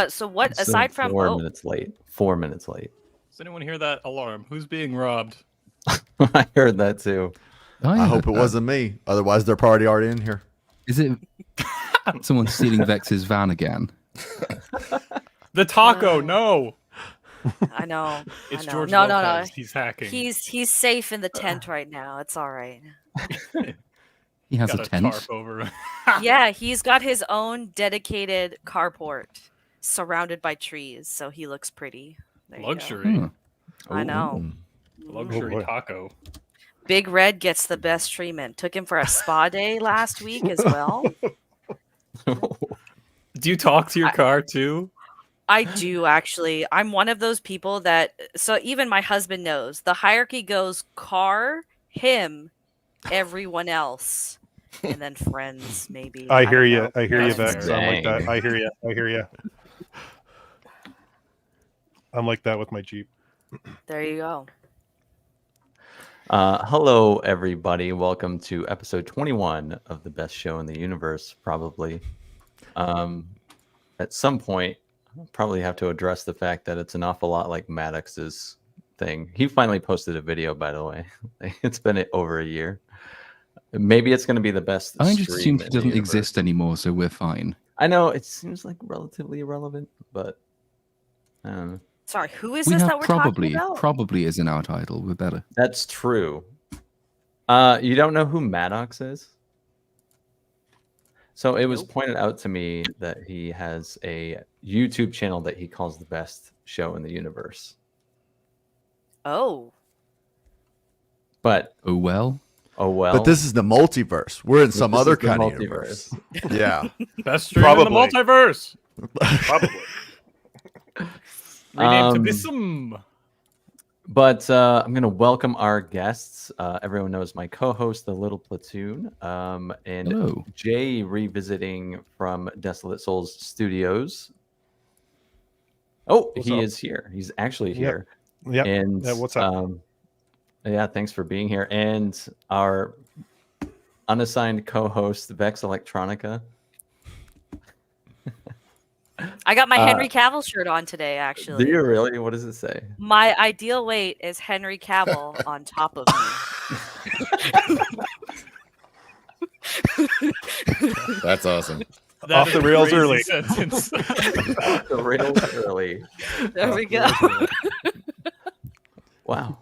So what So aside from 4 minutes late. 4 minutes late. Does anyone hear that alarm? Who's being robbed? I heard that too. I hope heard it that. wasn't me. Otherwise, they're probably already in here. Is it someone stealing Vex's van again? The taco, no. I know. It's I know. George No, Lopez. no. He's hacking. He's safe in the tent right now. It's all right. He has got a a tent. tarp over him. Yeah, he's got his own dedicated carport surrounded by trees, so he looks pretty. There you go. Luxury. I know. Luxury Oh, boy. taco. Big Red gets the best treatment. Took him for a spa day last week as well. Do you talk to your car too? I do actually. I'm one of those people that so even my husband knows the hierarchy goes car, him, everyone else, and then friends maybe. I hear don't you. know. I hear you, That's Vex. fair. I'm like that. Dang. I hear you. I hear you. I'm like that with my Jeep. There you go. Hello, everybody. Welcome to episode 21 of the best show in the universe, probably. At some point, I'll probably have to address the fact that it's an awful lot like Maddox's thing. He finally posted a video, by the way. It's been over a year. Maybe it's going to be the best. I just stream assumed he in the doesn't universe. exist anymore, so we're fine. I know it seems like relatively irrelevant, but I don't know. Sorry, who is We this have that we're talking probably, about? probably is in our title. We're better. That's true. You don't know who Maddox is? So it was pointed out to me that he has a YouTube channel that he calls the best show in the universe. Oh, But Oh well. oh well. But this is the multiverse. We're in some this other is the kind of multiverse. universe. Yeah. Best stream in the Probably. multiverse. Probably. Renamed to Bissum. But I'm going to welcome our guests. Everyone knows my co-host, the Little Platoon, and Hello. Jay revisiting from Desolate Souls Studios. Oh, What's he up? is here. He's actually Yep. here. Yep. And Yeah, what's up? Yeah, thanks for being here. And our unassigned co-host, Vex Electronica. I got my Henry Cavill shirt on today. Actually, Do you really? What does it say? my ideal weight is Henry Cavill on top of me. That's awesome. That Off is the a rails crazy early. sentence. The rails early. There we go. Wow.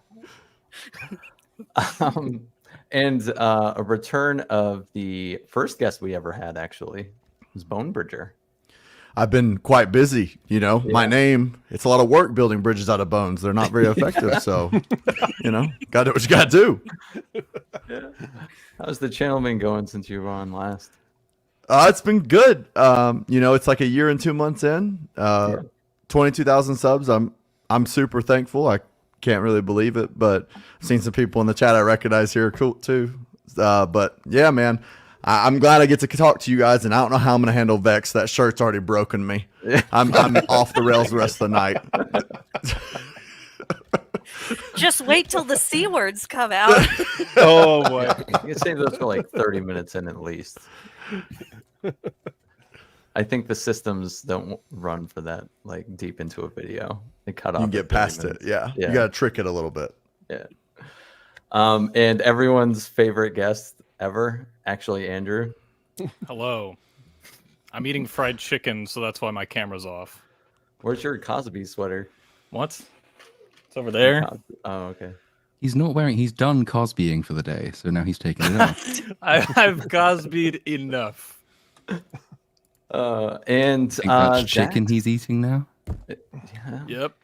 And a return of the first guest we ever had, actually, was Bone Bridger. I've been quite busy. You know, my name, it's a lot of work building bridges out of bones. They're not very effective. So, you know, got to do what you got to do. How's the channel been going since you were on last? It's been good. You know, it's like a year and 2 months in. 22,000 subs. I'm super thankful. I can't really believe it, but I've seen some people in the chat I recognize here cool too. But yeah, man, I'm glad I get to talk to you guys, and I don't know how I'm gonna handle Vex. That shirt's already broken me. I'm off the rails the rest of the night. Just wait till the C words come out. Oh boy. You can save those for like 30 minutes in at least. I think the systems don't run for that like deep into a video. They cut off. You can at get 30 past it. minutes. Yeah. Yeah. You gotta trick it a little bit. Yeah. And everyone's favorite guest ever, actually, Andrew. Hello. I'm eating fried chicken, so that's why my camera's off. Where's your Cosby sweater? What? It's over there. Oh, okay. He's not wearing. He's done Cosbying for the day, so now he's taking it off. I've Cosby'd enough. And Think that's Zach? chicken he's eating now. Yeah. Yep.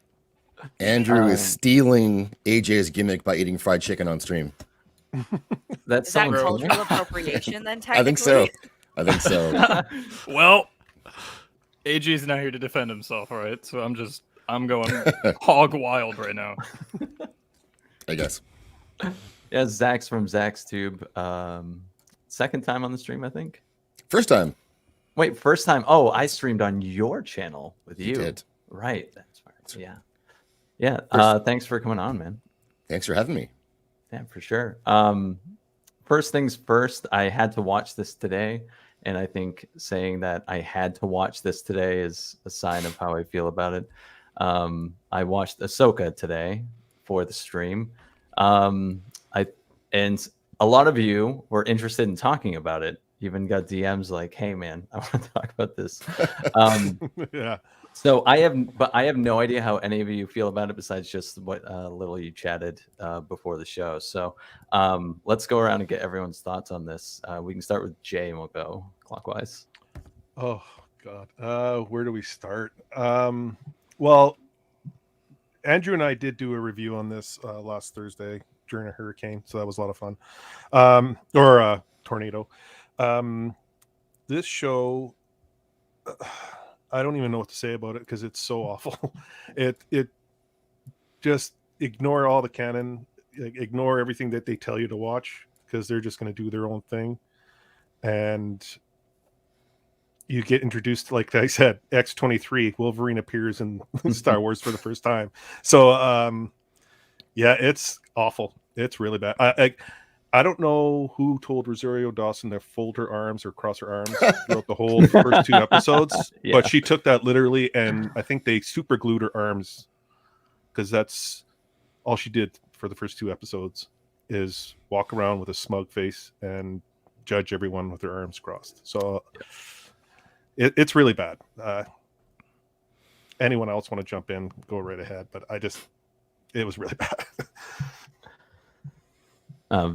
Andrew is stealing AJ's gimmick by eating fried chicken on stream. That's Is that someone's cultural appropriation then? I think so. Technically? I think so. Well, AJ's not here to defend himself, all right? So I'm going hog wild right now. I guess. Yeah, Zach's from Zach's Tube. Second time on the stream, I think. First time. Wait, first time. Oh, I streamed on your channel with you. You did. Right. That's right. Yeah. Yeah. Thanks for coming on, man. Thanks for having me. Yeah, for sure. First things first, I had to watch this today, and I think saying that I had to watch this today is a sign of how I feel about it. I watched Ahsoka today for the stream. I and a lot of you were interested in talking about it. Even got DMs like, "Hey, man, I want to talk about this." Yeah. So I have no idea how any of you feel about it besides just what little you chatted before the show. So let's go around and get everyone's thoughts on this. We can start with Jay and we'll go clockwise. Oh God. Where do we start? Well, Andrew and I did do a review on this last Thursday during a hurricane, so that was a lot of fun. Or a tornado. This show, I don't even know what to say about it because it's so awful. It just ignore all the canon, ignore everything that they tell you to watch because they're just going to do their own thing, and you get introduced, like I said, X-23 Wolverine appears in Star Wars for the first time. So yeah, it's awful. It's really bad. I don't know who told Rosario Dawson to fold her arms or cross her arms throughout the whole first 2 episodes, Yeah. but she took that literally, and I think they super glued her arms because that's all she did for the first 2 episodes is walk around with a smug face and judge everyone with their arms crossed. So it's really bad. Anyone else want to jump in, go right ahead, but it was really bad.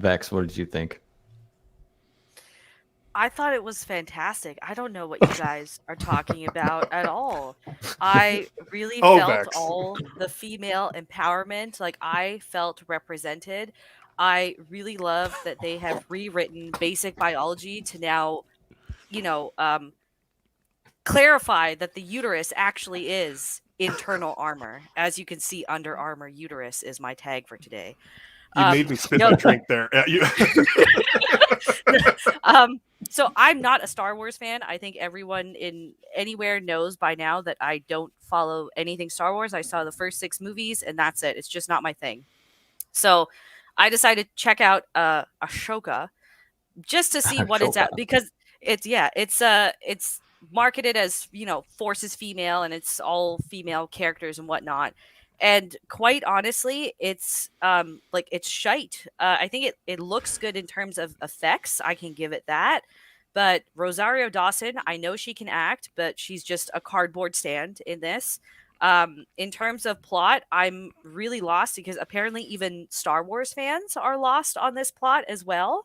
Vex, what did you think? I thought it was fantastic. I don't know what you guys are talking about at all. I really Oh, felt Vex. all the female empowerment. Like, I felt represented. I really love that they have rewritten basic biology to now, clarify that the uterus actually is internal armor. As you can see, under armor uterus is my tag for today. You made me spit no- my drink there. So I'm not a Star Wars fan. I think everyone in anywhere knows by now that I don't follow anything Star Wars. I saw the first 6 movies and that's it. It's just not my thing. So I decided to check out Ashoka just to see what it's at, Ashoka. because it's marketed as, Forces female, and it's all female characters and whatnot. And quite honestly, it's it's shite. I think it looks good in terms of effects. I can give it that. But Rosario Dawson, I know she can act, but she's just a cardboard stand in this. In terms of plot, I'm really lost because apparently even Star Wars fans are lost on this plot as well.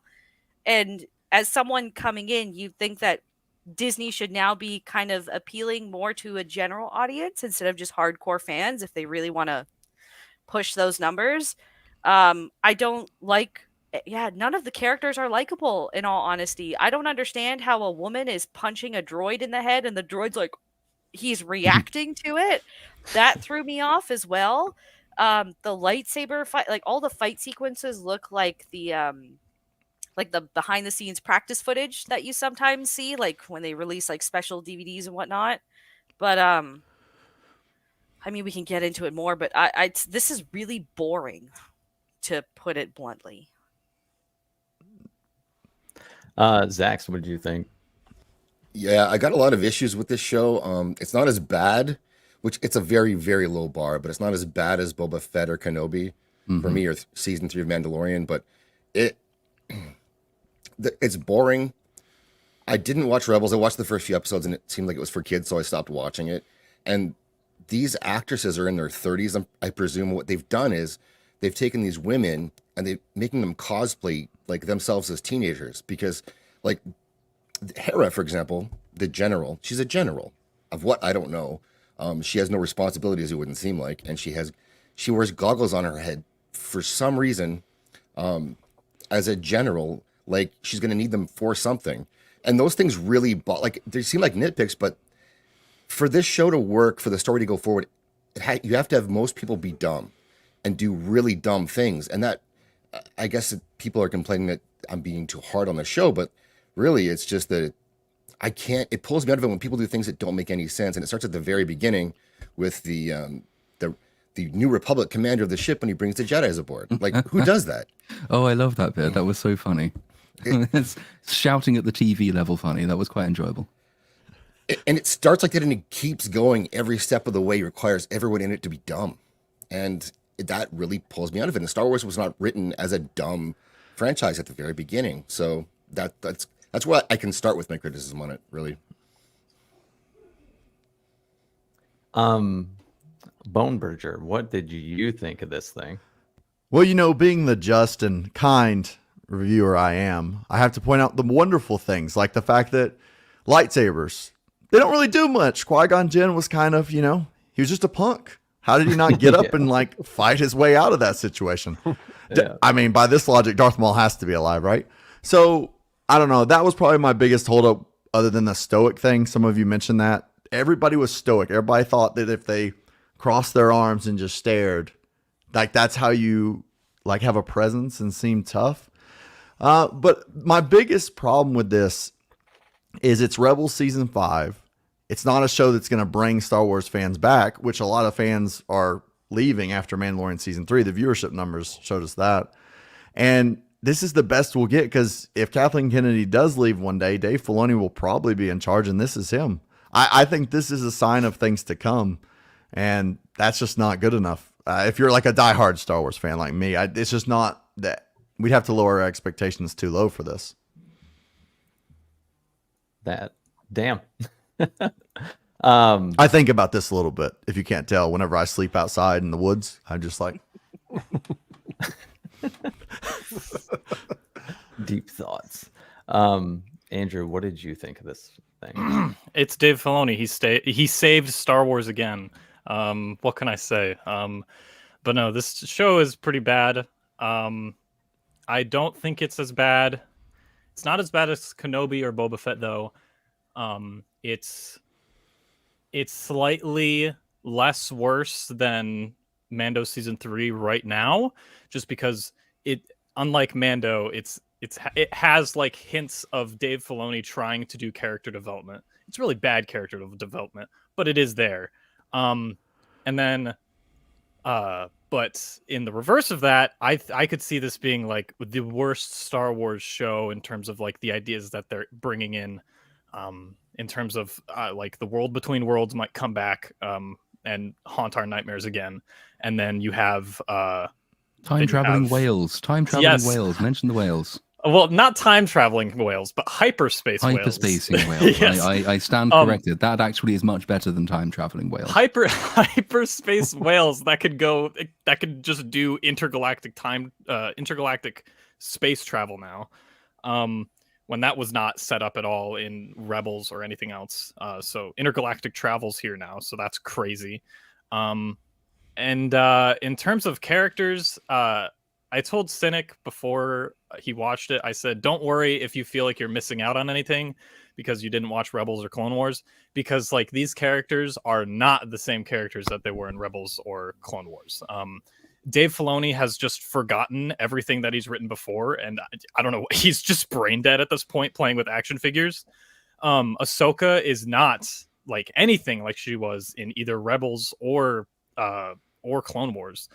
And as someone coming in, you'd think that Disney should now be kind of appealing more to a general audience instead of just hardcore fans if they really want to push those numbers. I don't like, none of the characters are likable, in all honesty. I don't understand how a woman is punching a droid in the head and the droid's like, he's reacting to it. That threw me off as well. The lightsaber fight, like all the fight sequences look like the behind the scenes practice footage that you sometimes see, like when they release like special DVDs and whatnot. But I mean, we can get into it more, but this is really boring, to put it bluntly. Zax, what did you think? Yeah, I got a lot of issues with this show. It's not as bad, which it's a very, very low bar, but it's not as bad as Boba Fett or Kenobi for me, or season 3 of Mandalorian. But it's boring. I didn't watch Rebels. I watched the first few episodes and it seemed like it was for kids, so I stopped watching it. And these actresses are in their 30s. I presume what they've done is they've taken these women and they're making them cosplay like themselves as teenagers. Because, like, Hera, for example, the general, she's a general of what I don't know. She has no responsibilities, it wouldn't seem like, and she wears goggles on her head for some reason. As a general, like she's going to need them for something, and those things really like they seem like nitpicks, but for this show to work, for the story to go forward, you have to have most people be dumb and do really dumb things, and that I guess people are complaining that I'm being too hard on the show, but really it's just that it pulls me out of it when people do things that don't make any sense. And it starts at the very beginning with the New Republic commander of the ship when he brings the Jedis aboard. Like, who does that? Oh, I love that bit. That was so funny. It's shouting at the TV level funny. That was quite enjoyable. And it starts like that and it keeps going every step of the way. It requires everyone in it to be dumb. And that really pulls me out of it. And Star Wars was not written as a dumb franchise at the very beginning. So that's where I can start with my criticism on it, really. Boneberger, what did you think of this thing? Well, being the just and kind reviewer I am, I have to point out the wonderful things, like the fact that lightsabers, they don't really do much. Qui-Gon Jinn was kind of, he was just a punk. How did he not get up and like fight his way out of that situation? Yeah. I mean, by this logic, Darth Maul has to be alive, right? So I don't know. That was probably my biggest holdup, other than the stoic thing. Some of you mentioned that. Everybody was stoic. Everybody thought that if they crossed their arms and just stared, like that's how you like have a presence and seem tough. But my biggest problem with this is it's Rebels season 5. It's not a show that's going to bring Star Wars fans back, which a lot of fans are leaving after Mandalorian season 3. The viewership numbers showed us that. And this is the best we'll get, because if Kathleen Kennedy does leave one day, Dave Filoni will probably be in charge, and this is him. I think this is a sign of things to come, and that's just not good enough. If you're like a diehard Star Wars fan like me, it's just not that. We'd have to lower our expectations too low for this. Damn. I think about this a little bit. If you can't tell, whenever I sleep outside in the woods, I'm just like, Deep thoughts. Andrew, what did you think of this thing? It's Dave Filoni. He saved Star Wars again. What can I say? But no, this show is pretty bad. I don't think it's as bad. It's not as bad as Kenobi or Boba Fett, though. It's slightly less worse than Mando season 3 right now, just because unlike Mando, it has like hints of Dave Filoni trying to do character development. It's really bad character development, but it is there. And then, but in the reverse of that, I could see this being like the worst Star Wars show in terms of like the ideas that they're bringing in terms of like the world between worlds might come back and haunt our nightmares again. And then you have time traveling whales. Time traveling whales. Mention the whales. Well, not time traveling whales, but hyperspace whales. Hyperspacing whales. Yes. I stand corrected. That actually is much better than time traveling whales. Hyperspace whales that could just do intergalactic space travel now. When that was not set up at all in Rebels or anything else. So intergalactic travel's here now, so that's crazy. And in terms of characters, I told Cynic before he watched it, I said, don't worry if you feel like you're missing out on anything because you didn't watch Rebels or Clone Wars, because like these characters are not the same characters that they were in Rebels or Clone Wars. Dave Filoni has just forgotten everything that he's written before, and I don't know, he's just brain dead at this point playing with action figures. Ahsoka is not like anything like she was in either Rebels or Clone Wars.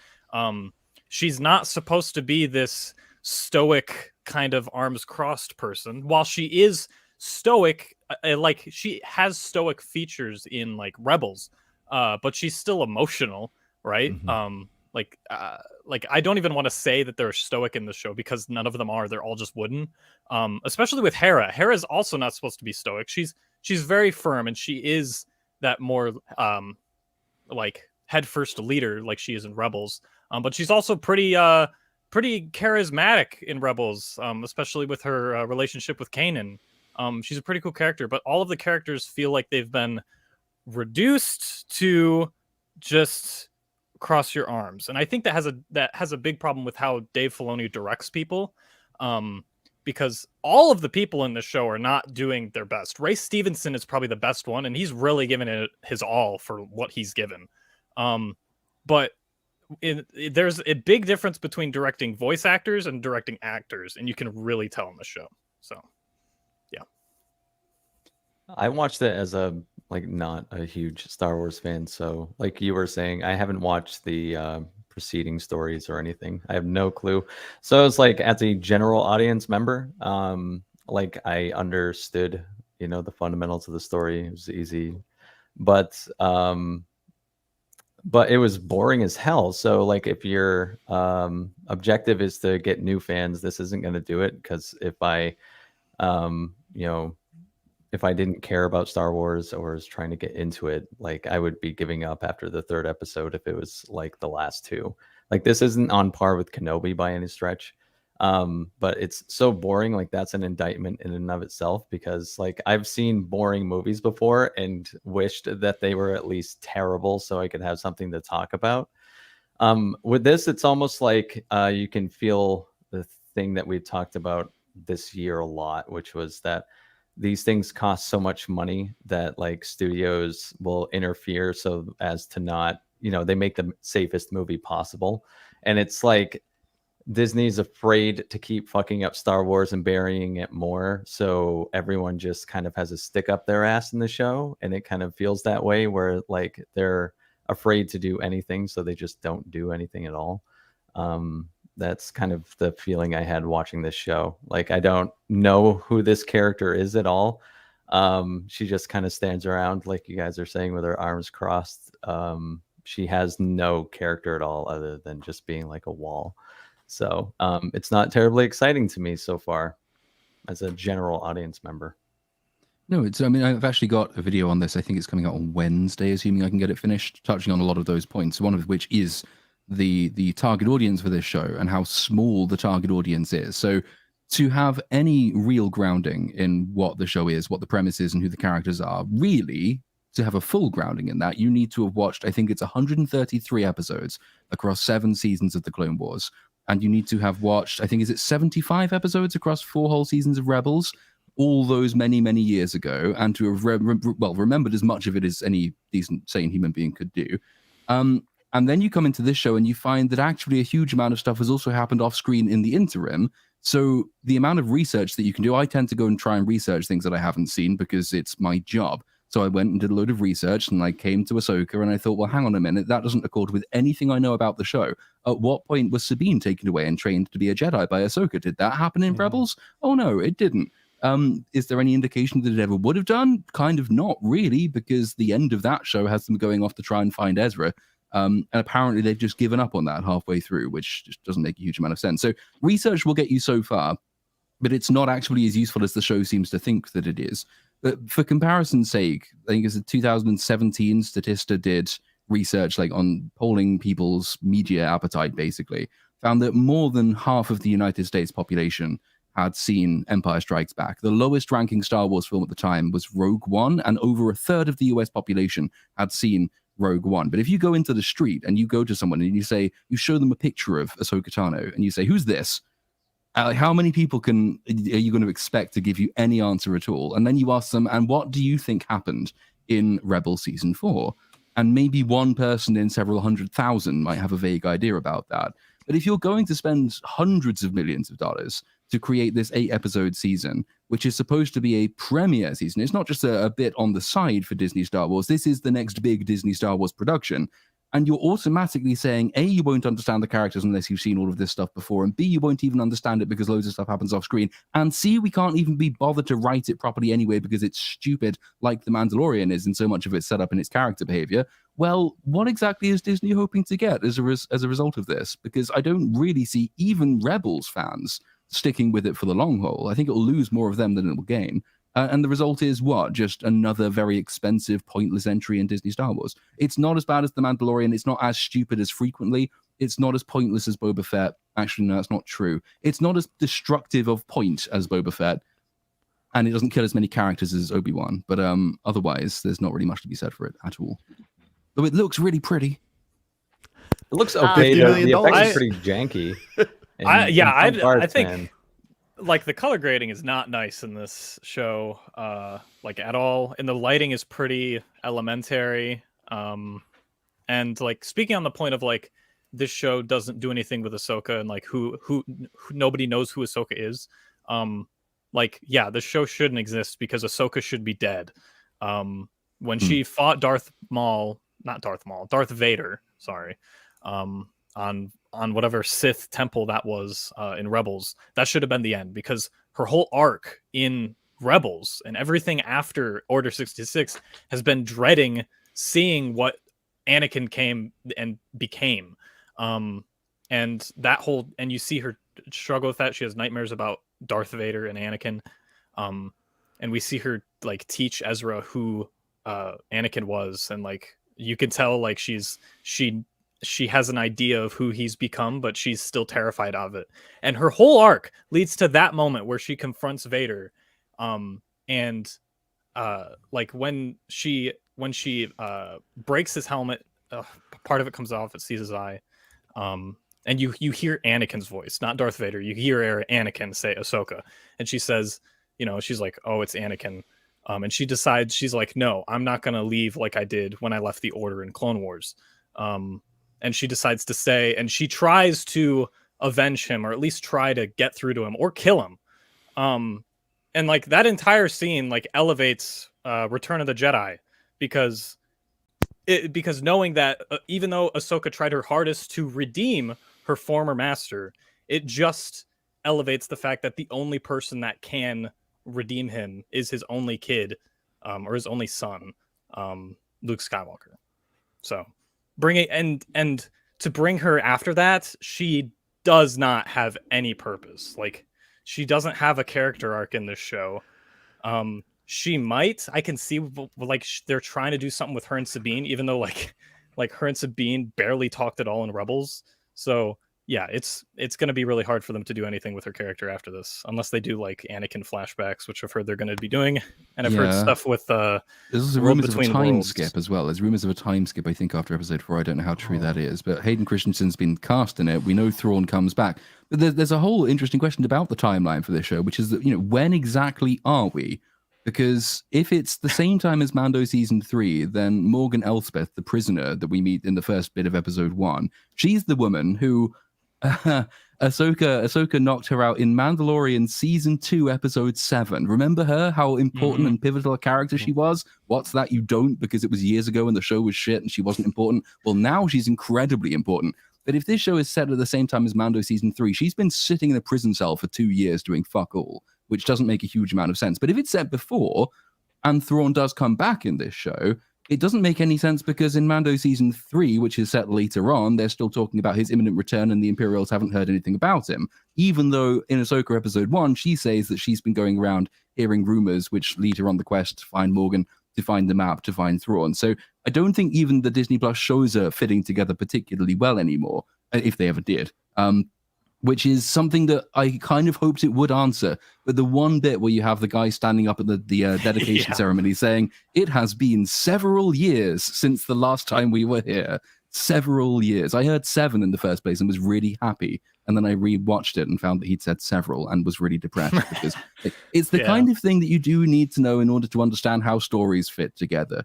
She's not supposed to be this stoic kind of arms crossed person. While she is stoic, like she has stoic features in like Rebels, but she's still emotional, right? Mm-hmm. Like I don't even want to say that they're stoic in the show because none of them are. They're all just wooden. Especially with Hera. Hera's also not supposed to be stoic. She's very firm, and she is that more like head first leader like she is in Rebels. But she's also pretty charismatic in Rebels, especially with her relationship with Kanan. She's a pretty cool character, but all of the characters feel like they've been reduced to just cross your arms, and I think that has a big problem with how Dave Filoni directs people, because all of the people in this show are not doing their best. Ray Stevenson is probably the best one, and he's really given it his all for what he's given. But there's a big difference between directing voice actors and directing actors, and you can really tell in the show. So, yeah. I watched it as not a huge Star Wars fan, so like you were saying, I haven't watched the preceding stories or anything. I have no clue. So it's like, as a general audience member, like I understood, the fundamentals of the story. It was easy, but it was boring as hell. So like, if your objective is to get new fans, this isn't going to do it, because if I if I didn't care about Star Wars or was trying to get into it, like, I would be giving up after the third episode if it was like the last two. Like, this isn't on par with Kenobi by any stretch. But it's so boring. Like, that's an indictment in and of itself, because like, I've seen boring movies before and wished that they were at least terrible so I could have something to talk about. With this, it's almost like you can feel the thing that we've talked about this year a lot, which was that these things cost so much money that like studios will interfere so as to not, they make the safest movie possible. And it's like Disney's afraid to keep fucking up Star Wars and burying it more. So everyone just kind of has a stick up their ass in the show. And it kind of feels that way, where like they're afraid to do anything. So they just don't do anything at all. That's kind of the feeling I had watching this show. Like, I don't know who this character is at all. She just kind of stands around, like you guys are saying, with her arms crossed. She has no character at all other than just being like a wall. So it's not terribly exciting to me so far as a general audience member. No, I've actually got a video on this. I think it's coming out on Wednesday, assuming I can get it finished, touching on a lot of those points. One of which is the target audience for this show and how small the target audience is. So to have any real grounding in what the show is, what the premise is, and who the characters are, really, to have a full grounding in that, you need to have watched, I think it's 133 episodes across 7 seasons of the Clone Wars. And you need to have watched, I think, is it 75 episodes across 4 whole seasons of Rebels, all those many, many years ago, and to have remembered as much of it as any decent, sane human being could do. And then you come into this show and you find that actually a huge amount of stuff has also happened off screen in the interim. So the amount of research that you can do, I tend to go and try and research things that I haven't seen because it's my job. So I went and did a load of research, and I came to Ahsoka and I thought, well, hang on a minute, that doesn't accord with anything I know about the show. At what point was Sabine taken away and trained to be a Jedi by Ahsoka? Did that happen in Rebels? Oh no, it didn't. Is there any indication that it ever would have done? Kind of not really, because the end of that show has them going off to try and find Ezra. And apparently they've just given up on that halfway through, which just doesn't make a huge amount of sense. So research will get you so far, but it's not actually as useful as the show seems to think that it is. But for comparison's sake, I think it's a 2017 Statista did research like on polling people's media appetite, basically, found that more than half of the United States population had seen Empire Strikes Back. The lowest ranking Star Wars film at the time was Rogue One, and over a third of the US population had seen Rogue One. But if you go into the street and you go to someone and you show them a picture of Ahsoka Tano and you say, who's this? How many people are you going to expect to give you any answer at all? And then you ask them, and what do you think happened in Rebel Season 4? And maybe one person in several 100,000 might have a vague idea about that. But if you're going to spend hundreds of millions of dollars to create this 8-episode season, which is supposed to be a premiere season, it's not just a bit on the side for Disney Star Wars. This is the next big Disney Star Wars production. And you're automatically saying, A, you won't understand the characters unless you've seen all of this stuff before, and B, you won't even understand it because loads of stuff happens off screen, and C, we can't even be bothered to write it properly anyway because it's stupid, like The Mandalorian is, and so much of it's set up in its character behavior. Well, what exactly is Disney hoping to get as a result of this? Because I don't really see even Rebels fans sticking with it for the long haul. I think it will lose more of them than it will gain. And the result is what? Just another very expensive, pointless entry in Disney Star Wars. It's not as bad as The Mandalorian. It's not as stupid as Frequently. It's not as pointless as Boba Fett. Actually, no, that's not true. It's not as destructive of point as Boba Fett. And it doesn't kill as many characters as Obi-Wan. But otherwise, there's not really much to be said for it at all. Though it looks really pretty. It looks okay. $50 million. The effects are pretty janky. I think like the color grading is not nice in this show, like at all, and the lighting is pretty elementary. And like speaking on the point of like this show doesn't do anything with Ahsoka and like who nobody knows who Ahsoka is. Like yeah, the show shouldn't exist because Ahsoka should be dead. When she fought Darth Vader, sorry. on whatever Sith temple that was in Rebels. That should have been the end, because her whole arc in Rebels and everything after Order 66 has been dreading seeing what Anakin came and became. And that whole, and you see her struggle with that. She has nightmares about Darth Vader and Anakin. And we see her like teach Ezra who Anakin was, and like you can tell like she has an idea of who he's become, but she's still terrified of it. And her whole arc leads to that moment where she confronts Vader. And like when she breaks his helmet, part of it comes off, it sees his eye. And you hear Anakin's voice, not Darth Vader. You hear Anakin say Ahsoka, and she says, she's like, oh, it's Anakin. And she decides, she's like, no, I'm not going to leave like I did when I left the Order in Clone Wars. And she decides to stay, and she tries to avenge him, or at least try to get through to him or kill him. And like that entire scene like elevates Return of the Jedi, because knowing that even though Ahsoka tried her hardest to redeem her former master, it just elevates the fact that the only person that can redeem him is his only kid, or his only son, Luke Skywalker. So and to bring her after that, she does not have any purpose. Like, she doesn't have a character arc in this show. She might. I can see like they're trying to do something with her and Sabine, even though like her and Sabine barely talked at all in Rebels. So yeah, it's going to be really hard for them to do anything with her character after this, unless they do like Anakin flashbacks, which I've heard they're going to be doing, and I've heard stuff with there's also World rumors of a Between time Worlds. skip as well. There's rumors of a time skip, I think, after episode 4. I don't know how true that is, but Hayden Christensen's been cast in it. We know Thrawn comes back, but there's a whole interesting question about the timeline for this show, which is that when exactly are we? Because if it's the same time as Mando season 3, then Morgan Elsbeth, the prisoner that we meet in the first bit of episode 1, she's the woman who Ahsoka knocked her out in Mandalorian season 2, episode 7. Remember her? How important and pivotal a character she was? What's that you don't, because it was years ago and the show was shit and she wasn't important? Well, now she's incredibly important. But if this show is set at the same time as Mando season 3, she's been sitting in a prison cell for 2 years doing fuck all, which doesn't make a huge amount of sense. But if it's set before, and Thrawn does come back in this show, it doesn't make any sense, because in Mando season 3, which is set later on, they're still talking about his imminent return, and the Imperials haven't heard anything about him. Even though in Ahsoka episode 1, she says that she's been going around hearing rumors which lead her on the quest to find Morgan, to find the map, to find Thrawn. So I don't think even the Disney Plus shows are fitting together particularly well anymore, if they ever did. Which is something that I kind of hoped it would answer. But the one bit where you have the guy standing up at the dedication ceremony saying, it has been several years since the last time we were here. Several years. I heard 7 in the first place and was really happy. And then I rewatched it and found that he'd said several and was really depressed, because it's the kind of thing that you do need to know in order to understand how stories fit together.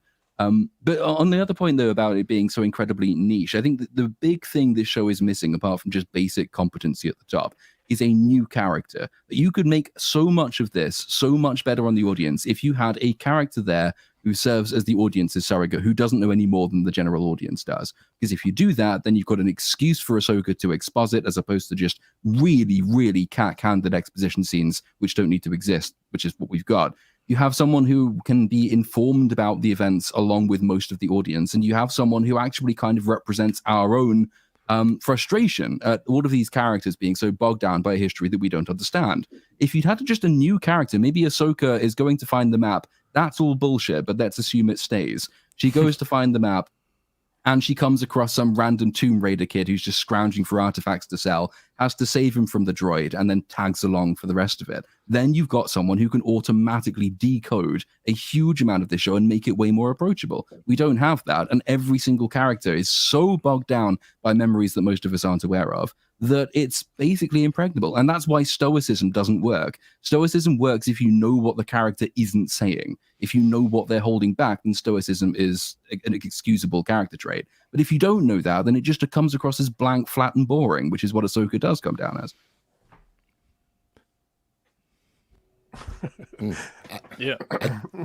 But on the other point, though, about it being so incredibly niche, I think that the big thing this show is missing, apart from just basic competency at the top, is a new character. You could make so much of this so much better on the audience if you had a character there who serves as the audience's surrogate, who doesn't know any more than the general audience does. Because if you do that, then you've got an excuse for Ahsoka to exposit, as opposed to just really, really cat-handed exposition scenes which don't need to exist, which is what we've got. You have someone who can be informed about the events along with most of the audience, and you have someone who actually kind of represents our own frustration at all of these characters being so bogged down by a history that we don't understand. If you'd had just a new character, maybe Ahsoka is going to find the map. That's all bullshit, but let's assume it stays. She goes to find the map, and she comes across some random Tomb Raider kid who's just scrounging for artifacts to sell, has to save him from the droid, and then tags along for the rest of it. Then you've got someone who can automatically decode a huge amount of this show and make it way more approachable. We don't have that, and every single character is so bogged down by memories that most of us aren't aware of, that it's basically impregnable. And that's why stoicism doesn't work. Stoicism works if you know what the character isn't saying. If you know what they're holding back, then stoicism is an excusable character trait. But if you don't know that, then it just comes across as blank, flat, and boring, which is what Ahsoka does come down as. Yeah.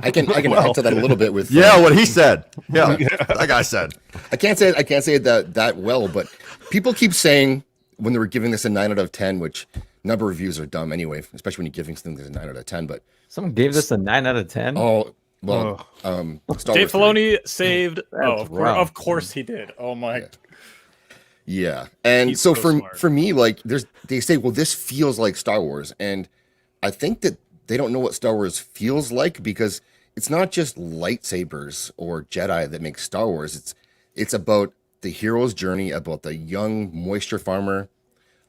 I can add to that a little bit with Yeah, what he said. Yeah, that guy said. I can't say it that well, but people keep saying when they were giving this a 9 out of 10, which number of reviews are dumb anyway, especially when you're giving something a 9 out of 10. But Someone gave this a 9 out of 10. oh well, Star Dave Wars 3. Filoni saved. That's Of rough. course he did. Oh my. Yeah. Yeah, and He's so so for smart. for me, like they say, well, this feels like Star Wars, and I think that they don't know what Star Wars feels like because it's not just lightsabers or Jedi that make Star Wars. It's about the hero's journey, about the young moisture farmer,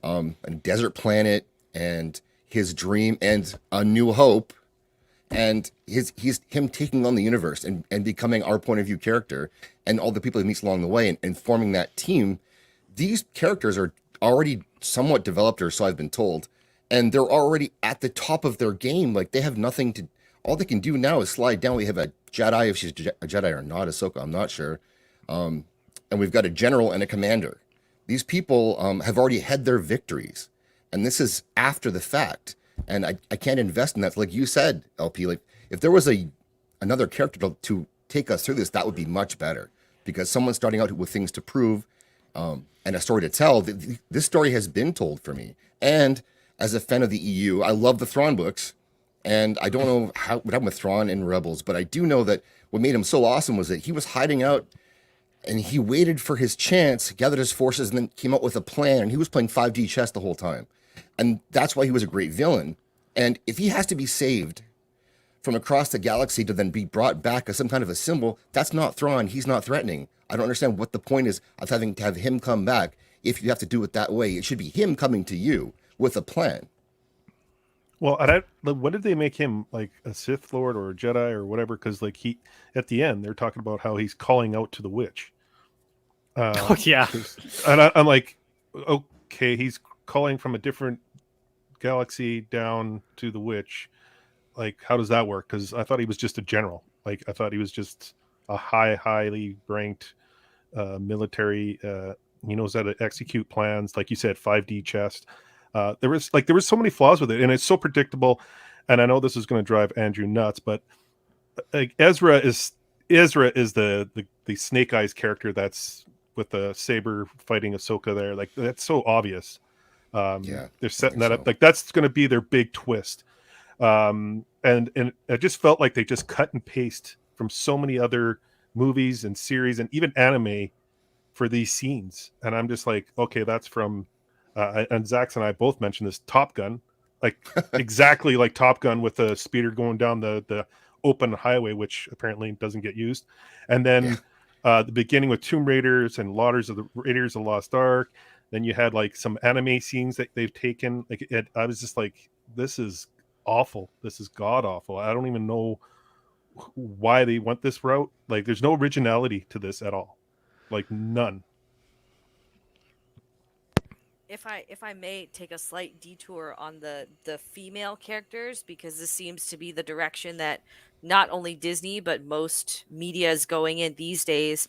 a desert planet, and his dream, and a new hope, and he's him taking on the universe and becoming our point of view character, and all the people he meets along the way, and forming that team. These characters are already somewhat developed, or so I've been told, and they're already at the top of their game. Like they have nothing to. All they can do now is slide down. We have a Jedi, if she's a Jedi or not, Ahsoka, I'm not sure, and we've got a general and a commander. These people have already had their victories, and this is after the fact. And I can't invest in that. Like you said, LP, like if there was another character to take us through this, that would be much better because someone's starting out with things to prove. And a story to tell. This story has been told for me. And as a fan of the EU, I love the Thrawn books. And I don't know what happened with Thrawn in Rebels, but I do know that what made him so awesome was that he was hiding out and he waited for his chance, gathered his forces, and then came up with a plan. And he was playing 5D chess the whole time. And that's why he was a great villain. And if he has to be saved from across the galaxy to then be brought back as some kind of a symbol, that's not Thrawn. He's not threatening. I don't understand what the point is of having to have him come back if you have to do it that way. It should be him coming to you with a plan. Well, what did they make him, like a Sith Lord or a Jedi or whatever? Because like at the end, they're talking about how he's calling out to the witch. Oh yeah. And I'm like, okay, he's calling from a different galaxy down to the witch. Like, how does that work? Because I thought he was just a general. Like, I thought he was just a highly ranked military. He knows how to execute plans, like you said, 5D chess. There was so many flaws with it, and it's so predictable. And I know this is going to drive Andrew nuts, but like Ezra is the Snake Eyes character that's with the saber fighting Ahsoka there. Like that's so obvious. Yeah, they're setting that up. Like that's going to be their big twist. And it just felt like they just cut and paste from so many other movies and series and even anime for these scenes. And I'm just like, okay, that's from and Zack and I both mentioned this Top Gun, like exactly like Top Gun with the speeder going down the open highway, which apparently doesn't get used. And then the beginning with Tomb Raiders and Lauders of the Raiders of the Lost Ark. Then you had like some anime scenes that they've taken. Like I was just like, this is awful. This is god awful. I don't even know why they went this route. Like there's no originality to this at all. Like none. If I may take a slight detour on the female characters, because this seems to be the direction that not only Disney but most media is going in these days.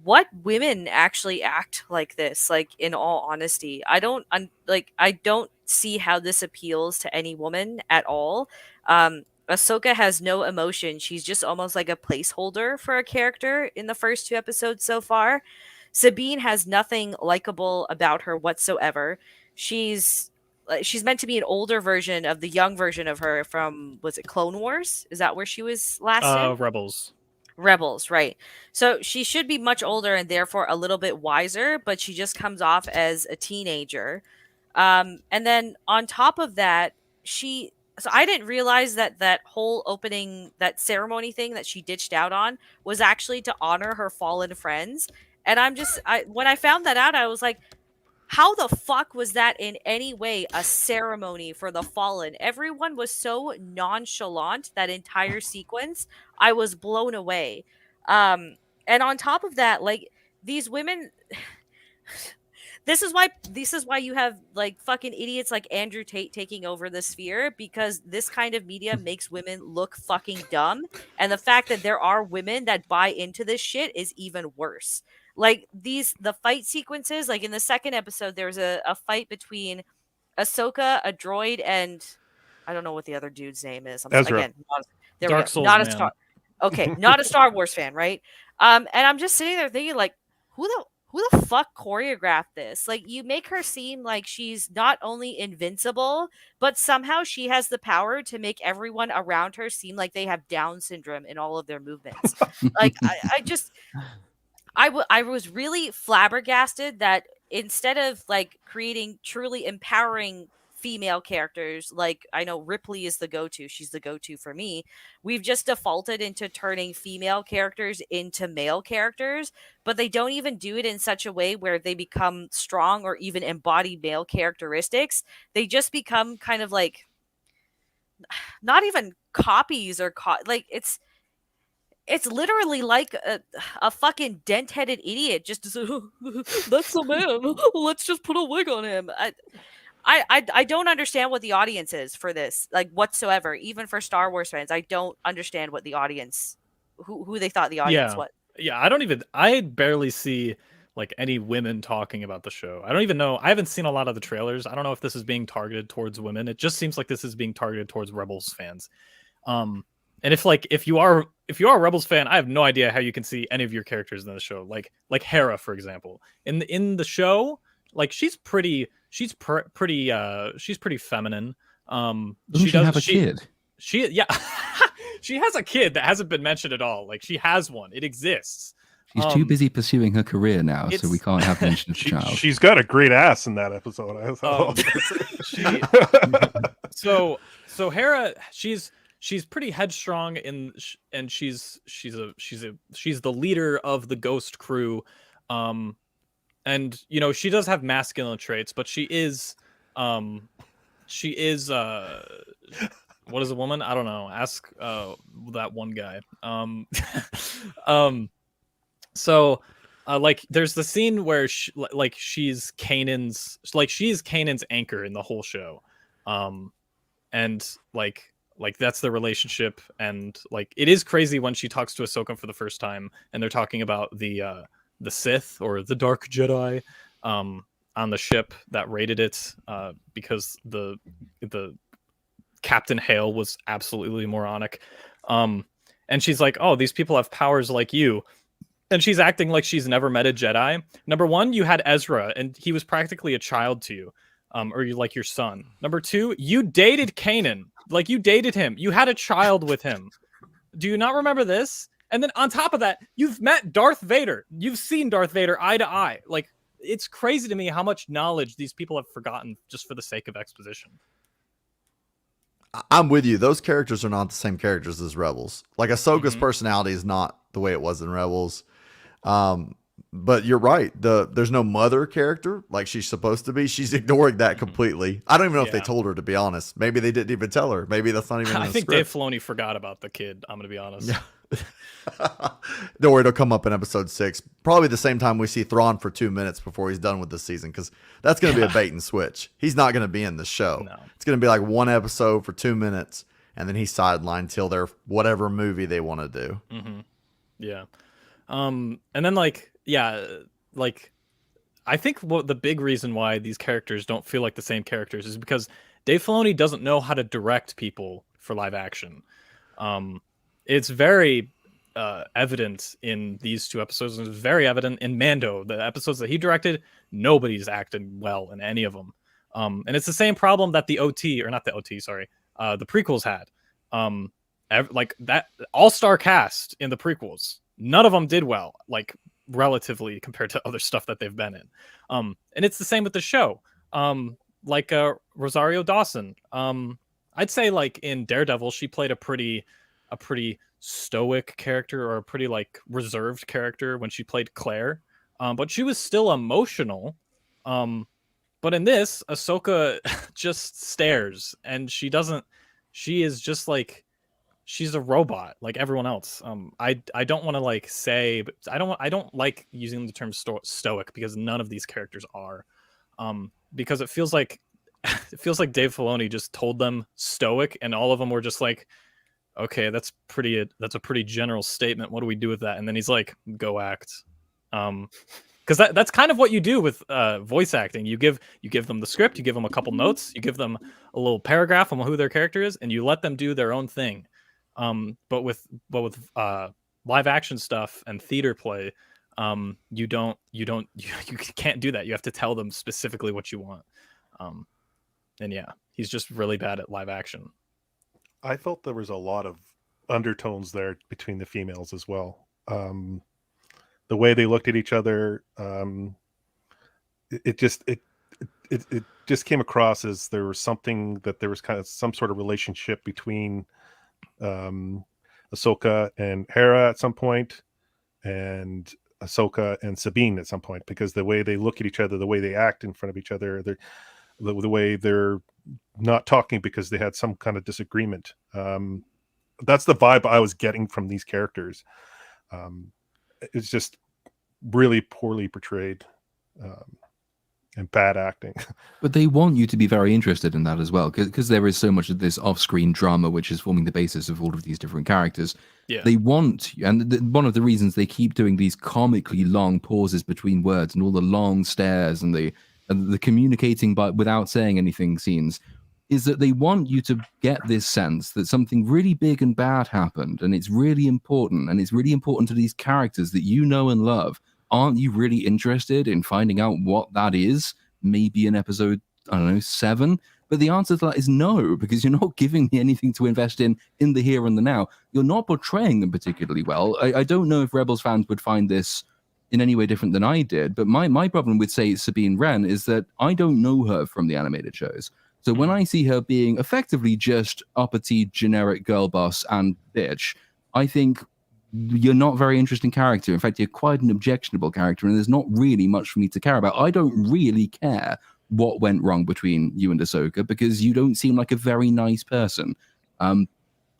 What women actually act like this? Like, in all honesty, I don't see how this appeals to any woman at all. Ahsoka has no emotion. She's just almost like a placeholder for a character in the first two episodes so far. Sabine has nothing likable about her whatsoever. She's meant to be an older version of the young version of her from, was it Clone Wars? Is that where she was last in? Rebels. Rebels, right. So she should be much older and therefore a little bit wiser, but she just comes off as a teenager. And then on top of that, so I didn't realize that whole opening, that ceremony thing that she ditched out on was actually to honor her fallen friends. And when I found that out, I was like, how the fuck was that in any way a ceremony for the fallen? Everyone was so nonchalant that entire sequence. I was blown away. And on top of that, like these women this is why you have like fucking idiots like Andrew Tate taking over the sphere, because this kind of media makes women look fucking dumb, and the fact that there are women that buy into this shit is even worse. Like the fight sequences, like in the second episode, there's a fight between Ahsoka, a droid, and I don't know what the other dude's name is. Ezra. Again, there Dark we go. Souls Not a man. Star. Okay, not a Star Wars fan, right? And I'm just sitting there thinking, like, who the fuck choreographed this? Like, you make her seem like she's not only invincible, but somehow she has the power to make everyone around her seem like they have Down syndrome in all of their movements. Like, I was really flabbergasted that instead of like creating truly empowering female characters, like I know Ripley is the go-to, she's the go-to for me, we've just defaulted into turning female characters into male characters, but they don't even do it in such a way where they become strong or even embody male characteristics. They just become kind of like not even copies or like it's literally like a fucking dent-headed idiot just to say, that's the man. Let's just put a wig on him. I don't understand what the audience is for this, like whatsoever. Even for Star Wars fans, I don't understand what the audience, who they thought the audience was. Yeah, I barely see like any women talking about the show. I don't even know. I haven't seen a lot of the trailers. I don't know if this is being targeted towards women. It just seems like this is being targeted towards Rebels fans. And if you are a Rebels fan, I have no idea how you can see any of your characters in the show. Like Hera, for example, in the show, like she's pretty feminine. Doesn't she have a kid? She she has a kid that hasn't been mentioned at all. Like she has one. It exists. She's too busy pursuing her career now, so we can't have mention of the child. She's got a great ass in that episode. I thought. So Hera, she's pretty headstrong and she's the leader of the Ghost crew, and you know she does have masculine traits, but she is what is a woman? I don't know. Ask that one guy. So like there's the scene where she's Kanan's anchor in the whole show, and like that's the relationship, and like it is crazy when she talks to Ahsoka for the first time and they're talking about the Sith or the Dark Jedi on the ship that raided it because the Captain Hale was absolutely moronic, and she's like, oh, these people have powers like you, and she's acting like she's never met a Jedi. Number one, you had Ezra and he was practically a child to you, or you like your son. Number two, you dated Kanan. Like you dated him. You had a child with him. Do you not remember this? And then on top of that, you've met Darth Vader. You've seen Darth Vader eye to eye. Like it's crazy to me how much knowledge these people have forgotten just for the sake of exposition. I'm with you. Those characters are not the same characters as Rebels. Like Ahsoka's personality is not the way it was in Rebels. But you're right. There's no mother character like she's supposed to be. She's ignoring that completely. I don't even know if they told her, to be honest. Maybe they didn't even tell her. Maybe that's not even in the think script. Dave Filoni forgot about the kid. I'm going to be honest. Yeah. Don't worry, it'll come up in episode 6. Probably the same time we see Thrawn for 2 minutes before he's done with this season, because that's going to be a bait and switch. He's not going to be in the show. No. It's going to be like one episode for 2 minutes, and then he's sidelined till their whatever movie they want to do. Mm-hmm. Yeah. And then I think the big reason why these characters don't feel like the same characters is because Dave Filoni doesn't know how to direct people for live action. It's very evident in these 2 episodes, and it's very evident in Mando. The episodes that he directed, nobody's acted well in any of them. And it's the same problem that the prequels had. Like that all-star cast in the prequels, none of them did well, like relatively compared to other stuff that they've been in. And it's the same with the show. Like Rosario Dawson. I'd say like in Daredevil, she played a pretty stoic character, or a pretty like reserved character when she played Claire. But she was still emotional. But in this, Ahsoka just stares, and she is just like, she's a robot like everyone else. I don't want to like say, but I don't like using the term stoic, because none of these characters are. Because it feels like Dave Filoni just told them stoic, and all of them were just like, okay, that's a pretty general statement. What do we do with that? And then he's like, go act. because that's kind of what you do with voice acting. You give them the script, you give them a couple notes, you give them a little paragraph on who their character is, and you let them do their own thing. But with live action stuff and theater play, you can't do that. You have to tell them specifically what you want. And yeah, he's just really bad at live action. I felt there was a lot of undertones there between the females as well. The way they looked at each other, it just came across as there was something, that there was kind of some sort of relationship between Ahsoka and Hera at some point, and Ahsoka and Sabine at some point, because the way they look at each other, the way they act in front of each other, the way they're not talking because they had some kind of disagreement. That's the vibe I was getting from these characters. It's just really poorly portrayed, and bad acting. But they want you to be very interested in that as well, because there is so much of this off-screen drama which is forming the basis of all of these different characters. Yeah. They want, and one of the reasons they keep doing these comically long pauses between words and all the long stares and the communicating but without saying anything scenes, is that they want you to get this sense that something really big and bad happened, and it's really important, and it's really important to these characters that you know and love. Aren't you really interested in finding out what that is? Maybe in episode, I don't know, 7? But the answer to that is no, because you're not giving me anything to invest in the here and the now. You're not portraying them particularly well. I don't know if Rebels fans would find this in any way different than I did, but my problem with, say, Sabine Wren is that I don't know her from the animated shows. So when I see her being effectively just uppity, generic girl boss and bitch, I think you're not a very interesting character. In fact, you're quite an objectionable character, and there's not really much for me to care about. I don't really care what went wrong between you and Ahsoka, because you don't seem like a very nice person.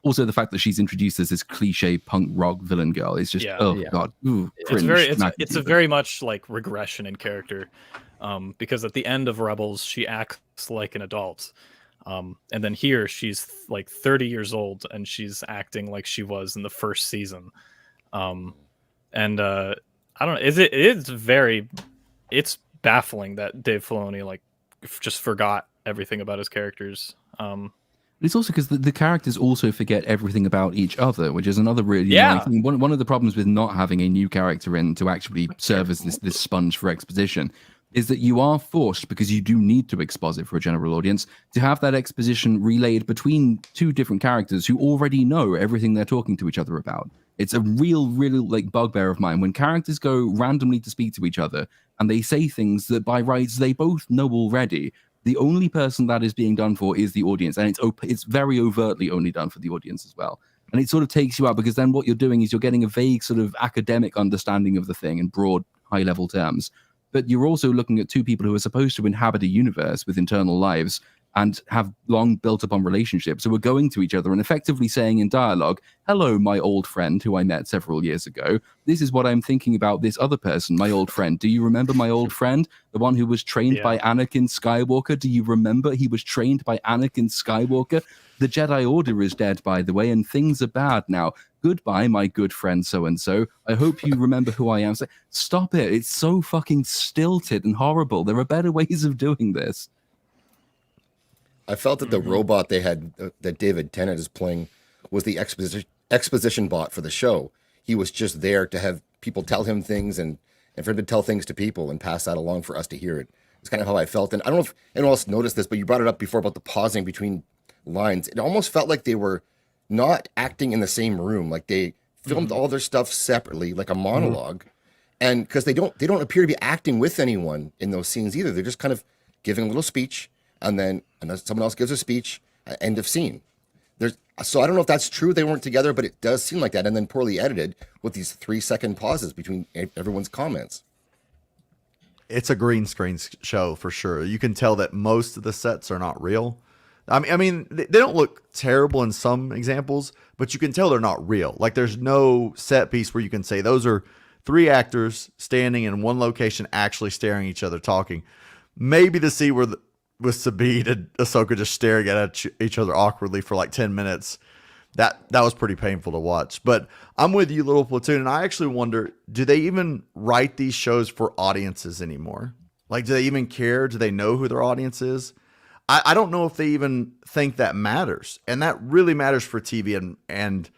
Also, the fact that she's introduced as this cliche punk rock villain girl is just, god, ooh, cringe. It's a very much like regression in character, because at the end of Rebels, she acts like an adult. And then here she's like 30 years old and she's acting like she was in the first season. I don't know. It's baffling that Dave Filoni like just forgot everything about his characters. It's also because the characters also forget everything about each other, which is another really annoying thing. One of the problems with not having a new character in to actually serve as this sponge for exposition is that you are forced, because you do need to exposit for a general audience, to have that exposition relayed between two different characters who already know everything they're talking to each other about. It's a real like bugbear of mine when characters go randomly to speak to each other and they say things that by rights they both know already. The only person that is being done for is the audience, and it's very overtly only done for the audience as well. And it sort of takes you out, because then what you're doing is you're getting a vague sort of academic understanding of the thing in broad, high-level terms. But you're also looking at two people who are supposed to inhabit a universe with internal lives and have long built upon relationships, who are going to each other and effectively saying in dialogue, hello, my old friend who I met several years ago. This is what I'm thinking about this other person, my old friend. Do you remember my old friend? The one who was trained by Anakin Skywalker? Do you remember he was trained by Anakin Skywalker? The Jedi Order is dead, by the way, and things are bad now. Goodbye, my good friend so-and-so. I hope you remember who I am. It's like, stop it. It's so fucking stilted and horrible. There are better ways of doing this. I felt that the robot they had, that David Tennant is playing, was the exposition bot for the show. He was just there to have people tell him things and for him to tell things to people and pass that along for us to hear it. It's kind of how I felt. And I don't know if anyone else noticed this, but you brought it up before about the pausing between lines. It almost felt like they were not acting in the same room. Like they filmed all their stuff separately, like a monologue. And because they don't appear to be acting with anyone in those scenes either. They're just kind of giving a little speech, and then someone else gives a speech, end of scene. So I don't know if that's true, they weren't together, but it does seem like that, and then poorly edited with these 3-second pauses between everyone's comments. It's a green screen show for sure. You can tell that most of the sets are not real. I mean, they don't look terrible in some examples, but you can tell they're not real. Like there's no set piece where you can say those are 3 actors standing in one location actually staring at each other talking. Maybe the scene with Sabine and Ahsoka just staring at each other awkwardly for like 10 minutes. that was pretty painful to watch. But I'm with you, Little Platoon, and I actually wonder, do they even write these shows for audiences anymore? Like, do they even care? Do they know who their audience is? I don't know if they even think that matters. And that really matters for TV. And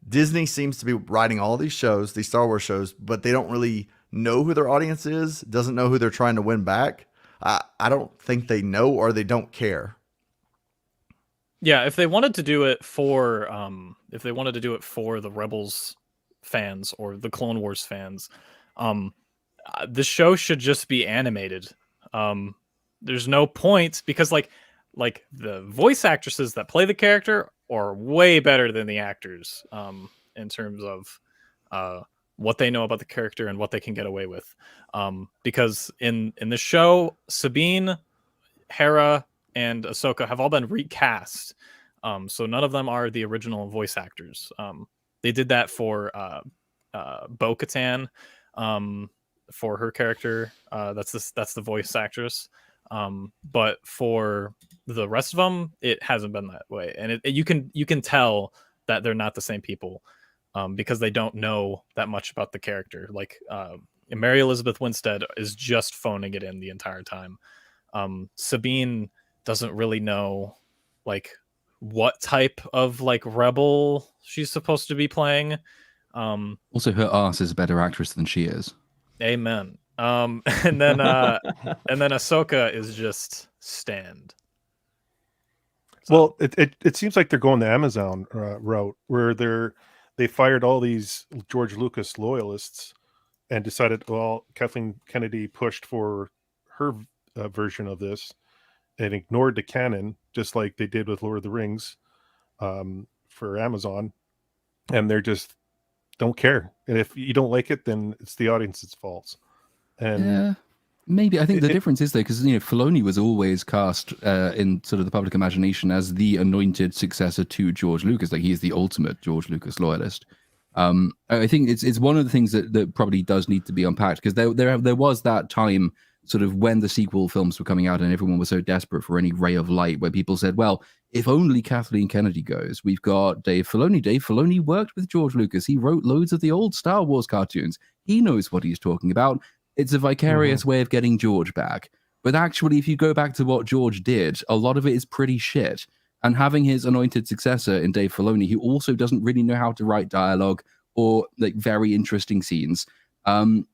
Disney seems to be writing all these shows, these Star Wars shows, but they don't really know who their audience is, doesn't know who they're trying to win back. I don't think they know, or they don't care. Yeah, if they wanted to do it for the Rebels fans or the Clone Wars fans, the show should just be animated. There's no point, because like the voice actresses that play the character are way better than the actors in terms of what they know about the character and what they can get away with. Because in the show, Sabine, Hera, and Ahsoka have all been recast. So none of them are the original voice actors. They did that for Bo-Katan, for her character. That's the voice actress. But for the rest of them, it hasn't been that way, and you can tell that they're not the same people, because they don't know that much about the character. Like Mary Elizabeth Winstead is just phoning it in the entire time. Sabine doesn't really know like what type of like rebel she's supposed to be playing. Also, her ass is a better actress than she is. Amen. And then Ahsoka is just stand. So, Well, it seems like they're going the Amazon route, where they fired all these George Lucas loyalists and decided, well, Kathleen Kennedy pushed for her version of this and ignored the canon, just like they did with Lord of the Rings for Amazon, and they're just don't care. And if you don't like it, then it's the audience's fault. And yeah, maybe. I think the difference is, though, because Filoni was always cast in sort of the public imagination as the anointed successor to George Lucas. Like, he is the ultimate George Lucas loyalist. I think it's one of the things that probably does need to be unpacked, because there was that time sort of when the sequel films were coming out and everyone was so desperate for any ray of light, where people said, well, if only Kathleen Kennedy goes, we've got Dave Filoni. Dave Filoni worked with George Lucas. He wrote loads of the old Star Wars cartoons. He knows what he's talking about. It's a vicarious way of getting George back. But actually, if you go back to what George did, a lot of it is pretty shit. And having his anointed successor in Dave Filoni, who also doesn't really know how to write dialogue or like very interesting scenes,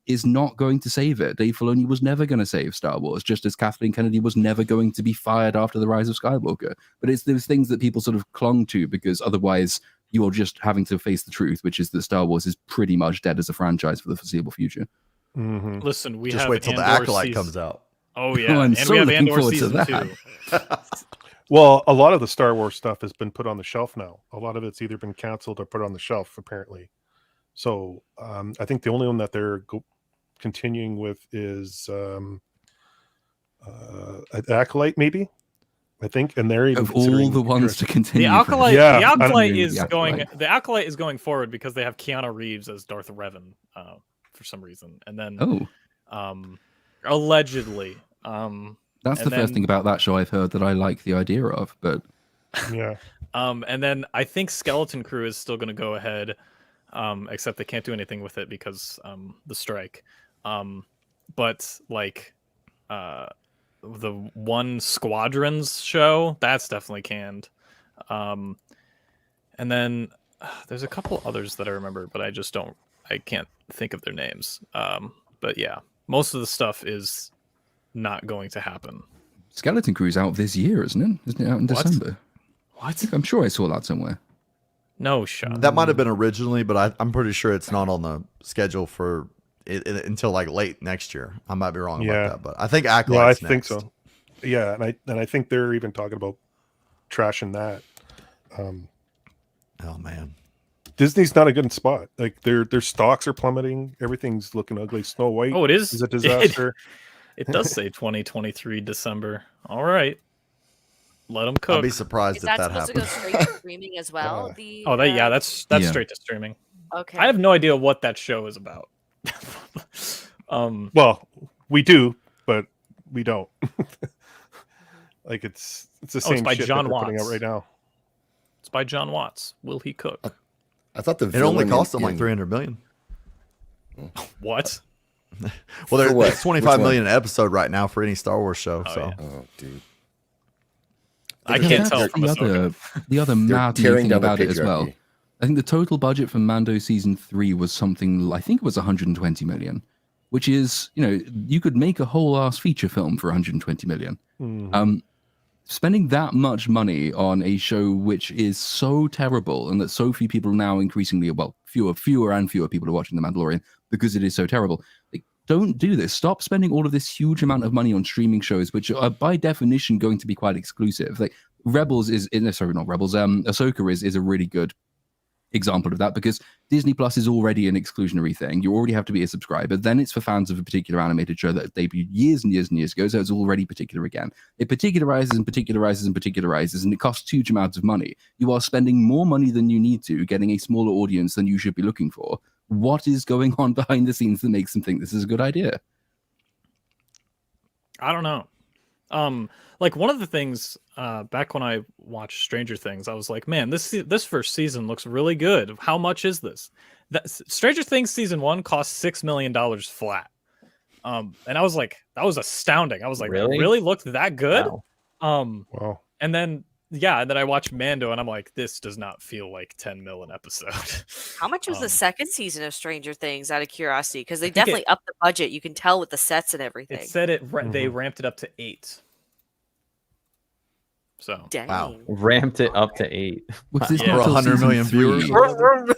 is not going to save it. Dave Filoni was never going to save Star Wars, just as Kathleen Kennedy was never going to be fired after The Rise of Skywalker. But it's those things that people sort of clung to, because otherwise you're just having to face the truth, which is that Star Wars is pretty much dead as a franchise for the foreseeable future. Listen, we Just have wait till the Andor Acolyte season... comes out. Oh yeah, I'm and so we have looking Andor forward to season that. 2. well, a lot of the Star Wars stuff has been put on the shelf now. A lot of it's either been canceled or put on the shelf, apparently. So I think the only one that they're continuing with is Acolyte, maybe. I think, and they're even Of all the ones to continue, The Acolyte, Yeah, the Acolyte I- is the going. Acolyte. The Acolyte is going forward because they have Keanu Reeves as Darth Revan for some reason, and then allegedly. That's the first thing about that show I've heard that I like the idea of, but yeah. And then I think Skeleton Crew is still going to go ahead, except they can't do anything with it because the strike. But like the one Squadrons show, that's definitely canned. And then there's a couple others that I remember, but I can't think of their names. But yeah, most of the stuff is not going to happen. Skeleton Crew's out this year, isn't it? Isn't it out in What? December? What? I'm sure I saw that somewhere. No shot. That might have been originally, but I'm pretty sure it's not on the schedule for until like late next year. I might be wrong about that, but I think Acolyte's I think next. so. Yeah, and I think they're even talking about trashing that. Oh man, Disney's not a good spot. Like their stocks are plummeting. Everything's looking ugly. Snow White. Oh, it is. Is a disaster. It does say 2023 December. All right, let them cook. I'd be surprised Is if that that supposed to go happened. straight to streaming as well? That's Yeah. straight to streaming. Okay. I have no idea what that show is about. Well, we do, but we don't. Like it's the same it's by shit John that they're putting out Watts. right now. It's by John Watts. Will he cook? I thought the It only villain cost them in- like 300 million. What? Well, For what? there's 25 Which million an episode right now for any Star Wars show. Oh, so yeah. Oh, dude. I Yeah, can't that's tell from the other They're mad tearing thing down the about it as well. patriarchy. I think the total budget for Mando season 3 was something, I think it was 120 million, which is, you could make a whole ass feature film for 120 million. Mhm. Spending that much money on a show which is so terrible and that so few people now increasingly, well, fewer and fewer people are watching The Mandalorian because it is so terrible. Like, don't do this. Stop spending all of this huge amount of money on streaming shows, which are by definition going to be quite exclusive. Like Rebels Ahsoka is a really good example of that, because Disney Plus is already an exclusionary thing. You already have to be a subscriber. Then it's for fans of a particular animated show that debuted years and years and years ago, so it's already particular again. It particularizes and particularizes and particularizes, and it costs huge amounts of money. You are spending more money than you need to, getting a smaller audience than you should be looking for. What is going on behind the scenes that makes them think this is a good idea? I don't know. Like one of the things back when I watched Stranger Things, I was like, man, this first season looks really good. How much is this? Stranger Things season 1 cost $6 million flat. And I was like, that was astounding. I was like, Really? it really looked that good? Wow. Wow. And then I watched Mando and I'm like, this does not feel like 10 mil an episode. How much was the second season of Stranger Things, out of curiosity? Because they think definitely upped the budget. You can tell with the sets and everything. It said they ramped it up to 8. So Dang. Wow. Ramped it up to 8. Because it's Yeah. not For till 100 season million 3 viewers.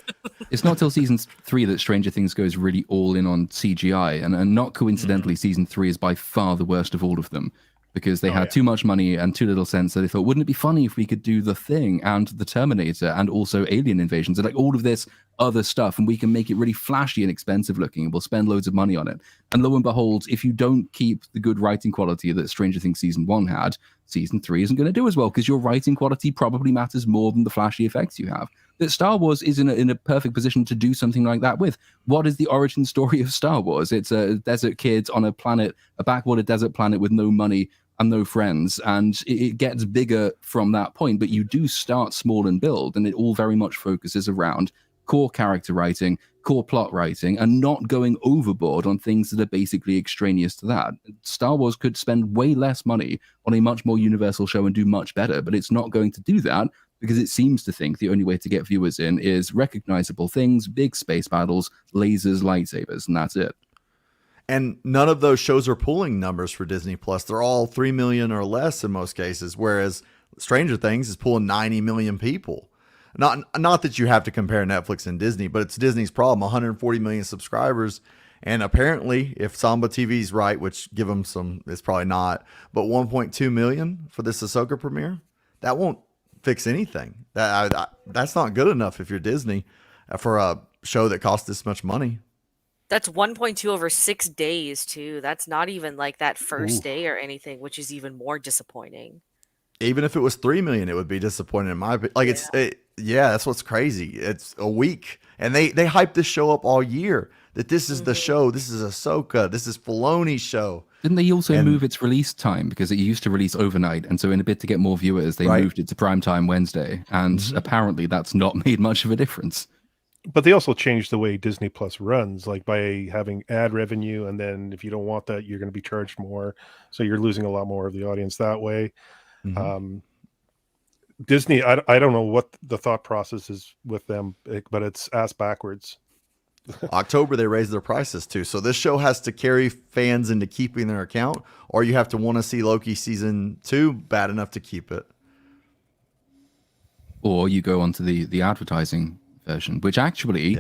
It's not till season 3 that Stranger Things goes really all in on CGI, and not coincidentally, season 3 is by far the worst of all of them, because they had too much money and too little sense. So they thought, wouldn't it be funny if we could do The Thing and The Terminator and also Alien Invasions and like all of this other stuff, and we can make it really flashy and expensive looking, and we'll spend loads of money on it. And lo and behold, if you don't keep the good writing quality that Stranger Things season 1 had, season 3 isn't going to do as well, because your writing quality probably matters more than the flashy effects you have. That Star Wars is in a perfect position to do something like that with. What is the origin story of Star Wars? It's a desert kid on a planet, a backwater desert planet with no money and no friends, and it gets bigger from that point. But you do start small and build, and it all very much focuses around core character writing, core plot writing, and not going overboard on things that are basically extraneous to that. Star Wars could spend way less money on a much more universal show and do much better, but it's not going to do that because it seems to think the only way to get viewers in is recognizable things, big space battles, lasers, lightsabers, and that's it. And none of those shows are pulling numbers for Disney Plus. They're all 3 million or less in most cases, whereas Stranger Things is pulling 90 million people. Not that you have to compare Netflix and Disney, but it's Disney's problem. 140 million subscribers. And apparently, if Samba TV's right, which give them some, it's probably not, but 1.2 million for this Ahsoka premiere, that won't fix anything. That's not good enough if you're Disney for a show that costs this much money. That's 1.2 over 6 days, too. That's not even like that first day or anything, which is even more disappointing. Even if it was 3 million, it would be disappointing in my opinion. Like that's what's crazy. It's a week, and they hyped this show up all year that this is the show. This is Ahsoka. This is Filoni's show. Didn't they also move its release time, because it used to release overnight, and so in a bid to get more viewers, they moved it to primetime Wednesday, and apparently that's not made much of a difference. But they also changed the way Disney Plus runs, like by having ad revenue, and then if you don't want that, you're going to be charged more. So you're losing a lot more of the audience that way. Disney, I don't know what the thought process is with them, but it's ass backwards. October, they raised their prices too. So this show has to carry fans into keeping their account, or you have to want to see Loki season 2 bad enough to keep it. Or you go onto the advertising version, which actually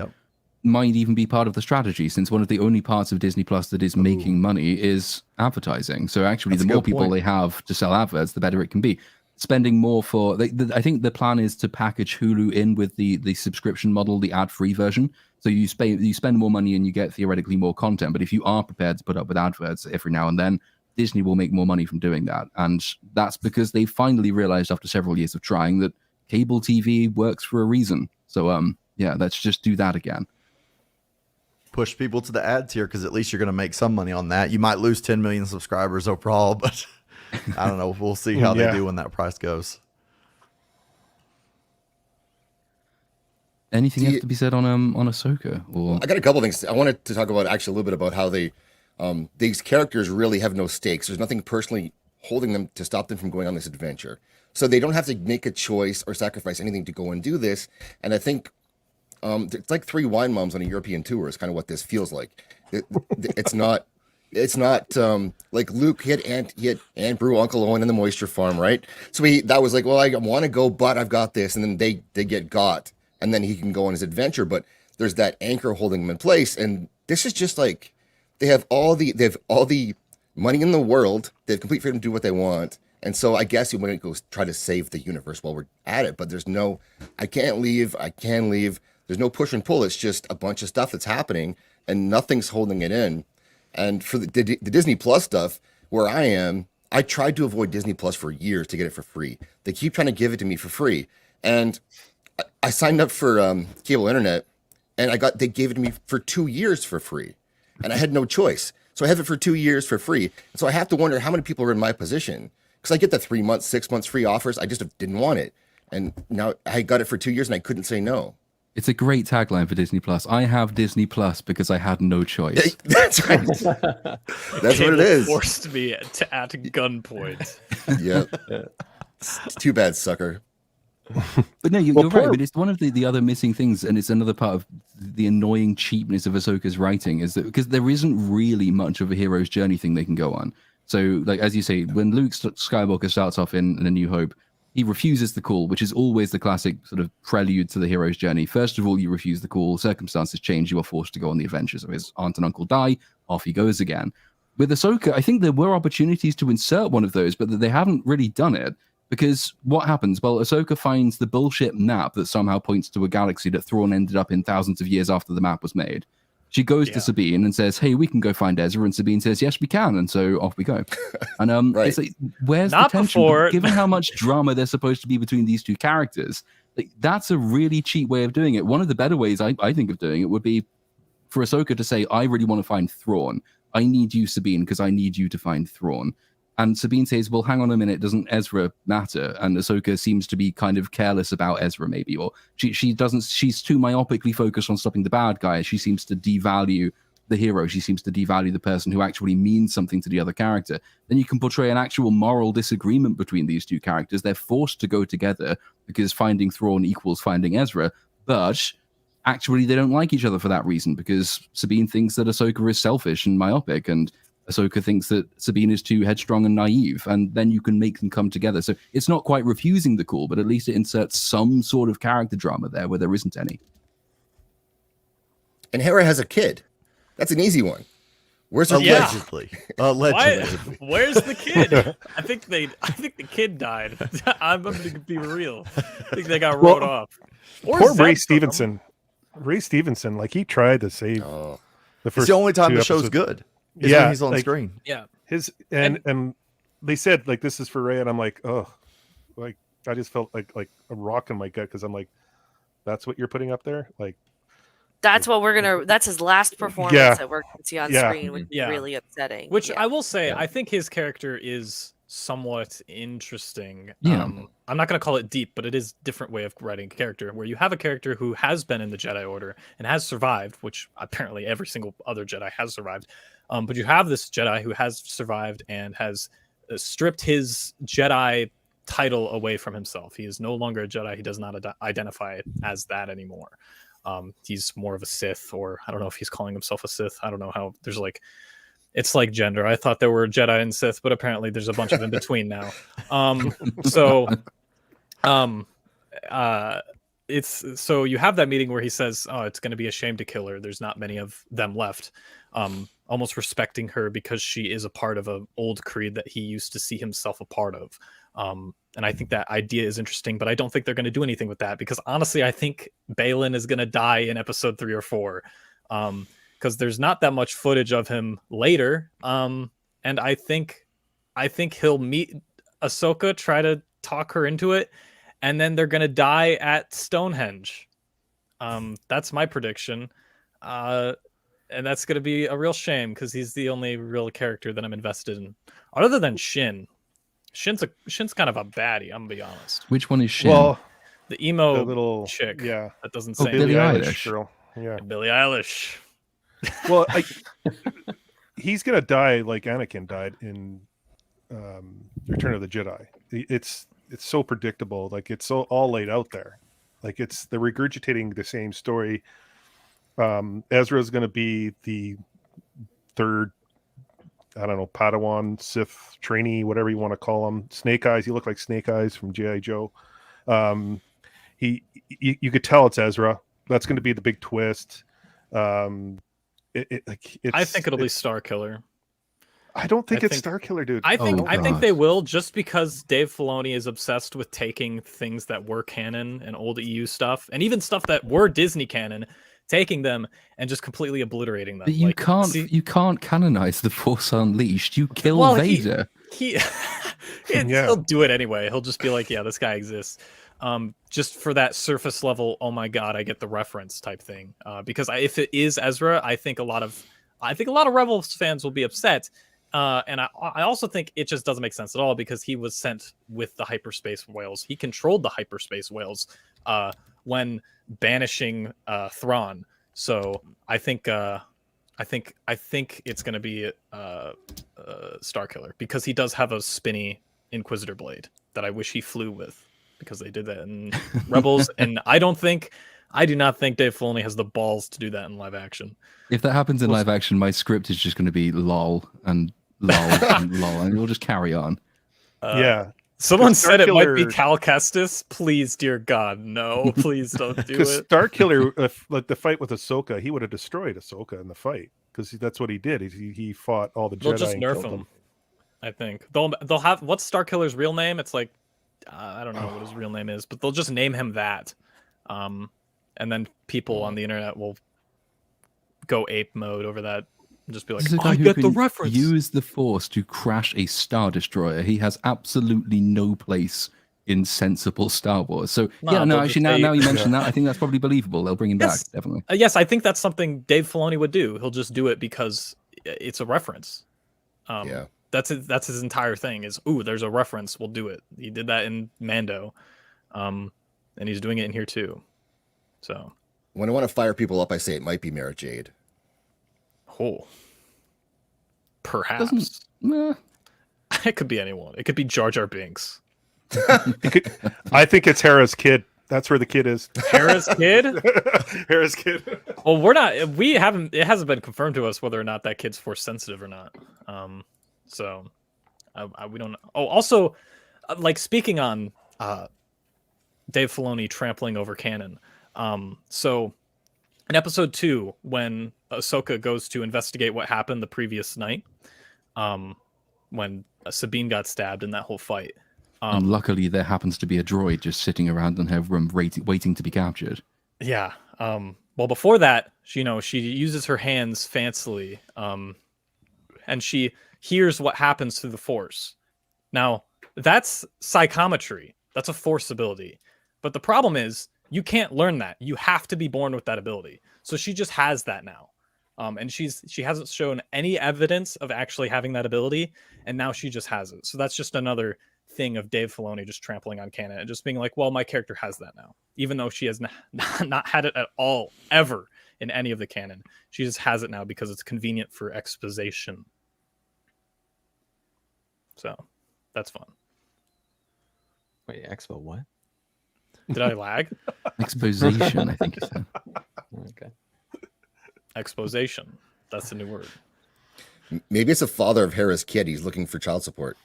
might even be part of the strategy, since one of the only parts of Disney Plus that is making money is advertising. So actually, That's the a more good people point. they have to sell adverts, the better it can be. Spending more for, I think the plan is to package Hulu in with the subscription model, the ad-free version. So you spend more money and you get theoretically more content. But if you are prepared to put up with adverts every now and then, Disney will make more money from doing that. And that's because they finally realized after several years of trying that cable TV works for a reason. So let's just do that again. Push people to the ad tier, because at least you're going to make some money on that. You might lose 10 million subscribers overall, but I don't know. We'll see how they do when that price goes. Anything Do else you- to be said on Ahsoka? Or I got a couple things. I wanted to talk about actually a little bit about how these characters really have no stakes. There's nothing personally holding them to stop them from going on this adventure. So they don't have to make a choice or sacrifice anything to go and do this. And I think it's like three wine moms on a European tour is kind of what this feels like. It's not. It's not like Luke. He had Aunt Brew, Uncle Owen, and the Moisture Farm, right? So that was like, well, I want to go, but I've got this, and then they get got, and then he can go on his adventure. But there's that anchor holding him in place, and this is just like they have all the money in the world. They have complete freedom to do what they want, and so I guess you want to go try to save the universe while we're at it. But there's no, I can't leave. I can leave. There's no push and pull. It's just a bunch of stuff that's happening, and nothing's holding it in. And for the Disney Plus stuff, where I am, I tried to avoid Disney Plus for years to get it for free. They keep trying to give it to me for free, and I signed up for cable internet, and they gave it to me for 2 years for free, and I had no choice. So I have it for 2 years for free. And so I have to wonder how many people are in my position, because I get the 3 months, 6 months free offers. I just didn't want it, and now I got it for 2 years, and I couldn't say no. it's a great tagline for Disney Plus. I have Disney Plus because I had no choice. That's right. That's what Cable it is. Forced me at gunpoint. Yep. Too bad, sucker. But no, you're Well, right. poor- But it's one of the other missing things, and it's another part of the annoying cheapness of Ahsoka's writing, is that because there isn't really much of a hero's journey thing they can go on. So, like as you say, when Luke Skywalker starts off in A New Hope, he refuses the call, which is always the classic sort of prelude to the hero's journey. First of all, you refuse the call, circumstances change, you are forced to go on the adventures of his aunt and uncle die, off he goes again. With Ahsoka, I think there were opportunities to insert one of those, but they haven't really done it. Because what happens? Well, Ahsoka finds the bullshit map that somehow points to a galaxy that Thrawn ended up in thousands of years after the map was made. She goes to Sabine and says, "Hey, we can go find Ezra." And Sabine says, "Yes, we can." And so off we go. And Right. it's like, where's Not the tension? before- Given how much drama there's supposed to be between these two characters, like, that's a really cheap way of doing it. One of the better ways I think of doing it would be for Ahsoka to say, "I really want to find Thrawn. I need you, Sabine, because I need you to find Thrawn." And Sabine says, "Well, hang on a minute, doesn't Ezra matter?" And Ahsoka seems to be kind of careless about Ezra, maybe, or she doesn't. She's too myopically focused on stopping the bad guy. She seems to devalue the hero. She seems to devalue the person who actually means something to the other character. Then you can portray an actual moral disagreement between these two characters. They're forced to go together because finding Thrawn equals finding Ezra, but actually they don't like each other for that reason, because Sabine thinks that Ahsoka is selfish and myopic, and Ahsoka thinks that Sabine is too headstrong and naive, and then you can make them come together. So it's not quite refusing the call, but at least it inserts some sort of character drama there where there isn't any. And Hera has a kid. That's an easy one. Where's her Yeah. Allegedly. Allegedly. Where's the kid? I think the kid died. I'm going to be real. I think they got wrote off. Or Poor Ray Zack Stevenson. Ray Stevenson, like he tried to save Oh, the It's first. the only time two the show's episodes. good. Is Yeah, when he's on like- screen. Yeah. His and they said like this is for Ray, and I'm like, oh, like I just felt like a rock in my gut because I'm like, that's what you're putting up there, like. That's what we're gonna. That's his last performance Yeah. that we're gonna see on Yeah. screen, which Yeah. is really upsetting. Which Yeah. I will say, Yeah. I think his character is somewhat interesting. Yeah. I'm not going to call it deep, but it is a different way of writing a character, where you have a character who has been in the Jedi Order and has survived, which apparently every single other Jedi has survived. But you have this Jedi who has survived and has stripped his Jedi title away from himself. He is no longer a Jedi. He does not identify as that anymore. He's more of a Sith, or I don't know if he's calling himself a Sith. I don't know how. There's like, it's like gender. I thought there were Jedi and Sith, but apparently there's a bunch of in between now. It's so you have that meeting where he says, "Oh, it's going to be a shame to kill her. There's not many of them left." Almost respecting her because she is a part of an old creed that he used to see himself a part of. And I think that idea is interesting, but I don't think they're going to do anything with that, because honestly, I think Balin is going to die in episode 3 or 4. Because there's not that much footage of him later. And I think he'll meet Ahsoka, try to talk her into it, and then they're gonna die at Stonehenge. That's my prediction. And that's gonna be a real shame, because he's the only real character that I'm invested in, other than Shin. Shin's kind of a baddie, I'm gonna be honest. Which one is Shin? Well, The emo The little chick. yeah, That doesn't Oh, say Billie anything. Eilish. girl. Yeah. Billie Eilish. Well, he's gonna die like Anakin died in Return of the Jedi. It's so predictable. Like it's so all laid out there. Like they're regurgitating the same story. Ezra's gonna be the third, I don't know, Padawan, Sith trainee, whatever you want to call him. Snake Eyes. He looked like Snake Eyes from G.I. Joe. You could tell it's Ezra. That's going to be the big twist. I think it'll be Star Killer. I don't think I it's think- Star Killer, dude. I think God. they will, just because Dave Filoni is obsessed with taking things that were canon and old EU stuff, and even stuff that were Disney canon, taking them and just completely obliterating them. But you Like, can't see- you can't canonize the Force Unleashed. You kill Well, Vader. he Yeah. he'll do it anyway. He'll just be like, yeah, this guy exists. Just for that surface level, oh my god, I get the reference type thing. Because if it is Ezra, I think a lot of Rebels fans will be upset. And I also think it just doesn't make sense at all, because he was sent with the hyperspace whales. He controlled the hyperspace whales when banishing Thrawn. So I think it's going to be Star Killer, because he does have a spinny Inquisitor blade that I wish he flew with, because they did that in Rebels, and I do not think Dave Filoni has the balls to do that in live action. If that happens in live action, my script is just going to be lol and lol and lol, and we'll just carry on. Yeah. Someone Star said it might be Killer- Cal Kestis. Please, dear God, no! Please don't do Because it. Star Killer, like the fight with Ahsoka, he would have destroyed Ahsoka in the fight, because that's what he did. He fought all the They'll Jedi just and nerf killed him. them. I think they'll have, what's Star Killer's real name? It's like I don't know what his real name is, but they'll just name him that, and then people on the internet will go ape mode over that and just be like, This is a "I guy who get the can reference." use the Force to crash a Star Destroyer. He has absolutely no place in sensible Star Wars. So Nah, yeah, no, they'll actually, just say- now you mention that, I think that's probably believable. They'll bring him Yes. back, definitely. Yes, I think that's something Dave Filoni would do. He'll just do it because it's a reference. Yeah. That's his entire thing. Is, ooh, there's a reference. We'll do it. He did that in Mando, and he's doing it in here too. So, When I want to fire people up, I say it might be Mara Jade. oh, perhaps Doesn't it could be anyone. It could be Jar Jar Binks, I think it's Hera's kid. That's where the kid is. Hera's kid. Hera's kid. Well, it hasn't been confirmed to us whether or not that kid's force sensitive or not. So we don't know. Oh, also, like, speaking on Dave Filoni trampling over canon. So in episode 2, when Ahsoka goes to investigate what happened the previous night, when Sabine got stabbed in that whole fight. and luckily, there happens to be a droid just sitting around in her room waiting to be captured. Yeah. Well, before that, she uses her hands fancily, and she hears what happens through the Force. Now, that's psychometry. That's a Force ability. But the problem is, you can't learn that. You have to be born with that ability. So she just has that now. And she hasn't shown any evidence of actually having that ability, and now she just has it. So that's just another thing of Dave Filoni just trampling on canon and just being like, well, my character has that now, even though she has not had it at all ever in any of the canon. She just has it now because it's convenient for exposition. So that's fun. Wait, Expo what? Did I lag? Exposition, I think it's. Okay. Exposition. That's the new word. Maybe it's the father of Hera's kid. He's looking for child support.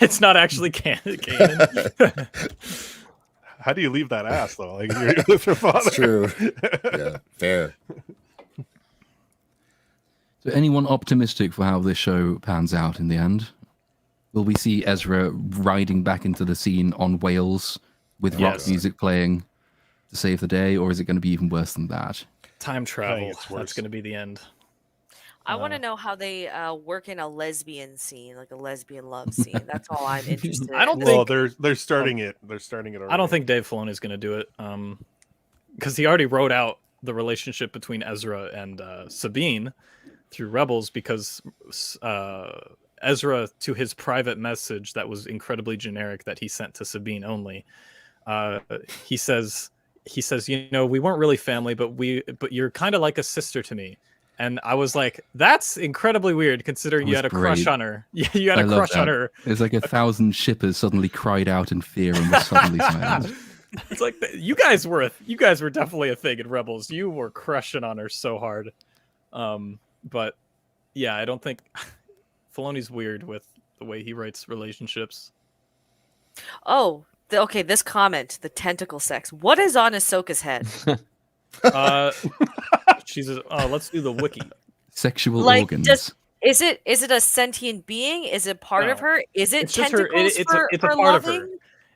It's not actually canon. How do you leave that ass though? Like you're with your father. It's true. Yeah, fair. So, anyone optimistic for how this show pans out in the end? Will we see Ezra riding back into the scene on whales with rock Yes. music playing to save the day, or is it going to be even worse than that? Time travel. it's That's worse. going to be the end. I want to know how they work in a lesbian scene, like a lesbian love scene. That's all I'm interested in. I don't Well, think- they're starting it. They're starting it already. I don't think Dave Filoni is going to do it, because he already wrote out the relationship between Ezra and Sabine through Rebels, because Ezra, to his private message that was incredibly generic that he sent to Sabine only, he says, you know, we weren't really family, but you're kind of like a sister to me. And I was like, that's incredibly weird considering you was had a crush great. on her. You had I a love crush on that. her. It's like 1,000 shippers suddenly cried out in fear and were suddenly silent. It's like you guys were definitely a thing in Rebels. You were crushing on her so hard. But yeah, I don't think Filoni's weird with the way he writes relationships. Oh, okay. This comment, the tentacle sex. What is on Ahsoka's head? She's let's do the wiki. Sexual Like, organs. Is it a sentient being? Is it part of No. her? Is it It's just her. tentacles It's for a for part of loving? her.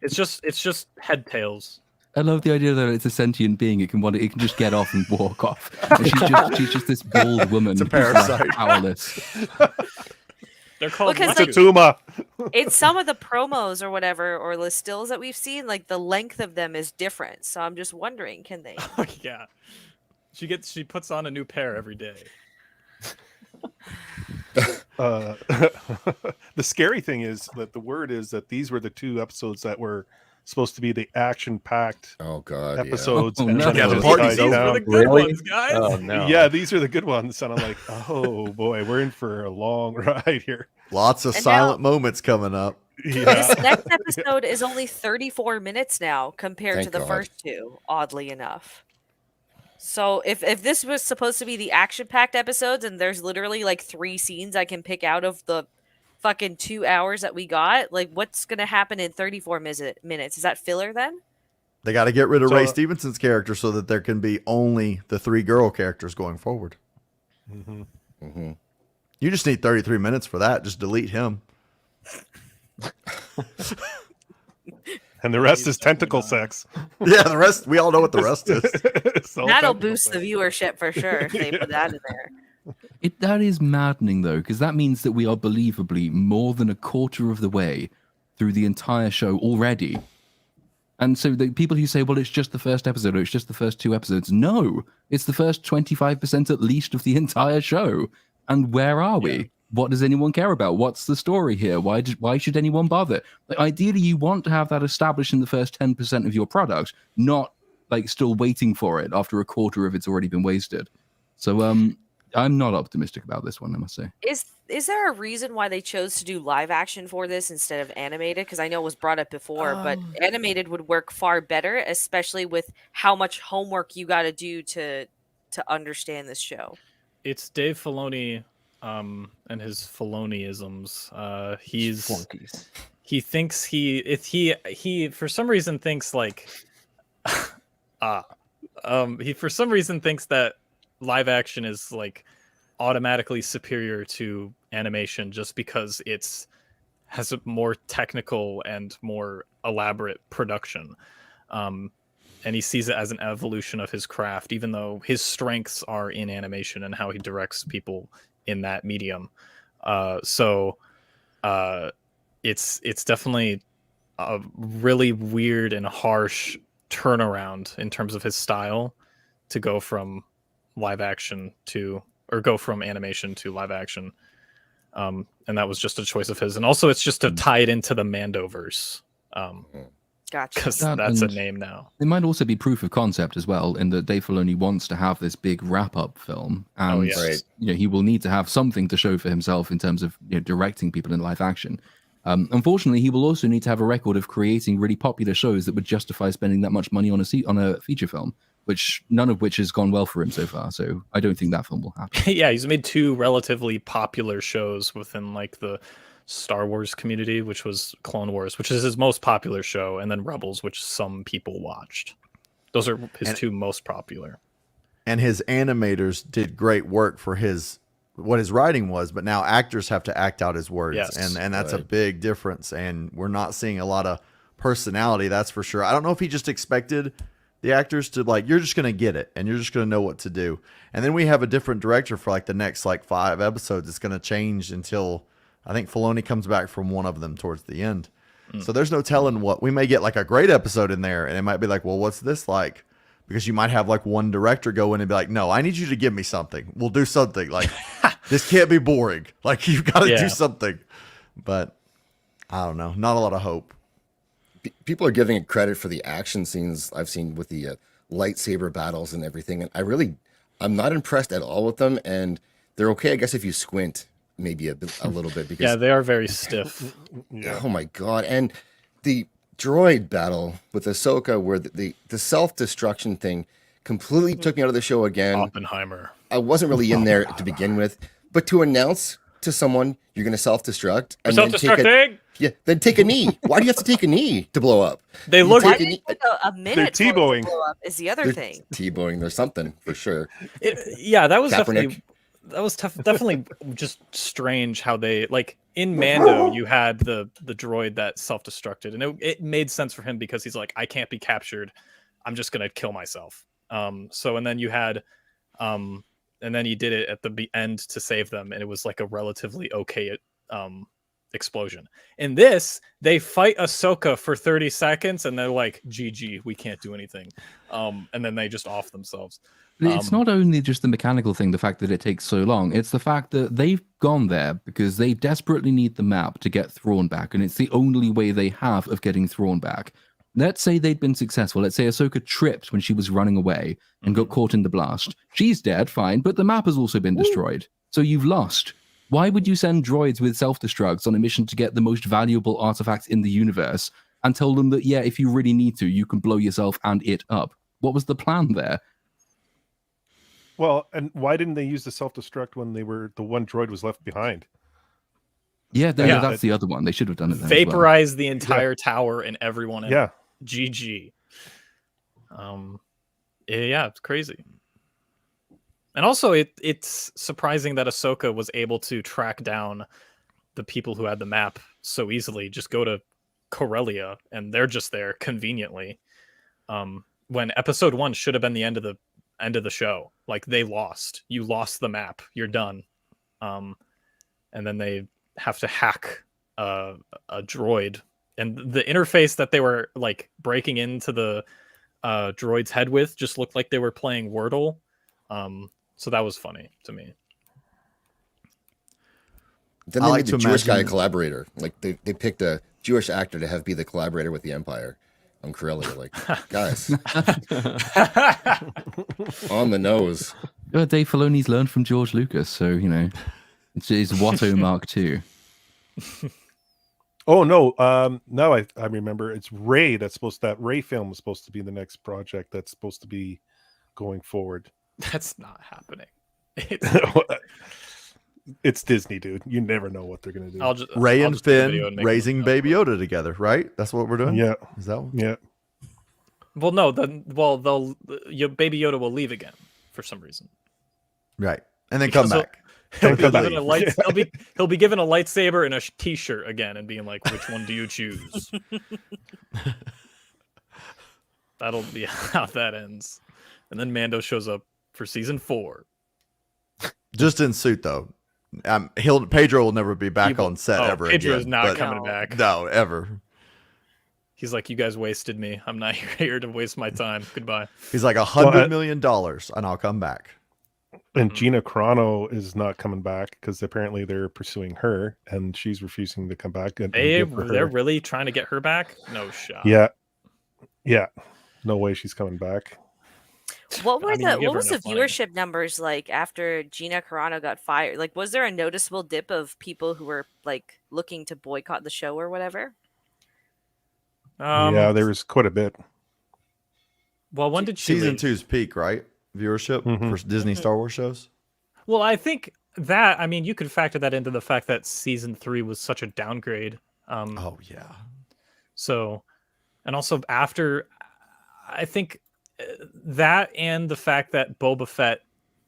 It's just head tails. I love the idea that it's a sentient being. It can just get off and walk off. And she's just this bald woman. It's a who's left parasite. Powerless. They're called Because, Leku. Tatuma. In some of the promos or whatever, or the stills that we've seen, like the length of them is different. So I'm just wondering, can they? Yeah, she puts on a new pair every day. The scary thing is that the word is that these were the 2 episodes that were supposed to be the action-packed Oh God, episodes. Oh, and no. then Yeah, the they party's died These over. were down. the good Really? ones, guys. Oh no. Yeah, these are the good ones, and I'm like, oh boy, we're in for a long ride here. Lots of And silent moments coming up. This Yeah, next episode is only 34 minutes now compared Thank to the God. first 2, oddly enough. So if this was supposed to be the action-packed episodes and there's literally like 3 scenes I can pick out of the fucking 2 hours that we got, like what's going to happen in 34 minutes? Is that filler then? They got to get rid of So- Ray Stevenson's character so that there can be only the 3 girl characters going forward. Mhm. hmm You just need 33 minutes for that. Just delete him. And the rest is tentacle sex. Yeah, the rest, we all know what the rest is. It's all That'll tentacle boost sex. the viewership for sure if they put that in there. That is maddening, though, because that means that we are believably more than a quarter of the way through the entire show already. And so the people who say, well, it's just the first episode or it's just the first 2 episodes. No, it's the first 25% at least of the entire show. And where are we? Yeah. What does anyone care about? What's the story here? Why should anyone bother? Like, ideally, you want to have that established in the first 10% of your product, not like still waiting for it after a quarter of it's already been wasted. So I'm not optimistic about this one, I must say. Is there a reason why they chose to do live action for this instead of animated? Because I know it was brought up before, but animated would work far better, especially with how much homework you got to do to understand this show. It's Dave Filoni and his Filoniisms. Flunkies. He thinks he for some reason thinks like he for some reason thinks that live action is like automatically superior to animation just because has a more technical and more elaborate production. And he sees it as an evolution of his craft, even though his strengths are in animation and how he directs people in that medium. It's definitely a really weird and harsh turnaround in terms of his style to go from animation to live action. And that was just a choice of his. And also it's just to tie it into the Mandoverse. Gotcha. Because That that's a and- name now. It might also be proof of concept as well, in that Dave Filoni wants to have this big wrap-up film, and Oh, yes. Right. he will need to have something to show for himself in terms of directing people in live action. Unfortunately, he will also need to have a record of creating really popular shows that would justify spending that much money on a feature film, which none of which has gone well for him so far. So I don't think that film will happen. Yeah, he's made 2 relatively popular shows within like the Star Wars community, which was Clone Wars, which is his most popular show, and then Rebels, which some people watched. Those are his 2 most popular. And his animators did great work for what his writing was, but now actors have to act out his words. Yes, and that's a right. big difference. And we're not seeing a lot of personality, that's for sure. I don't know if he just expected the actors to you're just going to get it and you're just going to know what to do. And then we have a different director for the next 5 episodes. It's going to change until I think Filoni comes back from one of them towards the end. So there's no telling what we may get a great episode in there. And it might be well, what's this like? Because you might have one director go in and be like, no, I need you to give me something. We'll do something this can't be boring. You've got to Yeah. do something, but I don't know. Not a lot of hope. people are giving it credit for the action scenes I've seen with the lightsaber battles and everything, and I'm not impressed at all with them. And they're okay, I guess, if you squint maybe a little bit because Yeah, they are very stiff. Yeah. oh my god! And the droid battle with Ahsoka, where the self-destruction thing completely took me out of the show again. Oppenheimer. I wasn't really in there to begin with, but to announce to someone you're going to self-destruct and then take a knee. Why do you have to take a knee to blow up? They You look Why take a did knee. it take a minute for it to T-bowing. blow up is the other thing. T-bowing, there's something for sure. Yeah, that was Kaepernick. definitely just strange how they, like, in Mando you had the droid that self-destructed, and it made sense for him because he's like, I can't be captured, I'm just gonna kill myself. So and then you had and then he did it at the end to save them, and it was like a relatively okay explosion. In this, they fight Ahsoka for 30 seconds and they're like, GG, we can't do anything. And then they just off themselves. But it's not only just the mechanical thing, the fact that it takes so long. It's the fact that they've gone there because they desperately need the map to get Thrawn back, and it's the only way they have of getting Thrawn back. Let's say they'd been successful. Let's say Ahsoka tripped when she was running away and got caught in the blast. She's dead, fine, but the map has also been destroyed. So you've lost. Why would you send droids with self-destructs on a mission to get the most valuable artifacts in the universe and tell them that, yeah, if you really need to, you can blow yourself and it up? What was the plan there? Well, and why didn't they use the self-destruct when the one droid was left behind? Yeah, Yeah. that's the other one. They should have done it then. Vaporize the entire tower and everyone in Yeah. GG. Yeah, it's crazy. And also, it's surprising that Ahsoka was able to track down the people who had the map so easily. Just go to Corellia, and they're just there conveniently. When episode 1 should have been the end of the show. Like, they lost. You lost the map. You're done. And then they have to hack a droid, and the interface that they were like breaking into the droid's head with just looked like they were playing Wordle. So that was funny to me. Then I they like made to the Jewish guy a imagine- collaborator. Like they picked a Jewish actor to be the collaborator with the Empire on Corellia. Like, guys, on the nose. Dave Filoni's learned from George Lucas, so, you know, it's Watto Mark II. Oh no! Now I remember. It's Ray. That Ray film was supposed to be the next project that's supposed to be going forward. That's not happening. It's Disney, dude. You never know what they're gonna do. Ray I'll and just do the video Finn and make raising them- Baby Yoda together, right? That's what we're doing? Yeah, Is that one? yeah. Well, no. Your Baby Yoda will leave again for some reason. Right. And then come Because back. He'll And be, come given back. he'll be given a lightsaber and a t-shirt again, and being like, "Which one do you choose?" That'll be how that ends. And then Mando shows up for season 4. Just in suit, though. Pedro will never be back on set ever Pedro's again. not but- coming No. back. No, ever. He's like, "You guys wasted me. I'm not here to waste my time. Goodbye." He's like $100 million, and I'll come back. And Gina Carano is not coming back because apparently they're pursuing her, and she's refusing to come back. And give her They're really trying to get her back? No shot. yeah, no way she's coming back. What were I mean, you give what her was the enough money. viewership numbers like after Gina Carano got fired? Like, was there a noticeable dip of people who were like looking to boycott the show or whatever? Yeah, there was quite a bit. Well, when did she Season leave? 2's peak, right? Viewership Mhm. for Disney Star Wars shows? Well, I think that, I mean, you could factor that into the fact that season 3 was such a downgrade. Oh, yeah. So, and also after, I think that and the fact that Boba Fett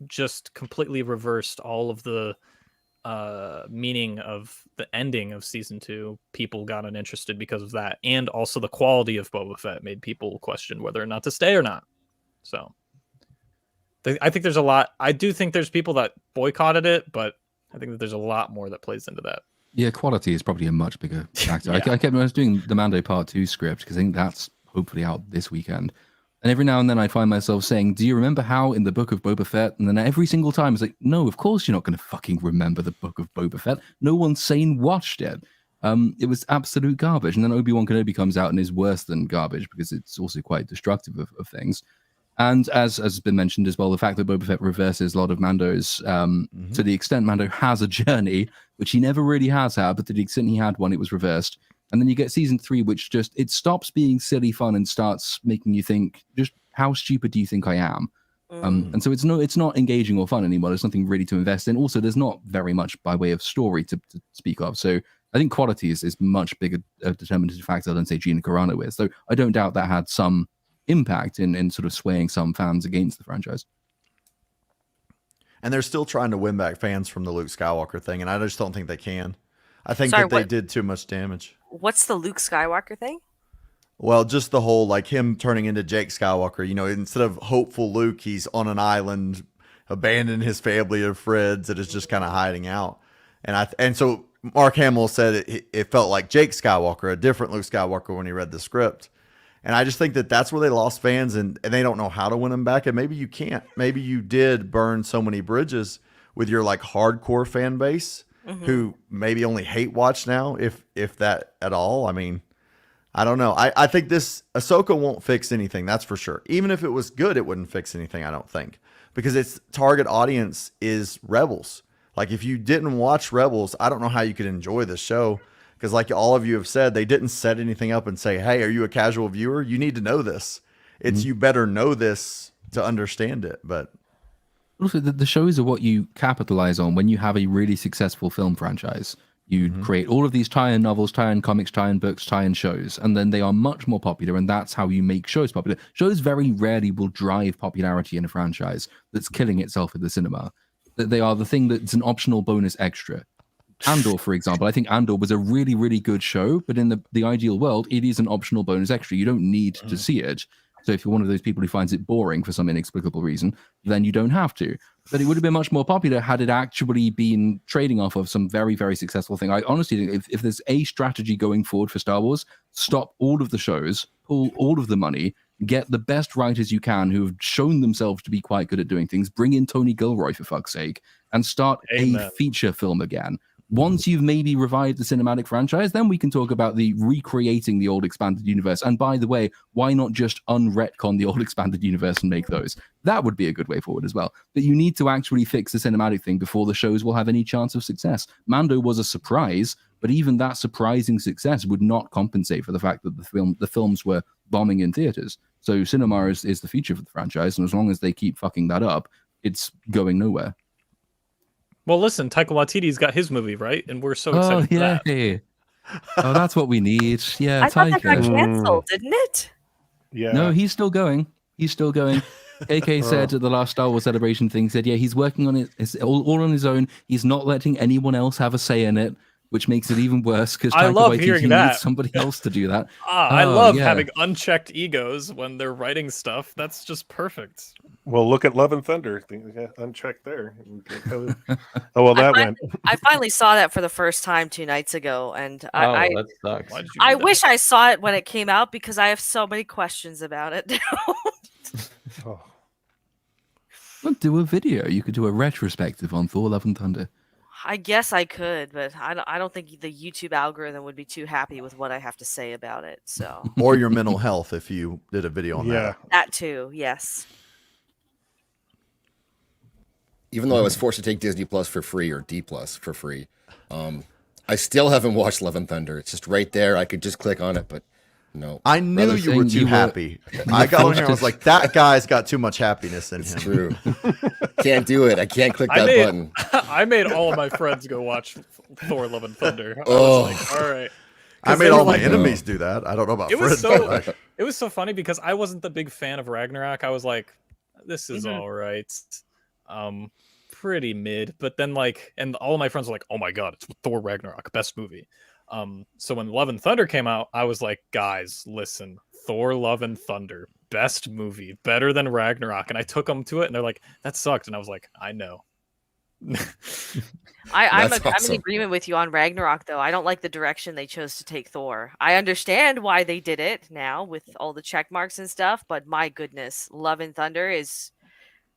just completely reversed all of the meaning of the ending of season 2. People got uninterested because of that, and also the quality of Boba Fett made people question whether or not to stay or not. So, I think there's a lot. I do think there's people that boycotted it, but I think that there's a lot more that plays into that. Yeah, quality is probably a much bigger factor. Yeah. I kept when I was doing the Mando Part 2 script, because I think that's hopefully out this weekend. And every now and then I find myself saying, do you remember how in the book of Boba Fett? And then every single time it's like, no, of course you're not going to fucking remember the book of Boba Fett. No one sane watched it. It was absolute garbage. And then Obi-Wan Kenobi comes out and is worse than garbage because it's also quite destructive of things. And as has been mentioned as well, the fact that Boba Fett reverses a lot of Mando's, to the extent Mando has a journey, which he never really has had, but to the extent he had one, it was reversed. And then you get season 3, which just, it stops being silly fun and starts making you think, just how stupid do you think I am? And so it's not engaging or fun anymore. There's nothing really to invest in. Also, there's not very much by way of story to speak of. So I think quality is much bigger determinative factor than, say, Gina Carano is. So I don't doubt that had some impact in sort of swaying some fans against the franchise. And they're still trying to win back fans from the Luke Skywalker thing, and I just don't think they can. I think Sorry, that they what? did too much damage. What's the Luke Skywalker thing? Well, just the whole, like, him turning into Jake Skywalker. You know, instead of hopeful Luke, he's on an island, abandoned his family of friends that is just kind of hiding out. And so Mark Hamill said it felt like Jake Skywalker, a different Luke Skywalker, when he read the script. And I just think that that's where they lost fans, and they don't know how to win them back. And maybe you can't. Maybe you did burn so many bridges with your, like, hardcore fan base who maybe only hate watch now, if that at all. I mean, I don't know. I think this Ahsoka won't fix anything. That's for sure. Even if it was good, it wouldn't fix anything, I don't think, because its target audience is Rebels. Like, if you didn't watch Rebels, I don't know how you could enjoy this show. Because, like all of you have said, they didn't set anything up and say, hey, are you a casual viewer? You need to know this. It's you better know this to understand it. But also, the shows are what you capitalize on when you have a really successful film franchise. You create all of these tie-in novels, tie-in comics, tie-in books, tie-in shows, and then they are much more popular, and that's how you make shows popular. Shows very rarely will drive popularity in a franchise that's killing itself at the cinema. They are the thing that's an optional bonus extra. Andor, for example, I think Andor was a really, really good show, but in the ideal world, it is an optional bonus extra. You don't need to see it. So if you're one of those people who finds it boring for some inexplicable reason, then you don't have to. But it would have been much more popular had it actually been trading off of some very, very successful thing. I honestly think if there's a strategy going forward for Star Wars, stop all of the shows, pull all of the money, get the best writers you can who have shown themselves to be quite good at doing things, bring in Tony Gilroy, for fuck's sake, and start a feature film again. Once you've maybe revived the cinematic franchise, then we can talk about the recreating the old expanded universe. And by the way, why not just unretcon the old expanded universe and make those? That would be a good way forward as well. But you need to actually fix the cinematic thing before the shows will have any chance of success. Mando was a surprise, but even that surprising success would not compensate for the fact that the films were bombing in theaters. So cinema is the future for the franchise, and as long as they keep fucking that up, it's going nowhere. Well, listen, Taika Waititi's got his movie, right? And we're so excited for that. Oh, that's what we need. Yeah, I thought that got Taika. canceled, didn't it? Yeah. No, he's still going. He's still going. AK said at the last Star Wars Celebration thing, said, yeah, he's working on it all on his own. He's not letting anyone else have a say in it, which makes it even worse because I Taika love Waititi hearing that. needs somebody else to do that. I love having unchecked egos when they're writing stuff. That's just perfect. Well, look at Love and Thunder. Unchecked there. Oh, well, that went. I finally saw that for the first time 2 nights ago, and that sucks. Why did you I do that? wish I saw it when it came out because I have so many questions about it now. Oh. Well, do a video. You could do a retrospective on Thor: Love and Thunder. I guess I could, but I don't think the YouTube algorithm would be too happy with what I have to say about it. So, or your mental health if you did a video on that. that too, yes. Even though I was forced to take Disney Plus for free or D Plus for free, I still haven't watched Love and Thunder. It's just right there. I could just click on it, but no. I knew you were too happy. I got on here. I was like, that guy's got too much happiness in him. It's true. Can't do it. I can't click that button. I made all of my friends go watch Thor: Love and Thunder. I Oh. was like, all right. I made all my enemies do that. I don't know about It was friends. so it was so funny because I wasn't the big fan of Ragnarok. I was like, this is all right. Pretty mid, but then and all of my friends were like, oh my god, it's Thor Ragnarok, best movie. So when Love and Thunder came out, I was like, guys, listen, Thor Love and Thunder, best movie, better than Ragnarok. And I took them to it and they're like, that sucked. And I was like, I know. I'm awesome. in agreement with you on Ragnarok, though. I don't like the direction they chose to take Thor. I understand why they did it now with all the check marks and stuff, but my goodness, Love and Thunder is...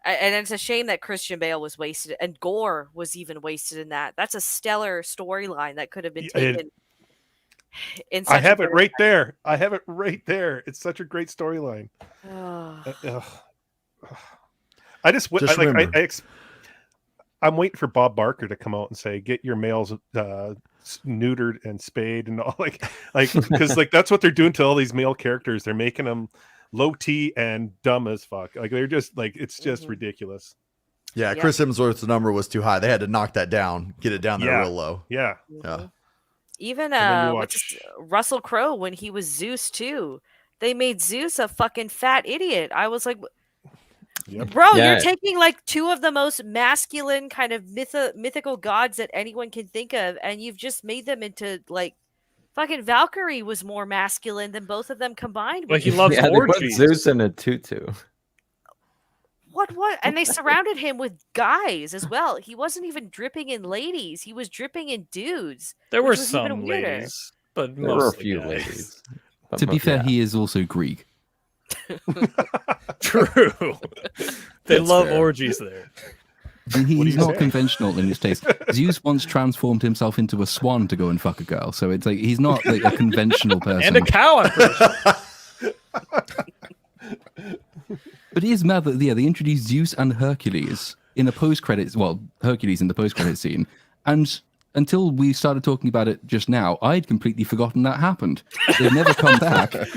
And it's a shame that Christian Bale was wasted, and Gore was even wasted in that. That's a stellar storyline that could have been taken In I such a have it great- right there. I have it right there. It's such a great storyline. Oh. I just Just like remember. I'm waiting for Bob Barker to come out and say, "Get your males neutered and spayed and all." Like because like that's what they're doing to all these male characters. They're making them low T and dumb as fuck. Like they're just like it's just ridiculous. Yeah, Yep. Chris Hemsworth's number was too high. They had to knock that down, get it down there Yeah. real low. Yeah. Yeah. Even And then you what's watch- his- Russell Crowe when he was Zeus too. They made Zeus a fucking fat idiot. I was like, Yep. bro, Yeah. you're taking like two of the most masculine kind of mythical gods that anyone can think of, and you've just made them into like fucking Valkyrie was more masculine than both of them combined. But which he is- loves Yeah, they put orgies. Zeus in a tutu. what? And they surrounded him with guys as well. He wasn't even dripping in ladies. He was dripping in dudes. There were which was even some weirder. ladies, but There were a mostly few guys. ladies. But To be fair, yeah. he is also Greek. True. They That's love fair. orgies there. What do He's you not say? conventional in his taste. Zeus once transformed himself into a swan to go and fuck a girl, so it's like he's not like a conventional person. And a cow, I'm pretty sure. But it is mad that they introduced Zeus and Hercules in a post-credits. Well, Hercules in the post-credit scene, and until we started talking about it just now, I'd completely forgotten that happened. They've never come back. Sorry.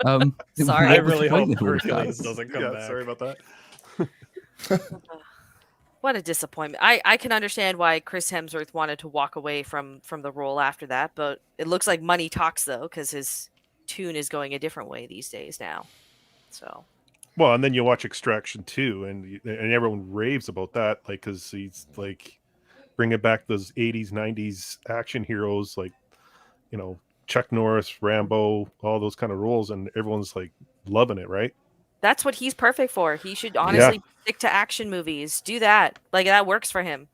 I what was the really point hope of all of that? Hercules doesn't come Yeah, back. sorry about that. What a disappointment. I can understand why Chris Hemsworth wanted to walk away from the role after that, but it looks like money talks though, because his tune is going a different way these days now. So Well, and then you watch Extraction 2, and everyone raves about that, like because he's like bringing back those 80s, 90s action heroes, like Chuck Norris, Rambo, all those kind of roles, and everyone's like loving it, right? that's what he's perfect for. He should honestly stick to action movies. Do that. Like that works for him.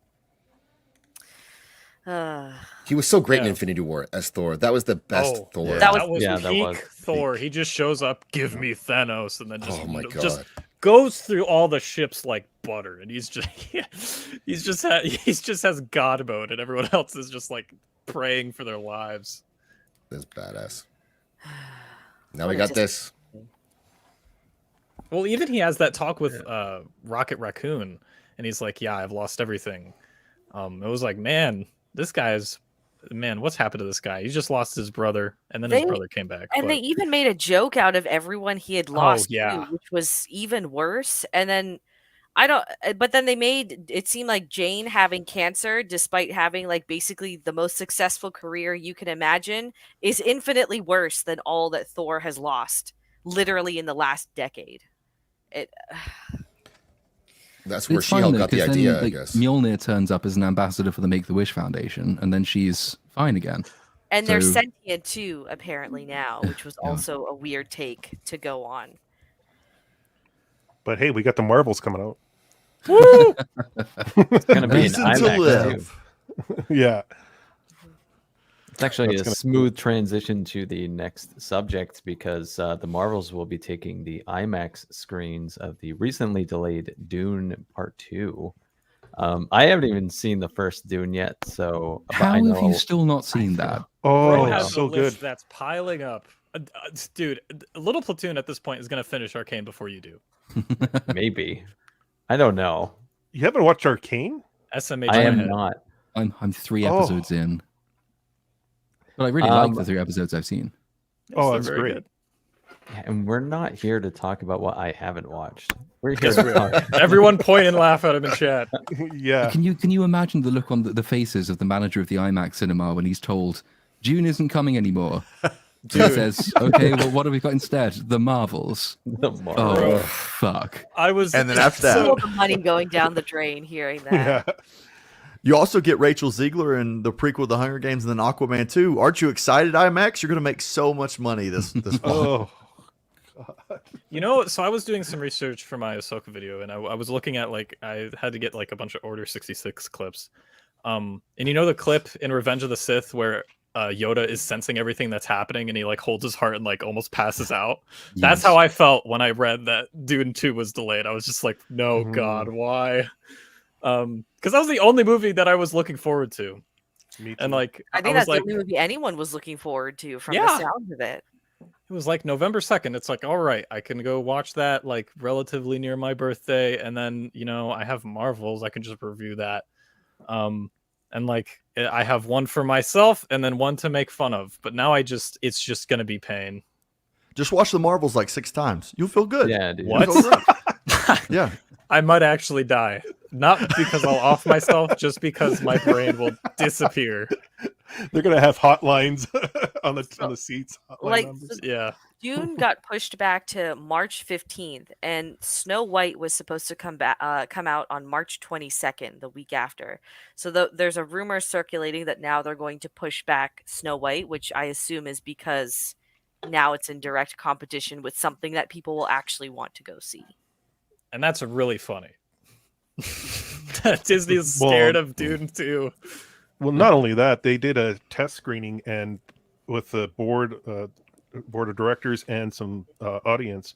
He was so great in Yeah. Infinity War as Thor. That was the best Oh, Thor. yeah. That was- That was Yeah, that peak was Thor. He just shows up, give me Thanos, and then just, Oh my god. just goes through all the ships like butter, and he's just he's just has God mode, and everyone else is just like praying for their lives. That's badass. Now What we a got this. Well, even he has that talk with Rocket Raccoon, and he's like, "Yeah, I've lost everything." It was like, man, what's happened to this guy? He just lost his brother, and then his They- brother came back. And but- they even made a joke out of everyone he had lost, yeah. too, which was even worse. And then but then they made it seem like Jane having cancer, despite having like basically the most successful career you can imagine, is infinitely worse than all that Thor has lost, literally in the last decade. It That's where It's She-Hulk fine though, got the 'cause idea, then, I guess. Mjolnir turns up as an ambassador for the Make the Wish Foundation, and then she's fine again. and they're So- sentient too, apparently now, which was Yeah. also a weird take to go on. But hey, we got the Marvels coming out. It's gonna be an Reason to IMAX too. live. Yeah. It's actually That's a gonna- smooth transition to the next subject because the Marvels will be taking the IMAX screens of the recently delayed Dune Part 2. I haven't even seen the first Dune yet, so but How I have know you still not seen that? Bro Oh, has so a list good. that's piling up. Dude, Little Platoon at this point is going to finish Arcane before you do. maybe. I don't know. You haven't watched Arcane? SMH. I am ahead. not. I'm 3 Oh. episodes in, but I really like Um, the 3 episodes I've seen. Oh, they're that's very great. good. And we're not here to talk about what I haven't watched. We're here Yes, to we talk. Everyone point and laugh at him in chat. Yeah. Can you imagine the look on the faces of the manager of the IMAX cinema when he's told June isn't coming anymore? He says, "Okay, well, what have we got instead? The Marvels." The Oh Marvels. fuck! I was And then after that- All the money going down the drain hearing that. Yeah. You also get Rachel Ziegler in the prequel, The Hunger Games, and then Aquaman 2. Aren't you excited, IMAX? You're going to make so much money this fall. Oh. You know, so I was doing some research for my Ahsoka video, and I was looking at like I had to get like a bunch of Order 66 clips. And you know the clip in Revenge of the Sith where Yoda is sensing everything that's happening, and he like holds his heart and like almost passes out. That's Yes. how I felt when I read that Dune 2 was delayed. I was just like, no, Mm. God, why? Because that was the only movie that I was looking forward to. Me too. And like I think was that's like, the only movie anyone was looking forward to from the Yeah. sound of it. it was like November 2nd. It's like, all right, I can go watch that like relatively near my birthday, and then I have Marvels. I can just review that. And like I have one for myself and then one to make fun of. But now it's just gonna be pain. Just watch the Marvels like 6 times. You'll feel good. Yeah, dude. What? You'll feel great. Yeah. I might actually die. Not because I'll off myself, just because my brain will disappear. They're gonna have hotlines on the seats. Hotline Like, numbers. Yeah. Dune got pushed back to March 15th, and Snow White was supposed to come out on March 22nd, the week after. So there's a rumor circulating that now they're going to push back Snow White, which I assume is because now it's in direct competition with something that people will actually want to go see. And that's really funny. That Disney's scared of Dune too. Well, not only that, they did a test screening and with the board of directors and some audience,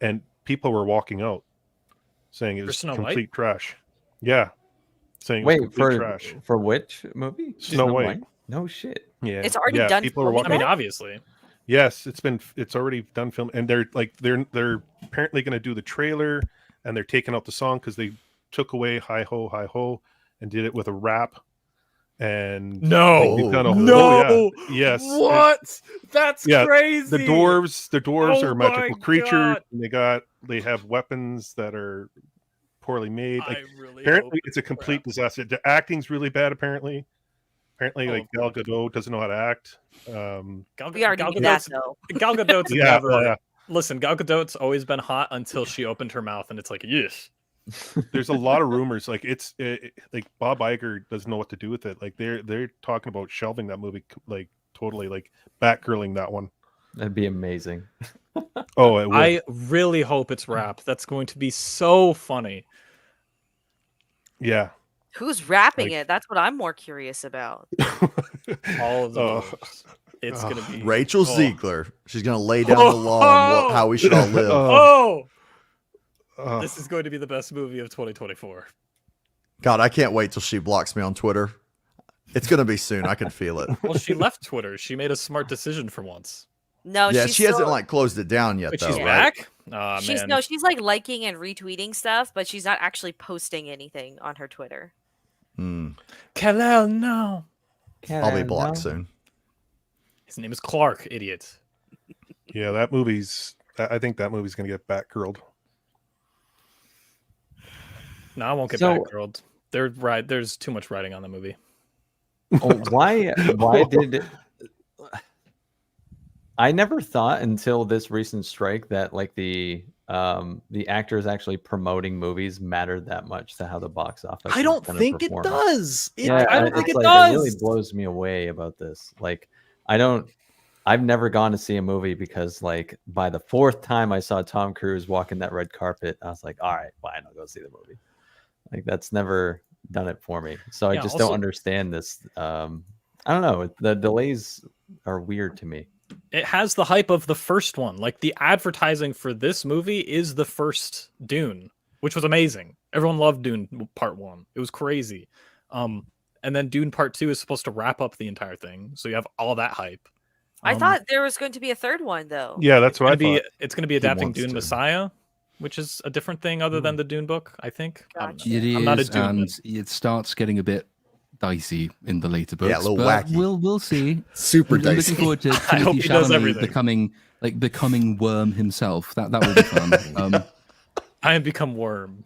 and people were walking out saying it was Snow complete trash. Yeah, saying it was Wait, complete trash. for which movie? Snow White. No shit. Yeah, It's already yeah, done People were filming walking. I mean, that? obviously. Yes, it's already done film, and they're apparently going to do the trailer, and they're taking out the song because they took away "Hi Ho" and did it with a rap. And No. they've done a whole, No. yeah. Yes, What? That's Yeah, crazy. the dwarves Oh are magical my creatures. God. And they have weapons that are poorly made. Like, I really apparently, hope it's a complete disaster. The acting's really bad. Apparently, like of Gal course. Gadot doesn't know how to act. We already knew that, though. Gal Gadot's Yeah, never. yeah. Listen, Gal Gadot's always been hot until she opened her mouth, and it's like, yes. There's a lot of rumors. Like like Bob Iger doesn't know what to do with it. Like they're talking about shelving that movie, like totally, like Batgirling that one. That'd be amazing. Oh, it would. I really hope it's rap. That's going to be so funny. Yeah. Who's rapping Like- it? That's what I'm more curious about. All of the Oh. moves. It's gonna be Rachel oh. Ziegler. She's going to lay down the law on how we should all live. Oh, Oh. this is going to be the best movie of 2024. God, I can't wait till she blocks me on Twitter. It's going to be soon. I can feel it. Well, she left Twitter. She made a smart decision for once. No, Yeah, she's she hasn't still- like closed it down yet, Wait, though, she's right? back? Aw, she's man. no, she's like liking and retweeting stuff, but she's not actually posting anything on her Twitter. Hmm. Kal-El, no. I'll be blocked soon. His name is Clark, idiot. Yeah, I think that movie's gonna get Batgirled. No, I won't get So- Batgirled. There's too much writing on the movie. Oh, why did I never thought until this recent strike that like the actors actually promoting movies mattered that much to how the box office I is don't gonna think it perform. does. Yeah, I don't think it's it like, It really does. blows me away about this. Like, I've never gone to see a movie because, like, by the fourth time I saw Tom Cruise walking that red carpet, I was like, all right, fine, I'll go see the movie. Like, that's never done it for me. So I Yeah, just also- don't understand this. I don't know. The delays are weird to me. It has the hype of the first one. Like the advertising for this movie is the first Dune, which was amazing. Everyone loved Dune Part 1. It was crazy. And then Dune Part 2 is supposed to wrap up the entire thing. So you have all that hype. I thought there was going to be a third one, though. Yeah, that's what I thought. It's going to be adapting wants Dune to. Messiah, which is a different thing other than the Dune book, I think. I don't Gotcha. know. It is, I'm not a Dune and man. it starts getting a bit dicey in the later books. Yeah, a little but wacky. We'll see. Super I'm looking dicey. forward to I hope Timothy he does Chalamet everything. becoming Worm himself. That will be fun. I have become Worm.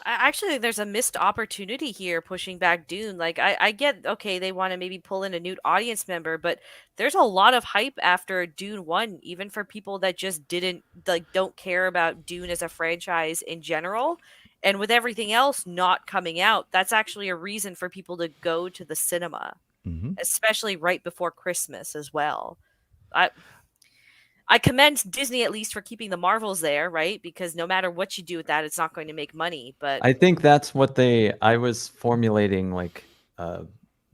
Actually, there's a missed opportunity here pushing back Dune. Like, I get, okay, they want to maybe pull in a new audience member, but there's a lot of hype after Dune 1, even for people that just don't care about Dune as a franchise in general. And with everything else not coming out, that's actually a reason for people to go to the cinema, Mhm. especially right before Christmas as well. I commend Disney at least for keeping the Marvels there, right? Because no matter what you do with that, it's not going to make money. But I think that's what I was formulating, like,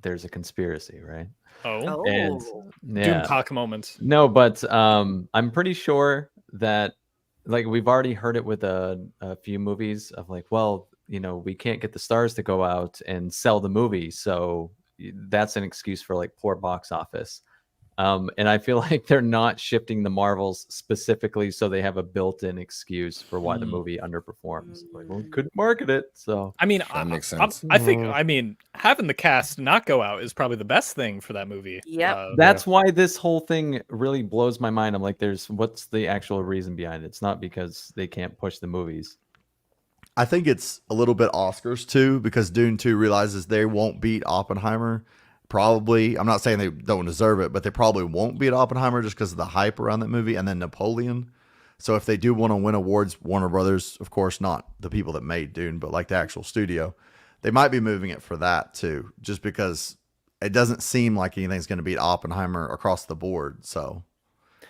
there's a conspiracy, right? Oh. And oh, yeah. Dune cock moment. No, but I'm pretty sure that, like, we've already heard it with a few movies of like, well, we can't get the stars to go out and sell the movie, so that's an excuse for like poor box office. And I feel like they're not shifting the Marvels specifically so they have a built-in excuse for why the movie underperforms. Like, well, couldn't market it, so I mean, That makes sense. I think, I mean, having the cast not go out is probably the best thing for that movie. Yep. that's why this whole thing really blows my mind. I'm like, what's the actual reason behind it? It's not because they can't push the movies. I think it's a little bit Oscars too, because Dune 2 realizes they won't beat Oppenheimer. Probably, I'm not saying they don't deserve it, but they probably won't beat Oppenheimer just because of the hype around that movie, and then Napoleon. So if they do want to win awards, Warner Brothers, of course, not the people that made Dune, but like the actual studio, they might be moving it for that too, just because it doesn't seem like anything's going to beat Oppenheimer across the board. So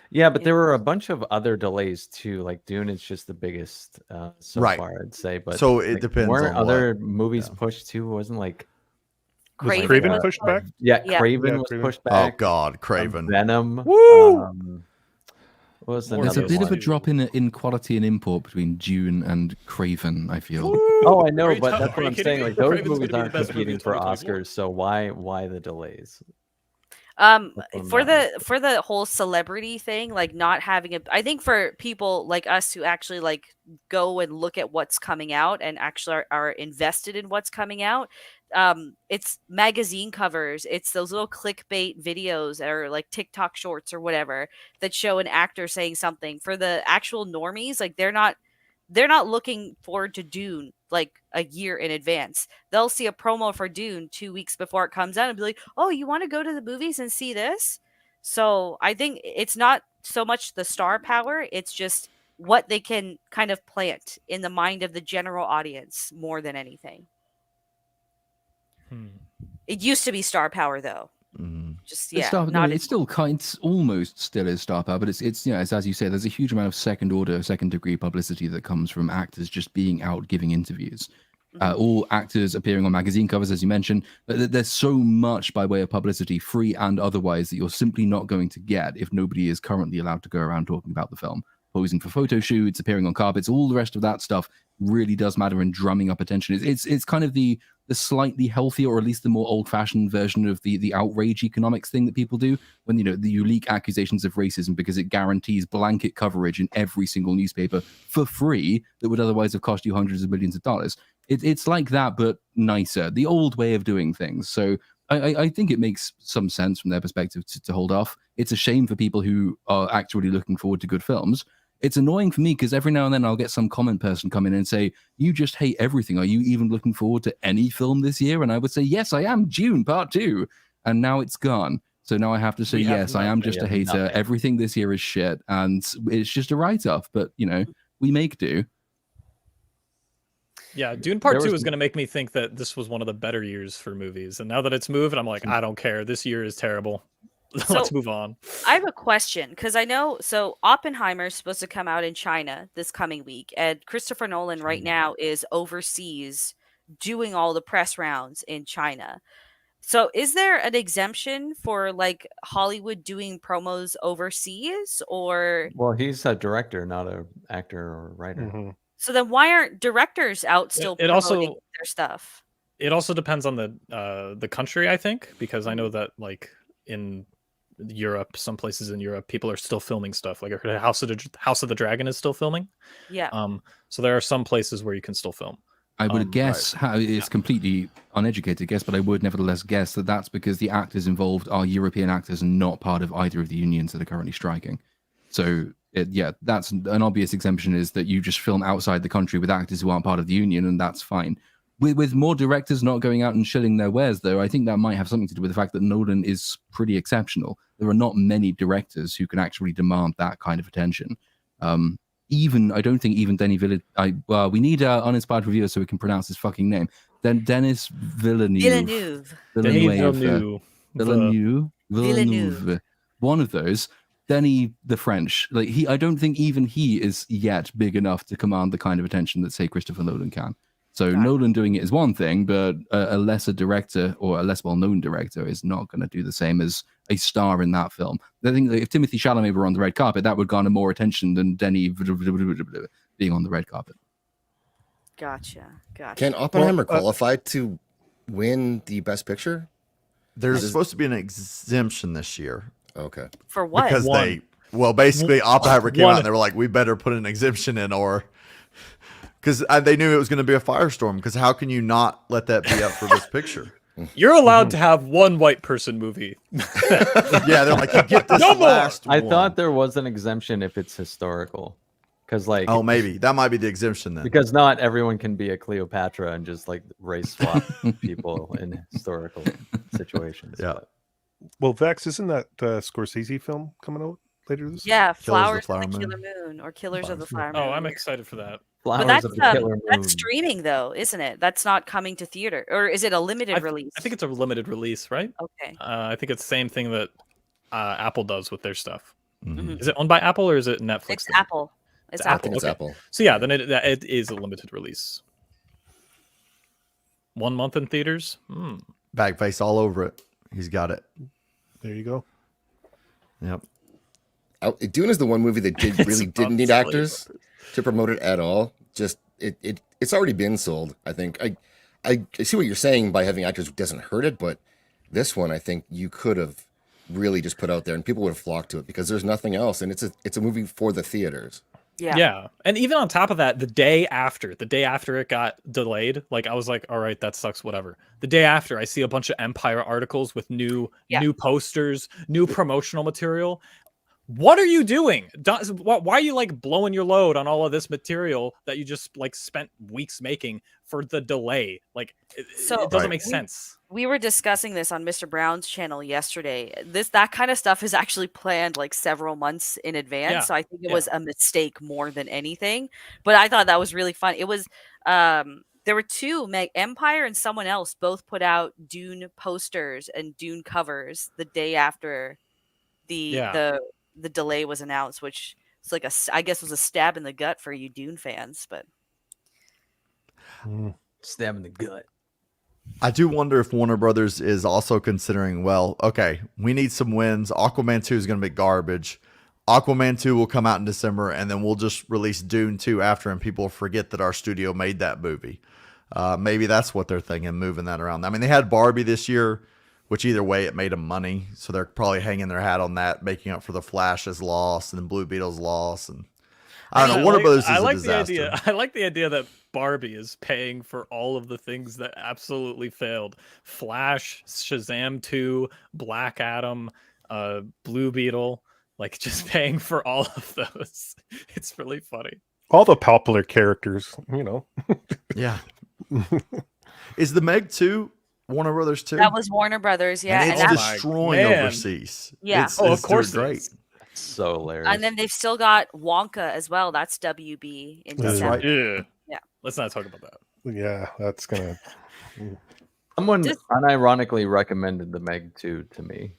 Yeah, but there were a bunch of other delays too. Like Dune is just the biggest so Right. far, I'd say. But So it like, depends weren't on other what- movies yeah. pushed too? Wasn't like Was Craven Craven was pushed back? yeah, Yeah. Craven Yeah, was Craven. pushed Oh back. God, Craven. Venom. Woo! What was There's There's a another bit of a one? drop in quality and import between Dune and Craven, I feel. Oh, I know, Are you but ta- that's are what you I'm kidding saying. me? Like those Craven's gonna movies be the aren't best movie competing of for 2024. Oscars, so why the delays? Um, That's what I'm for not the understanding. for the whole celebrity thing, like not having a, I think for people like us who actually like go and look at what's coming out and actually are invested in what's coming out, it's magazine covers, it's those little clickbait videos or like TikTok shorts or whatever that show an actor saying something. For the actual normies, like they're not looking forward to Dune like a year in advance. They'll see a promo for Dune 2 weeks before it comes out and be like, "Oh, you want to go to the movies and see this?" So I think it's not so much the star power; it's just what they can kind of plant in the mind of the general audience more than anything. It used to be star power, though. Mhm. Just It's yeah, star, no, not it's still kind, it's almost still is star power, but it's you know, as you say, there's a huge amount of second order, second degree publicity that comes from actors just being out giving interviews. All actors appearing on magazine covers, as you mentioned. There's so much by way of publicity, free and otherwise, that you're simply not going to get if nobody is currently allowed to go around talking about the film, posing for photo shoots, appearing on carpets. All the rest of that stuff really does matter in drumming up attention. It's kind of the slightly healthier, or at least the more old-fashioned version of the outrage economics thing that people do when you leak accusations of racism because it guarantees blanket coverage in every single newspaper for free that would otherwise have cost you hundreds of millions of dollars. It's like that, but nicer, the old way of doing things. So I think it makes some sense from their perspective to hold off. It's a shame for people who are actually looking forward to good films. It's annoying for me because every now and then I'll get some comment person come in and say, "You just hate everything. Are you even looking forward to any film this year?" And I would say, "Yes, I am. Dune Part 2." And now it's gone. So now I have to say, We have yes, I am nothing. just a We have hater. nothing. Everything this year is shit. And it's just a write-off. But, we make do. Yeah, Dune Part There 2 was- is going to make me think that this was one of the better years for movies. And now that it's moved, I'm like, I don't care. This year is terrible. Let's So- move on. I have a question because I know Oppenheimer is supposed to come out in China this coming week, and Christopher Nolan right now is overseas doing all the press rounds in China. So is there an exemption for like Hollywood doing promos overseas, or Well, he's a director, not an actor or writer. Mhm. so then why aren't directors out still It promoting also- their stuff? It also depends on the country, I think, because I know that like in Europe, some places in Europe, people are still filming stuff. Like I heard House of the Dragon is still filming. Yeah. So there are some places where you can still film. I would guess how it's completely uneducated guess, but I would nevertheless guess that that's because the actors involved are European actors and not part of either of the unions that are currently striking. So that's an obvious exemption, is that you just film outside the country with actors who aren't part of the union, and that's fine. With more directors not going out and shilling their wares, though, I think that might have something to do with the fact that Nolan is pretty exceptional. There are not many directors who can actually demand that kind of attention. I don't think even Denis Villeneuve. We need an uninspired reviewer so we can pronounce his fucking name. Then Denis Villeneuve. Villeneuve. Villeneuve. One of those. Denis the French. I don't think even he is yet big enough to command the kind of attention that, say, Christopher Nolan can. So Nolan doing it is one thing, but a lesser director or a less well-known director is not going to do the same as a star in that film. I think that if Timothée Chalamet were on the red carpet, that would garner more attention than Denis being on the red carpet. Gotcha. Can Oppenheimer qualify to win the Best Picture? There's Is- supposed to be an exemption this year Okay. For what? because One. basically Oppenheimer came out One. and they were like, we better put an exemption in, or because they knew it was going to be a firestorm. Because how can you not let that be up for this picture? You're allowed to have one white person movie. Yeah, they're like, you get this No more! last I one. thought there was an exemption if it's historical, because like Oh, maybe that might be the exemption then. because not everyone can be a Cleopatra and just like race swap people in historical situations. Yeah. but- Well, Vex, isn't that Scorsese film coming out later this? Yeah, Killers of the Flowers Flower of the Moon. Killer Moon or Killers of the Flower Oh, Moon. I'm excited for that. Flowers But of the Killer Moon. that's streaming though, isn't it? That's not coming to theater, or is it a limited release? I think it's a limited release, right? Okay. I think it's the same thing that Apple does with their stuff. Mhm. Is it owned by Apple or is it Netflix? It's thing? Apple. It's It's I Apple. think it's Okay. Apple. So yeah, then it is a limited release. 1 month in theaters. Bag face all over it. He's got it. There you go. Yep. Dune is the one movie that really didn't need unbelievable. actors to promote it at all. Just it's already been sold. I think I see what you're saying by having actors doesn't hurt it, but this one I think you could have really just put out there and people would have flocked to it because there's nothing else, and it's a movie for the theaters. Yeah. And even on top of that, the day after it got delayed, like I was like, all right, that sucks, whatever. The day after, I see a bunch of Empire articles with new posters, new promotional material. What are you doing? Why are you like blowing your load on all of this material that you just like spent weeks making for the delay? Like it doesn't make sense. We were discussing this on Mr. Brown's channel yesterday. That kind of stuff is actually planned like several months in advance. Yeah. So I think it was a mistake more than anything. But I thought that was really fun. It was there were two, Empire and someone else, both put out Dune posters and Dune covers the day after the delay was announced, which is like I guess was a stab in the gut for you Dune fans, but Stab in the gut. I do wonder if Warner Brothers is also considering, well, okay, we need some wins. Aquaman 2 is going to be garbage. Aquaman 2 will come out in December, and then we'll just release Dune 2 after, and people forget that our studio made that movie. Maybe that's what they're thinking, moving that around. I mean, they had Barbie this year, which either way it made them money, so they're probably hanging their hat on that, making up for the Flash's loss and Blue Beetle's loss. And I don't know, Warner Brothers is a disaster. I like the idea that Barbie is paying for all of the things that absolutely failed. Flash, Shazam 2, Black Adam, Blue Beetle, like just paying for all of those. It's really funny. All the popular characters, Yeah. Is the Meg 2 Warner Brothers too? that was Warner Brothers, yeah. and it's And, destroying man. overseas. Yeah. It's, Oh, it's of course doing it great. is. So hilarious. and then they've still got Wonka as well. That's WB in That's December. right. Yeah. Let's not talk about that. Yeah, that's gonna. Someone Just- unironically recommended the Meg 2 to me.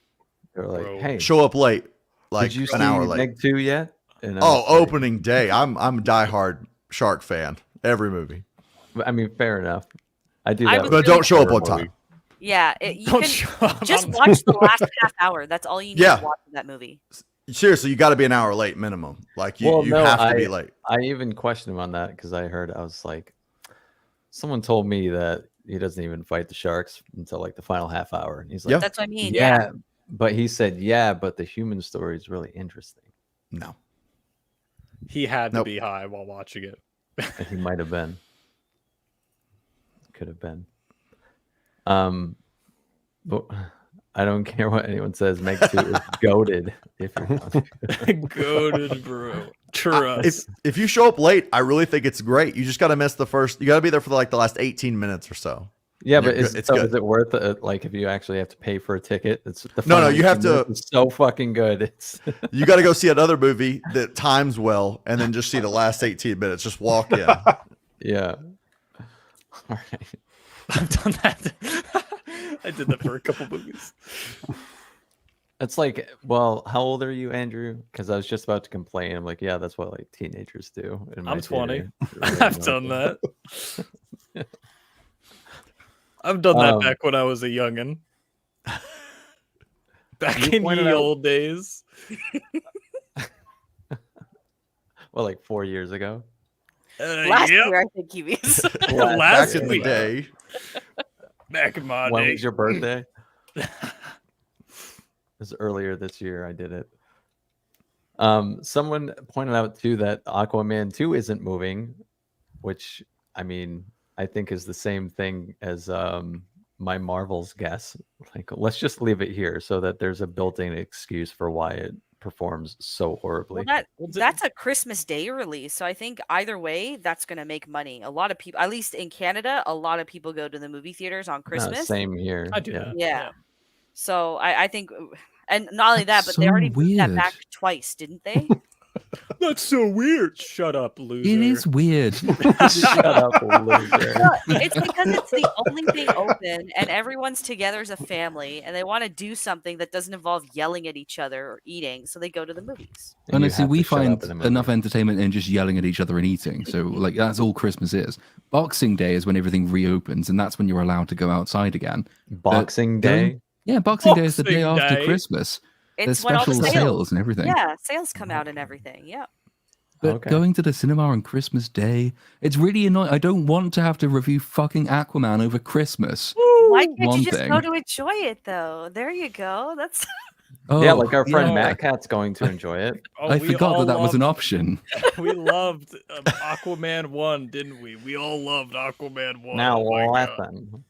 They're like, Bro. "Hey, Show up late, like did you an see hour late. Meg 2 yet?" And I Oh, was like, opening day. I'm a diehard Shark fan. Every movie, I mean, fair enough. I do I that, was with but don't show up horror on time. movies. Yeah, you Don't can show up just on- watch the last half hour. That's all you need Yeah. to watch in that movie. Seriously, you got to be an hour late minimum. Like you, Well, you no, have to be late. I even questioned him on that because I was like, someone told me that he doesn't even fight the sharks until like the final half hour. And he's like, Yeah. That's what I mean. yeah. But he said, yeah, but the human story is really interesting. No, He had to Nope. be high while watching it. And he might have been. Could have been. But I don't care what anyone says. Meg 2 is goated. If you're not. Goated, bro. Trust. if you show up late, I really think it's great. You just got to miss the first. You got to be there for like the last 18 minutes or so. Yeah, You're but good. is, It's so good. is it worth it? Like, if you actually have to pay for a ticket, it's the No, final you have 18 to- minutes is so fucking good. It's You got to go see another movie that times well, and then just see the last 18 minutes. Just walk in. yeah. All right. I've done that. I did that for a couple movies. It's like, well, how old are you, Andrew? Because I was just about to complain. I'm like, yeah, that's what like teenagers do. In my I'm 20. theory. I've done that. I've done that Um, back when I was a youngin. Back You in pointed the out- old days. Well, like 4 years ago. Last Yep. year, I think he means. Last Back in the week. day. Back in my When day. was your birthday? It was earlier this year I did it. Someone pointed out too that Aquaman 2 isn't moving, which I mean I think is the same thing as my Marvel's guess. Like, let's just leave it here so that there's a built-in excuse for why it performs so horribly. Well, that's a Christmas Day release, so I think either way, that's gonna make money. A lot of people, at least in Canada, a lot of people go to the movie theaters on Christmas. Same here. I do yeah. that. Yeah. So I think, and not only that, That's but they so already moved that weird. back twice, didn't they? That's so weird. Shut up, loser. It is weird. Shut up, loser. Well, it's because it's the only thing open, and everyone's together as a family, and they want to do something that doesn't involve yelling at each other or eating, so they go to the movies. And you Honestly, have we to shut find up in the movie. enough entertainment in just yelling at each other and eating. So, like, that's all Christmas is. Boxing Day is when everything reopens, and that's when you're allowed to go outside again. Boxing Day. Yeah, Boxing Day is the day Boxing after Day. Christmas. There's It's when all the special sales, sales and everything. yeah, sales come out and everything. Yeah. But Okay. going to the cinema on Christmas Day, it's really annoying. I don't want to have to review fucking Aquaman over Christmas. Why can't One you just go thing. to enjoy it though? There you go. That's Oh, Yeah, like our friend yeah. Matt Cat's going to enjoy it. Oh, I we forgot all that was an loved- option. We loved Aquaman 1, didn't we? We all loved Aquaman 1. Now Oh my God. listen.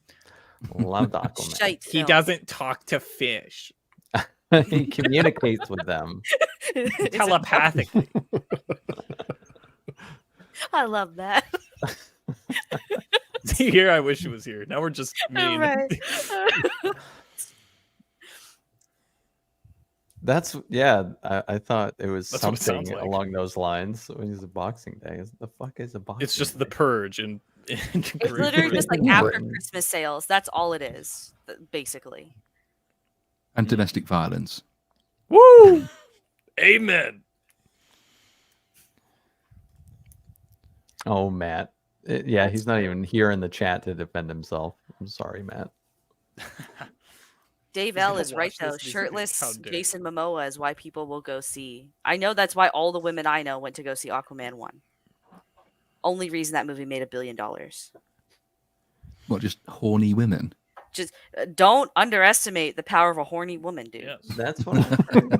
Loved Aquaman. shite He film. doesn't talk to fish He communicates with them. It's a- telepathically. I love that. See, here I wish it was here. Now we're just mean. Right. That's I thought it was That's what it something sounds like. along those lines. When he's a Boxing Day, the fuck is a Boxing? It's just the Day? purge and It's literally just like after Christmas sales. That's all it is, basically. And domestic violence. Woo! Amen. Oh, Matt. Yeah, he's not even here in the chat to defend himself. I'm sorry, Matt. Dave He's L gonna is right watch though. this, he's gonna be like, Shirtless "How dare Jason Momoa is why people will go see. I know that's why all the women I know went to go see Aquaman 1. Only reason that movie made $1 billion. What, just horny women? Just don't underestimate the power of a horny woman, dude. Yes. That's what I'm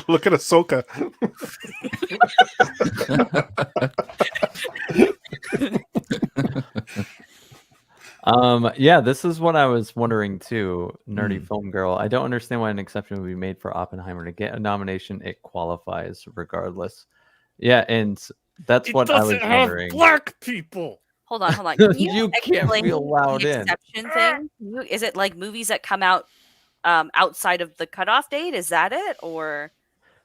Look at Ahsoka. Yeah, this is what I was wondering too, nerdy film girl. I don't understand why an exception would be made for Oppenheimer to get a nomination. It qualifies regardless. Yeah, and that's what I was wondering. black people. Hold on. Can you, You can't explain be allowed the in. exception thing? Is it like movies that come out outside of the cutoff date? Is that it, or?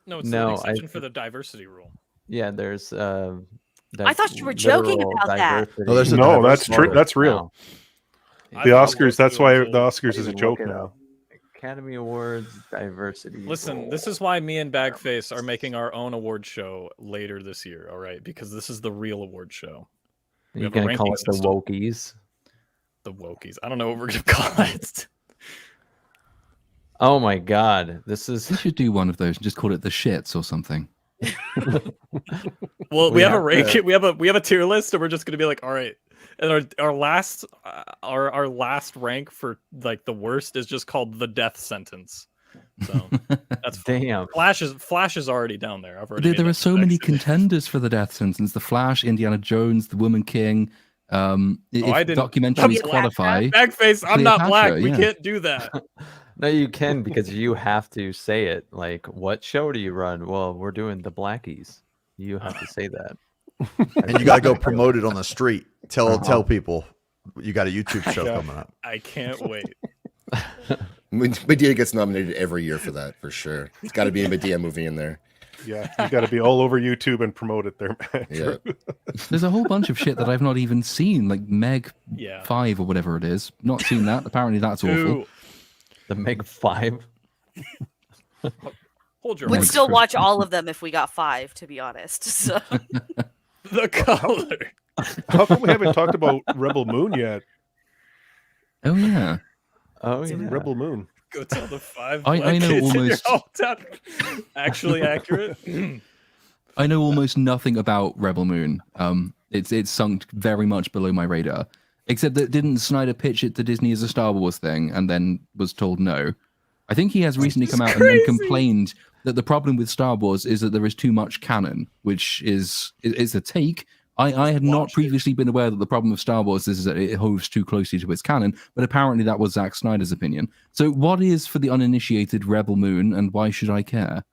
No, it's No, an I exception for think- the diversity rule. Yeah, there's. I thought you were joking literal about that. diversity. No, there's a No, that's diversity. true. That's real. No. I The thought Oscars. it That's was why too. the Oscars is a Even joke look it now. up. Academy Awards diversity. Listen, this is why me and Bagface are making our own award show later this year, all right? Because this is the real award show. we You're have a gonna call ranking us the system. wokies. The Wokies. I don't know what we're gonna call it. Oh my god, this We is. should do one of those and just call it the shits or something. Well, we We have a have rank. to- We have a tier list, and we're just gonna be like, all right. And our last our last rank for like the worst is just called the death sentence. So that's fine. Damn. Flash is already down there. I've already There, made there that are so many connection. contenders for the death sentence: The Flash, Indiana Jones, The Woman King. If I didn't- documentaries That's qualify, Bagface, I'm not black. Cleopatra, We yeah. can't do that. No, you can because you have to say it. Like, what show do you run? Well, we're doing the Blackies. You have to say that. And you got to go promote it on the street. Tell Uh-huh. people you got a YouTube show Yeah. coming up. I can't wait. Medea gets nominated every year for that, for sure. It's got to be a Medea movie in there. Yeah, you got to be all over YouTube and promote it there, man. Yeah. there's a whole bunch of shit that I've not even seen, like Meg Yeah. 5 or whatever it is. Not seen that. Apparently, that's awful. Ooh, The Meg 5. hold your Would Makes still for- watch all of them if we got 5, to be honest. So the color. How come we haven't talked about Rebel Moon yet? Oh yeah. Oh yeah. Rebel Moon. Go tell the 5 I black know kids in your almost- hometown. Actually accurate. I know almost nothing about Rebel Moon. It's sunk very much below my radar. Except that didn't Snyder pitch it to Disney as a Star Wars thing and then was told no? I think he has recently come out and complained that the problem with Star Wars is that there is too much canon, which is a take. I had not previously been aware that the problem with Star Wars is that it hoves too closely to its canon, but apparently that was Zack Snyder's opinion. So what is, for the uninitiated, Rebel Moon, and why should I care?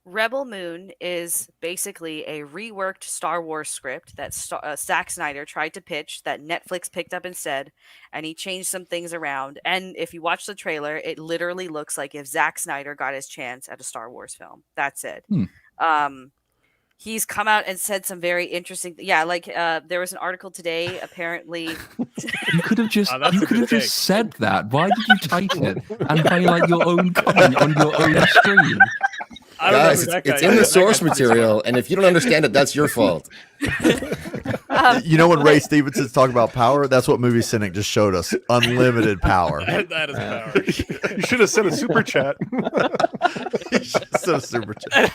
Rebel Moon is basically a reworked Star Wars script that Zack Snyder tried to pitch that Netflix picked up instead, and he changed some things around. And if you watch the trailer, it literally looks like if Zack Snyder got his chance at a Star Wars film. That's it. He's come out and said some very interesting. There was an article today. Apparently, you could have just just said that. Why did you type it and highlight your own comment on your own screen? Guys, it's in the source material, and if you don't understand it, that's your fault. You know when Ray Stevenson's talking about power? That's what Movie Cynic just showed us. Unlimited power. That is power. You should have sent a super chat. So super chat.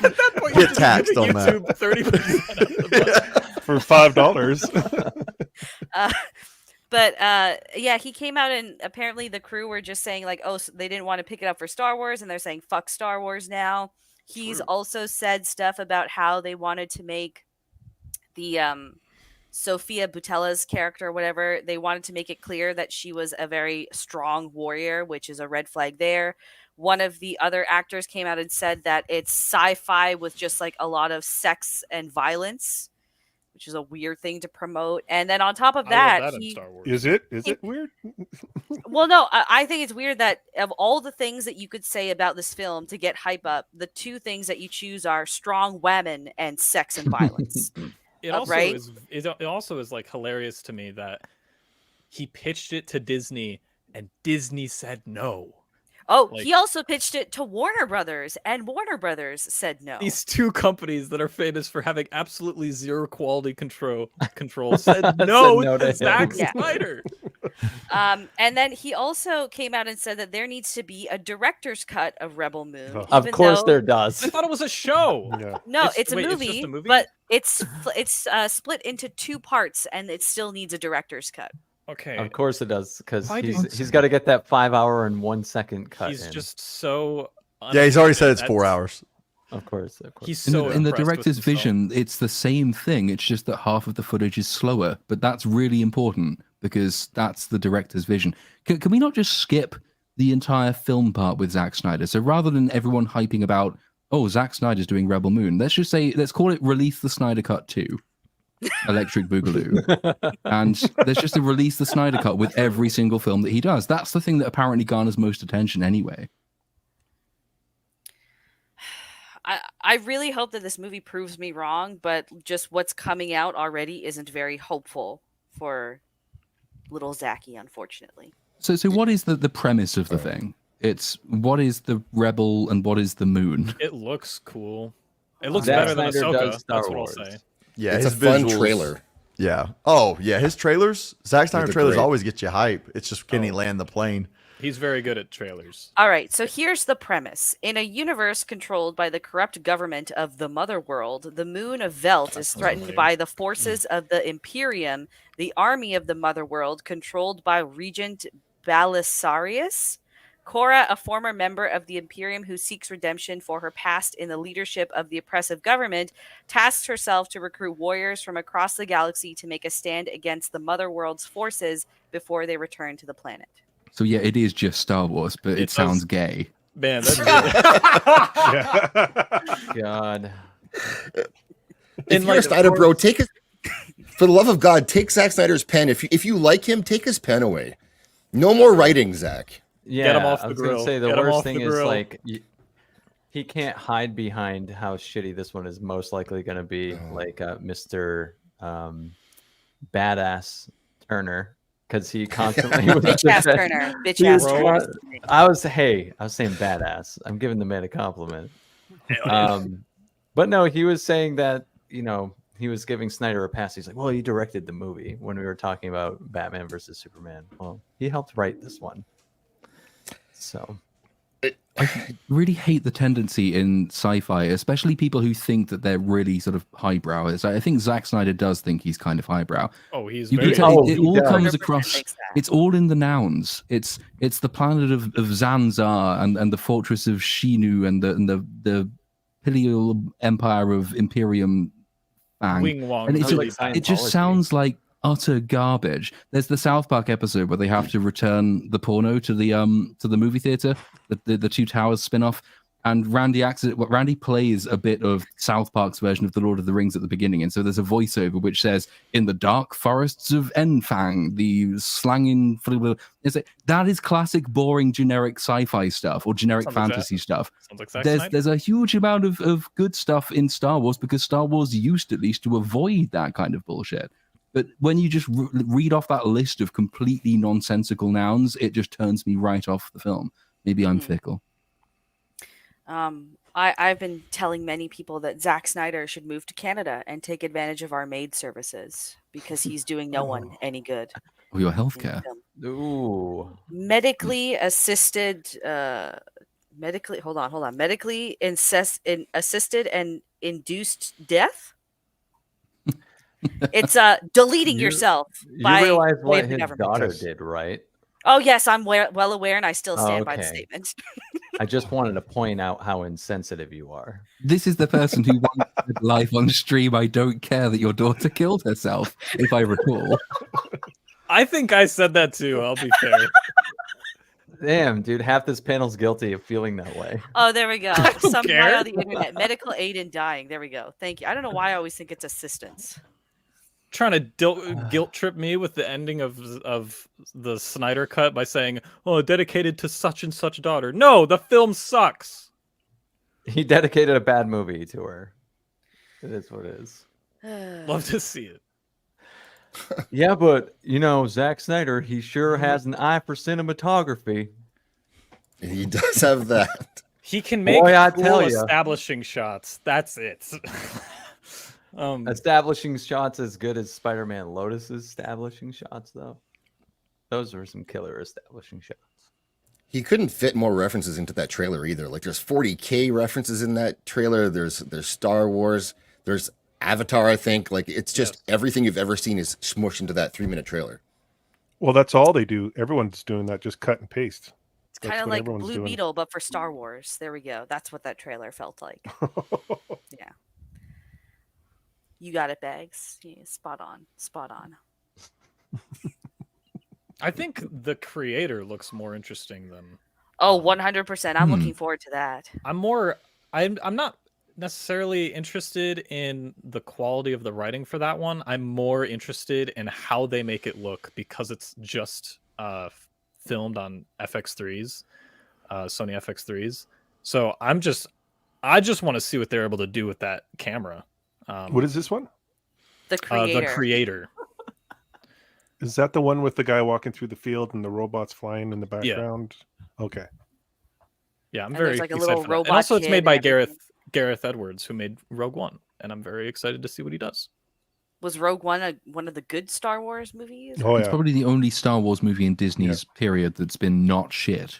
Get taxed on that. 30% for $5. Yeah, he came out and apparently the crew were just saying like, oh, so they didn't want to pick it up for Star Wars, and they're saying fuck Star Wars now. He's also said stuff about how they wanted to make the Sophia Butella's character, whatever, they wanted to make it clear that she was a very strong warrior, which is a red flag there. One of the other actors came out and said that it's sci-fi with just like a lot of sex and violence, which is a weird thing to promote. And then on top of that, is it weird? Well, no, I think it's weird that of all the things that you could say about this film to get hype up, the two things that you choose are strong women and sex and violence. It also is like hilarious to me that he pitched it to Disney and Disney said no. Oh, he also pitched it to Warner Brothers, and Warner Brothers said no. These two companies that are famous for having absolutely zero quality control said no to Zack Snyder. And then he also came out and said that there needs to be a director's cut of Rebel Moon. Of course there does. I thought it was a show. Yeah. No, it's a movie, just a movie, but it's split into two parts, and it still needs a director's cut. Okay. Of course it does, because he's got to get that 5 hour and 1 second cut. He's just so. Yeah, he's already said it's 4 hours. Of course. He's so in the director's vision, it's the same thing. It's just that half of the footage is slower, but that's really important because that's the director's vision. Can we not just skip the entire film part with Zack Snyder? So rather than everyone hyping about, oh, Zack Snyder's doing Rebel Moon, let's call it Release the Snyder Cut 2. Electric Boogaloo. And there's just a Release the Snyder Cut with every single film that he does. That's the thing that apparently garners most attention anyway. I really hope that this movie proves me wrong, but just what's coming out already isn't very hopeful for little Zachy, unfortunately. So what is the premise of the thing? It's what is the Rebel and what is the Moon? It looks cool. It looks better than Ahsoka. That's what I'll say. Yeah, it's a fun trailer. Yeah. Oh, yeah. His trailers, Zack Snyder trailers always get you hype. It's just can he land the plane? He's very good at trailers. All right, so here's the premise. In a universe controlled by the corrupt government of the Mother World, the moon of Velt is threatened by the forces of the Imperium, the army of the Mother World, controlled by Regent Balisarius. Cora, a former member of the Imperium who seeks redemption for her past in the leadership of the oppressive government, tasks herself to recruit warriors from across the galaxy to make a stand against the Mother World's forces before they return to the planet. So yeah, it is just Star Wars, but it sounds gay. Man, that's God. If you're a Snyder bro, for the love of God, take Zack Snyder's pen. If you like him, take his pen away. No more writing, Zack. Yeah, Get him off I the was gonna grill. say the Get him worst off thing the is grill. like he can't hide behind how shitty this one is most likely going to be, like Mr. Badass Turner, because he constantly was Bitch ass Turner. Bitch ass Turner. I was saying badass. I'm giving the man a compliment. But no, he was saying that, he was giving Snyder a pass. He's like, well, he directed the movie when we were talking about Batman versus Superman. Well, he helped write this one. So I really hate the tendency in sci-fi, especially people who think that they're really sort of highbrow. I think Zack Snyder does think he's kind of highbrow. Oh, he's You very. can tell it he all does. comes 100% across. thinks that. It's all in the nouns. It's the planet of Zanzar and the fortress of Shinu and the Pilial Empire of Imperium Fang. Wing Wong. And Sounds really like bad. it just Scientology. sounds like utter garbage. There's the South Park episode where they have to return the porno to the movie theater, the Two Towers spin-off. And Randy plays a bit of South Park's version of the Lord of the Rings at the beginning, and so there's a voiceover which says, "In the dark forests of Enfang, the slanging." It's like, that is classic, boring, generic sci-fi stuff or generic Sounds like fantasy stuff. Sounds like Zack Snyder. There's a huge amount of good stuff in Star Wars because Star Wars used at least to avoid that kind of bullshit. But when you just read off that list of completely nonsensical nouns, it just turns me right off the film. Maybe I'm fickle. I've been telling many people that Zack Snyder should move to Canada and take advantage of our maid services because he's doing no one any good. Or your in the healthcare. film. Ooh. Medically assisted, medically assisted and induced death. It's deleting You- yourself You by realize way what of the his government. daughter Yes. did, right? Oh yes, I'm well aware, and I still Oh, stand by the okay. statement. I just wanted to point out how insensitive you are. This is the person who once said live on stream, "I don't care that your daughter killed herself," if I recall. I think I said that too. I'll be fair. Damn, dude, half this panel's guilty of feeling that way. Oh, there we go. don't Some guy care. on the internet, medical aid in dying. There we go. Thank you. I don't know why I always think it's assistance. Trying to guilt trip me with the ending of the Snyder cut by saying, "Oh, dedicated to such and such daughter." No, the film sucks. He dedicated a bad movie to her. It is what it is. Love to see it. Yeah, but you know, Zack Snyder, he sure has an eye for cinematography. He does have that. He can make Boy, I cool tell ya. establishing shots. That's it. Establishing shots as good as Spider-Man Lotus's establishing shots, though. Those were some killer establishing shots. He couldn't fit more references into that trailer either. Like there's 40K references in that trailer. There's Star Wars. There's Avatar, I think. Like it's just everything you've ever seen is smushed into that 3-minute trailer. Well, that's all they do. Everyone's doing that, just cut and paste. It's kind That's of what like everyone's Blue doing. Beetle, but for Star Wars. There we go. That's what that trailer felt like. Yeah. You got it, Bags. Yeah, spot on. Spot on. I think the creator looks more interesting than Oh, 100%. I'm looking forward to that. I'm not necessarily interested in the quality of the writing for that one. I'm more interested in how they make it look because it's just filmed on FX3s, Sony FX3s. So I just want to see what they're able to do with that camera. What is this one? The creator. The creator. Is that the one with the guy walking through the field and the robots flying in the background? Okay. Yeah, I'm And very there's, like, a excited little for that. And robot also, it's kid made by and everything. Gareth Edwards, who made Rogue One, and I'm very excited to see what he does. Was Rogue One one of the good Star Wars movies? Oh It's yeah. probably the only Star Wars movie in Disney's period that's been not shit.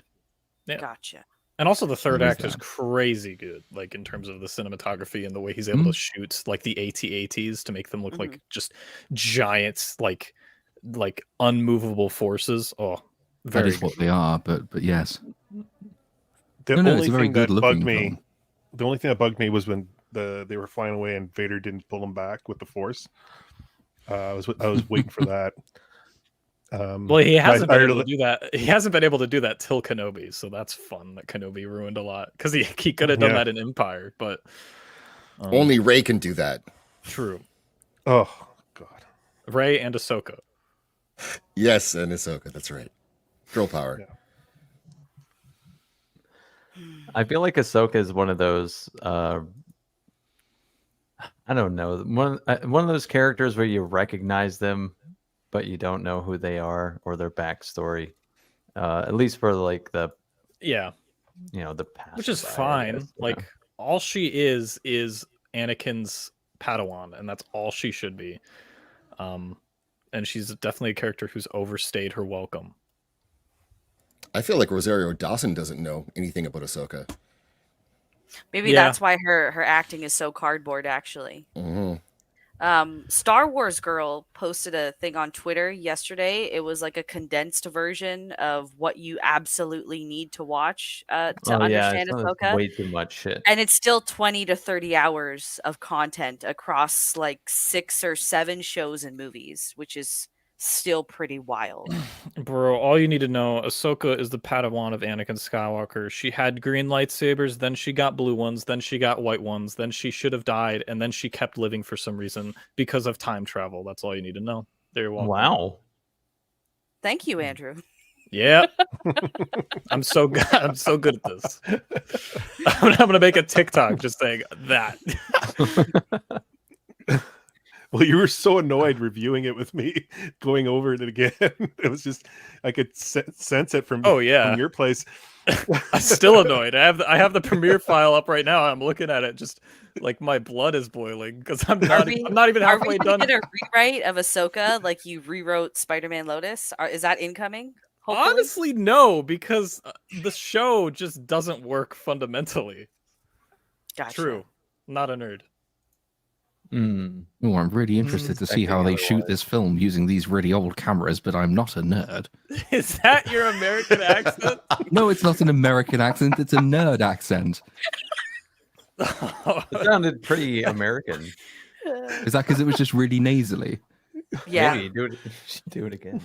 Yeah. Gotcha. And also, the third There is act is that. crazy good, like in terms of the cinematography and the way he's able to shoot like the AT-ATs to make them look like just giants, like unmovable forces. Oh, That very is what they are, but yes. The No, it's only a very thing that good bugged looking me, film. the only thing that bugged me was when they were flying away and Vader didn't pull them back with the Force. I was waiting for that. Well, he hasn't I been able really- to do that. He hasn't been able to do that till Kenobi, so that's fun. That Kenobi ruined a lot because he could have done Yeah. that in Empire, but Only Rey can do that. true. Oh God. Rey and Ahsoka. Yes, and Ahsoka. That's right. Girl power. Yeah. I feel like Ahsoka is one of those. I don't know, one of those characters where you recognize them, but you don't know who they are or their backstory. At least for like the Yeah, the past, which is fine. Like all she is Anakin's Padawan, and that's all she should be. And she's definitely a character who's overstayed her welcome. I feel like Rosario Dawson doesn't know anything about Ahsoka. Maybe Yeah. that's why her acting is so cardboard, actually. Hmm. Star Wars Girl posted a thing on Twitter yesterday. It was like a condensed version of what you absolutely need to watch to Oh yeah, understand it's Ahsoka. way too much shit. And it's still 20 to 30 hours of content across like 6 or 7 shows and movies, which is still pretty wild. Bro, all you need to know, Ahsoka is the Padawan of Anakin Skywalker. She had green lightsabers, then she got blue ones, then she got white ones, then she should have died, and then she kept living for some reason because of time travel. That's all you need to know. There you go. Wow. Thank you, Andrew. Yeah. I'm so good. I'm so good at this. I'm gonna make a TikTok just saying that. Well, you were so annoyed reviewing it with me, going over it again. It was just I could sense it from Oh yeah. from your place. I'm still annoyed. I have the Premiere file up right now. I'm looking at it, just like my blood is boiling because I'm not even Are halfway we done. did a rewrite of Ahsoka like you rewrote Spider-Man Lotus? Is that incoming? Hopefully? Honestly, no, because the show just doesn't work fundamentally. Gotcha. True. Not a nerd. Mm. Oh, I'm really interested to see how they shoot this film using these really old cameras, but I'm not a nerd. Is that your American accent? No, it's not an American accent, it's a nerd accent. It sounded pretty American. Is that because it was just really nasally? Yeah. Maybe do it again.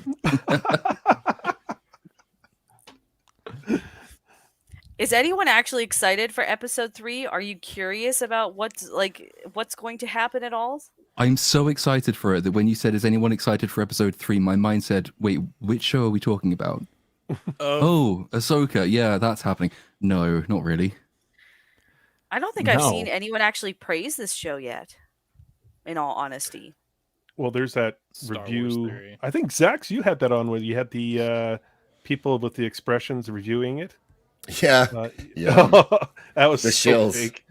Is anyone actually excited for episode 3? Are you curious about what's going to happen at all? I'm so excited for it that when you said, is anyone excited for episode 3, my mind said, wait, which show are we talking about? Oh, Ahsoka. Yeah, that's happening. No, not really. I don't think I've seen No. anyone actually praise this show yet, in all honesty. Well, there's that Star Wars review. theory. I think Zax, you had that on when you had the people with the expressions reviewing it. Yeah, Yeah, that was The so shills. fake.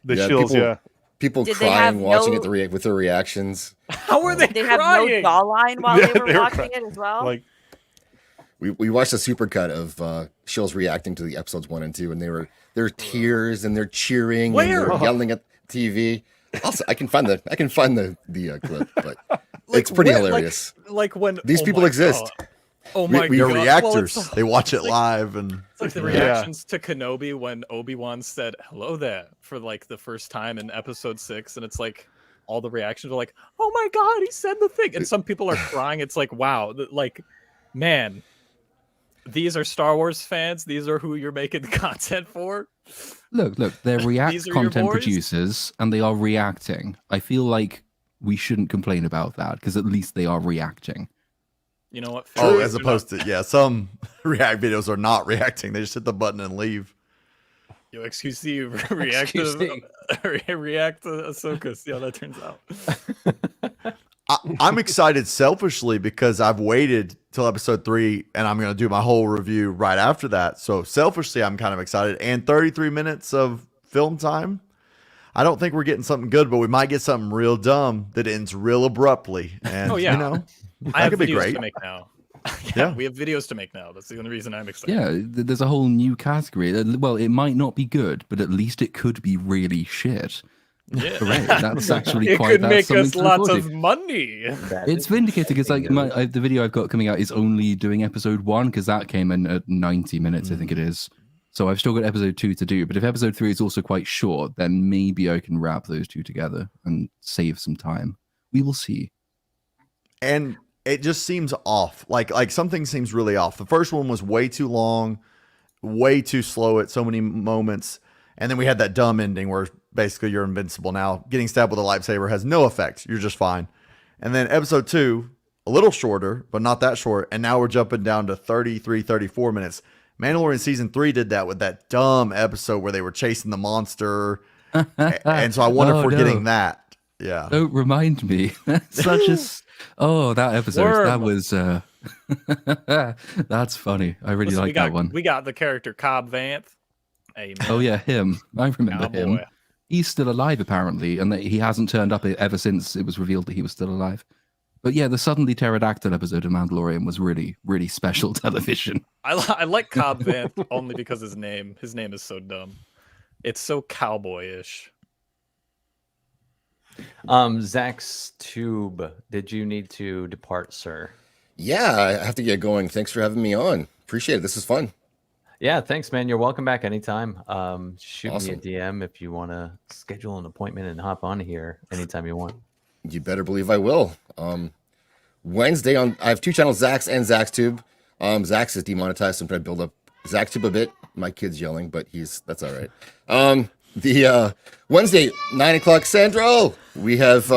The Yeah, shills, people- yeah. people Did they have crying watching no- it with their reactions. How are they Did they have no crying? jawline while Yeah, they were they were watching crying. it as well? Like, We watched a supercut of Shills reacting to the episodes 1 and 2, and they're tears and they're cheering Where? and they're yelling at TV. Also, I can find the clip, but it's pretty where- hilarious. Like when These oh people my exist. God. Oh my They're god! reactors. Well, They watch it like- live, and it's like the Yeah. reactions to Kenobi when Obi-Wan said "Hello there" for like the first time in Episode 6, and it's like all the reactions are like, "Oh my god, he said the thing," and some people are crying. It's like, wow, like, man, these are Star Wars fans. These are who you're making content for. Look, they're React These are your content boys? producers, and they are reacting. I feel like we shouldn't complain about that, because at least they are reacting. You know what? oh, as opposed to some React videos are not reacting. They just hit the button and leave. Yo, excuse me, react to react to Ahsoka. See how that turns out. I'm excited selfishly because I've waited till episode 3 and I'm going to do my whole review right after that. So selfishly, I'm kind of excited. And 33 minutes of film time. I don't think we're getting something good, but we might get something real dumb that ends real abruptly. And, Oh, yeah. you know, I that have could be videos great. to make now. Yeah. We have videos to make now. That's the only reason I'm excited. Yeah, there's a whole new category. Well, it might not be good, but at least it could be really shit. Yeah. Hooray, that's actually It quite could that's make something us to look lots forward of to. money. It's vindicated because like the video I've got coming out is only doing episode 1 because that came in at 90 minutes, I think it is. So I've still got episode 2 to do. But if episode 3 is also quite short, then maybe I can wrap those two together and save some time. We will see. And it just seems off. Like something seems really off. The first one was way too long, way too slow at so many moments. And then we had that dumb ending where basically you're invincible now. Getting stabbed with a lightsaber has no effect. You're just fine. And then episode 2, a little shorter, but not that short. And now we're jumping down to 33, 34 minutes. Mandalorian season 3 did that with that dumb episode where they were chasing the monster. And so I wonder if we're getting that. Yeah. Don't remind me. Such a that episode. Worm. That was that's funny. I really Listen, like that one. We got the character Cobb Vanth. Hey, man. Oh yeah, him. I remember him. Cowboy. He's still alive apparently, and that he hasn't turned up ever since it was revealed that he was still alive. But yeah, the suddenly pterodactyl episode of Mandalorian was really, really special television. I like Cobb Vanth only because his name is so dumb. It's so cowboyish. Zack's tube. Did you need to depart, sir? Yeah, I have to get going. Thanks for having me on. Appreciate it. This is fun. Yeah, thanks, man. You're welcome back anytime. Shoot Awesome. me a DM if you want to schedule an appointment and hop on here anytime you want. You better believe I will. Wednesday I have two channels, Zack's and Zack's Tube. Zack's is demonetized, so I'm trying to build up Zack's Tube a bit. My kid's yelling, but that's all right. The Wednesday 9 o'clock Central, we have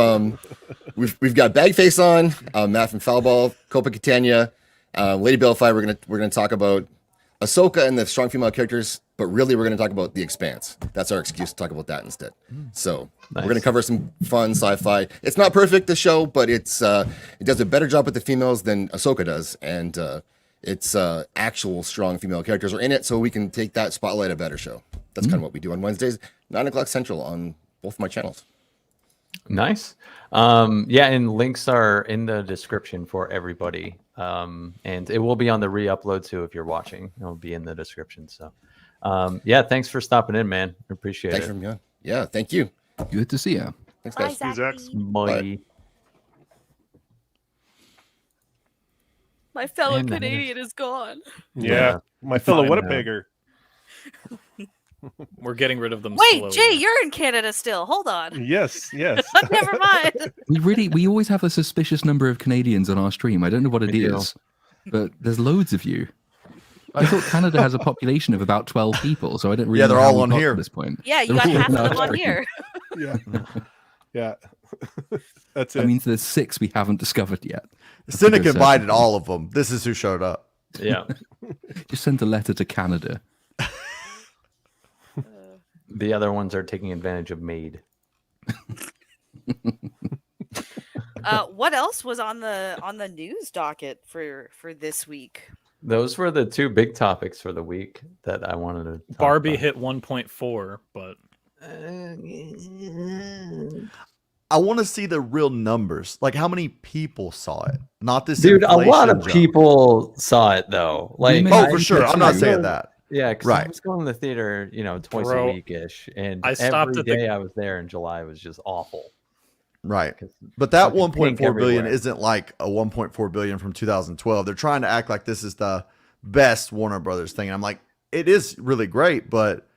we've got Bagface on, Matt from Foulball, Copa Catania, Lady Bellfire. We're gonna talk about Ahsoka and the strong female characters, but really we're gonna talk about The Expanse. That's our excuse to talk about that instead. So Nice. we're gonna cover some fun sci-fi. It's not perfect, the show, but it does a better job with the females than Ahsoka does, and it's actual strong female characters are in it, so we can take that spotlight a better show. That's kind of what we do on Wednesdays, 9 o'clock Central on both my channels. Nice. Yeah, and links are in the description for everybody. And it will be on the re-upload too if you're watching. It'll be in the description. So yeah, thanks for stopping in, man. Appreciate Thanks it. for me on. Yeah, thank you. Good to see you. Thanks, Bye, guys. Zachary. Bye. My fellow And that Canadian is gone. Yeah, my fellow Fine now. Winnipegger. We're getting rid of them. Wait, slowly. Jay, you're in Canada still. Hold on. Yes, yes. Never mind. We always have a suspicious number of Canadians on our stream. I don't know what it We do. is, but there's loads of you. I thought Canada has a population of about 12 people, so I don't really Yeah, know they're how all we on got to here. this point. Yeah, you They're got all half of on our them on stream. here. Yeah, yeah. That's it. That means there's 6 we haven't discovered yet. Cynic Because, invited all of them. This is who showed up. Yeah. Just send a letter to Canada. The other ones are taking advantage of Maid. What else was on the news docket for this week? Those were the two big topics for the week that I wanted to talk Barbie about. hit 1.4, but I want to see the real numbers. Like how many people saw it. Not this Dude, a lot inflation of jump. people saw it though. Like, Women- Oh, I for sure. I'm not think- saying that. Yeah, because Right. I was going to the theater, twice Bro, a week ish, and I stopped every at the- day I was there in July was just awful. Right. 'Cause But that fucking 1.4 pink billion everywhere. isn't like a 1.4 billion from 2012. They're trying to act like this is the best Warner Brothers thing. And I'm like, it is really great, but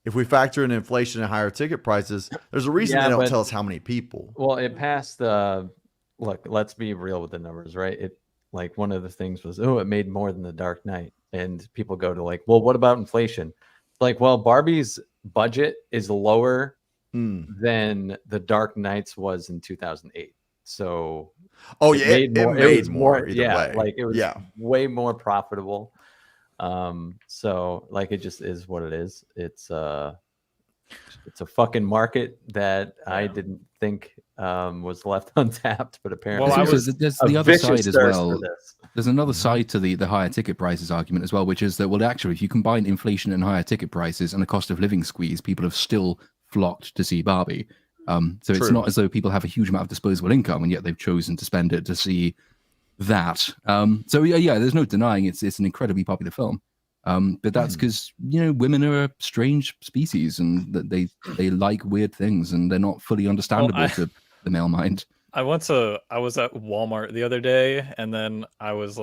if we factor in inflation and higher ticket prices, there's a reason Yeah, they don't but- tell us how many people. Well, it passed. Look, let's be real with the numbers, right? It like one of the things was, oh, it made more than The Dark Knight, and people go to like, well, what about inflation? Like, well, Barbie's budget is lower than The Dark Knight's was in 2008. So, Oh it yeah, made it more- made was more either yeah, way. like it was Yeah. way more profitable. So like it just is what it is. It's a fucking market that I Yeah. didn't think was left untapped, but apparently Well, I Also, was there's a the other vicious side as thirst well. for this. There's another side to the higher ticket prices argument as well, which is that, well, actually, if you combine inflation and higher ticket prices and the cost of living squeeze, people have still flocked to see Barbie. So it's True. not as though people have a huge amount of disposable income, and yet they've chosen to spend it to see that. So yeah, there's no denying it's an incredibly popular film. But that's because women are a strange species, and that they like weird things, and they're not fully understandable to the male mind. I was at Walmart the other day, and then I was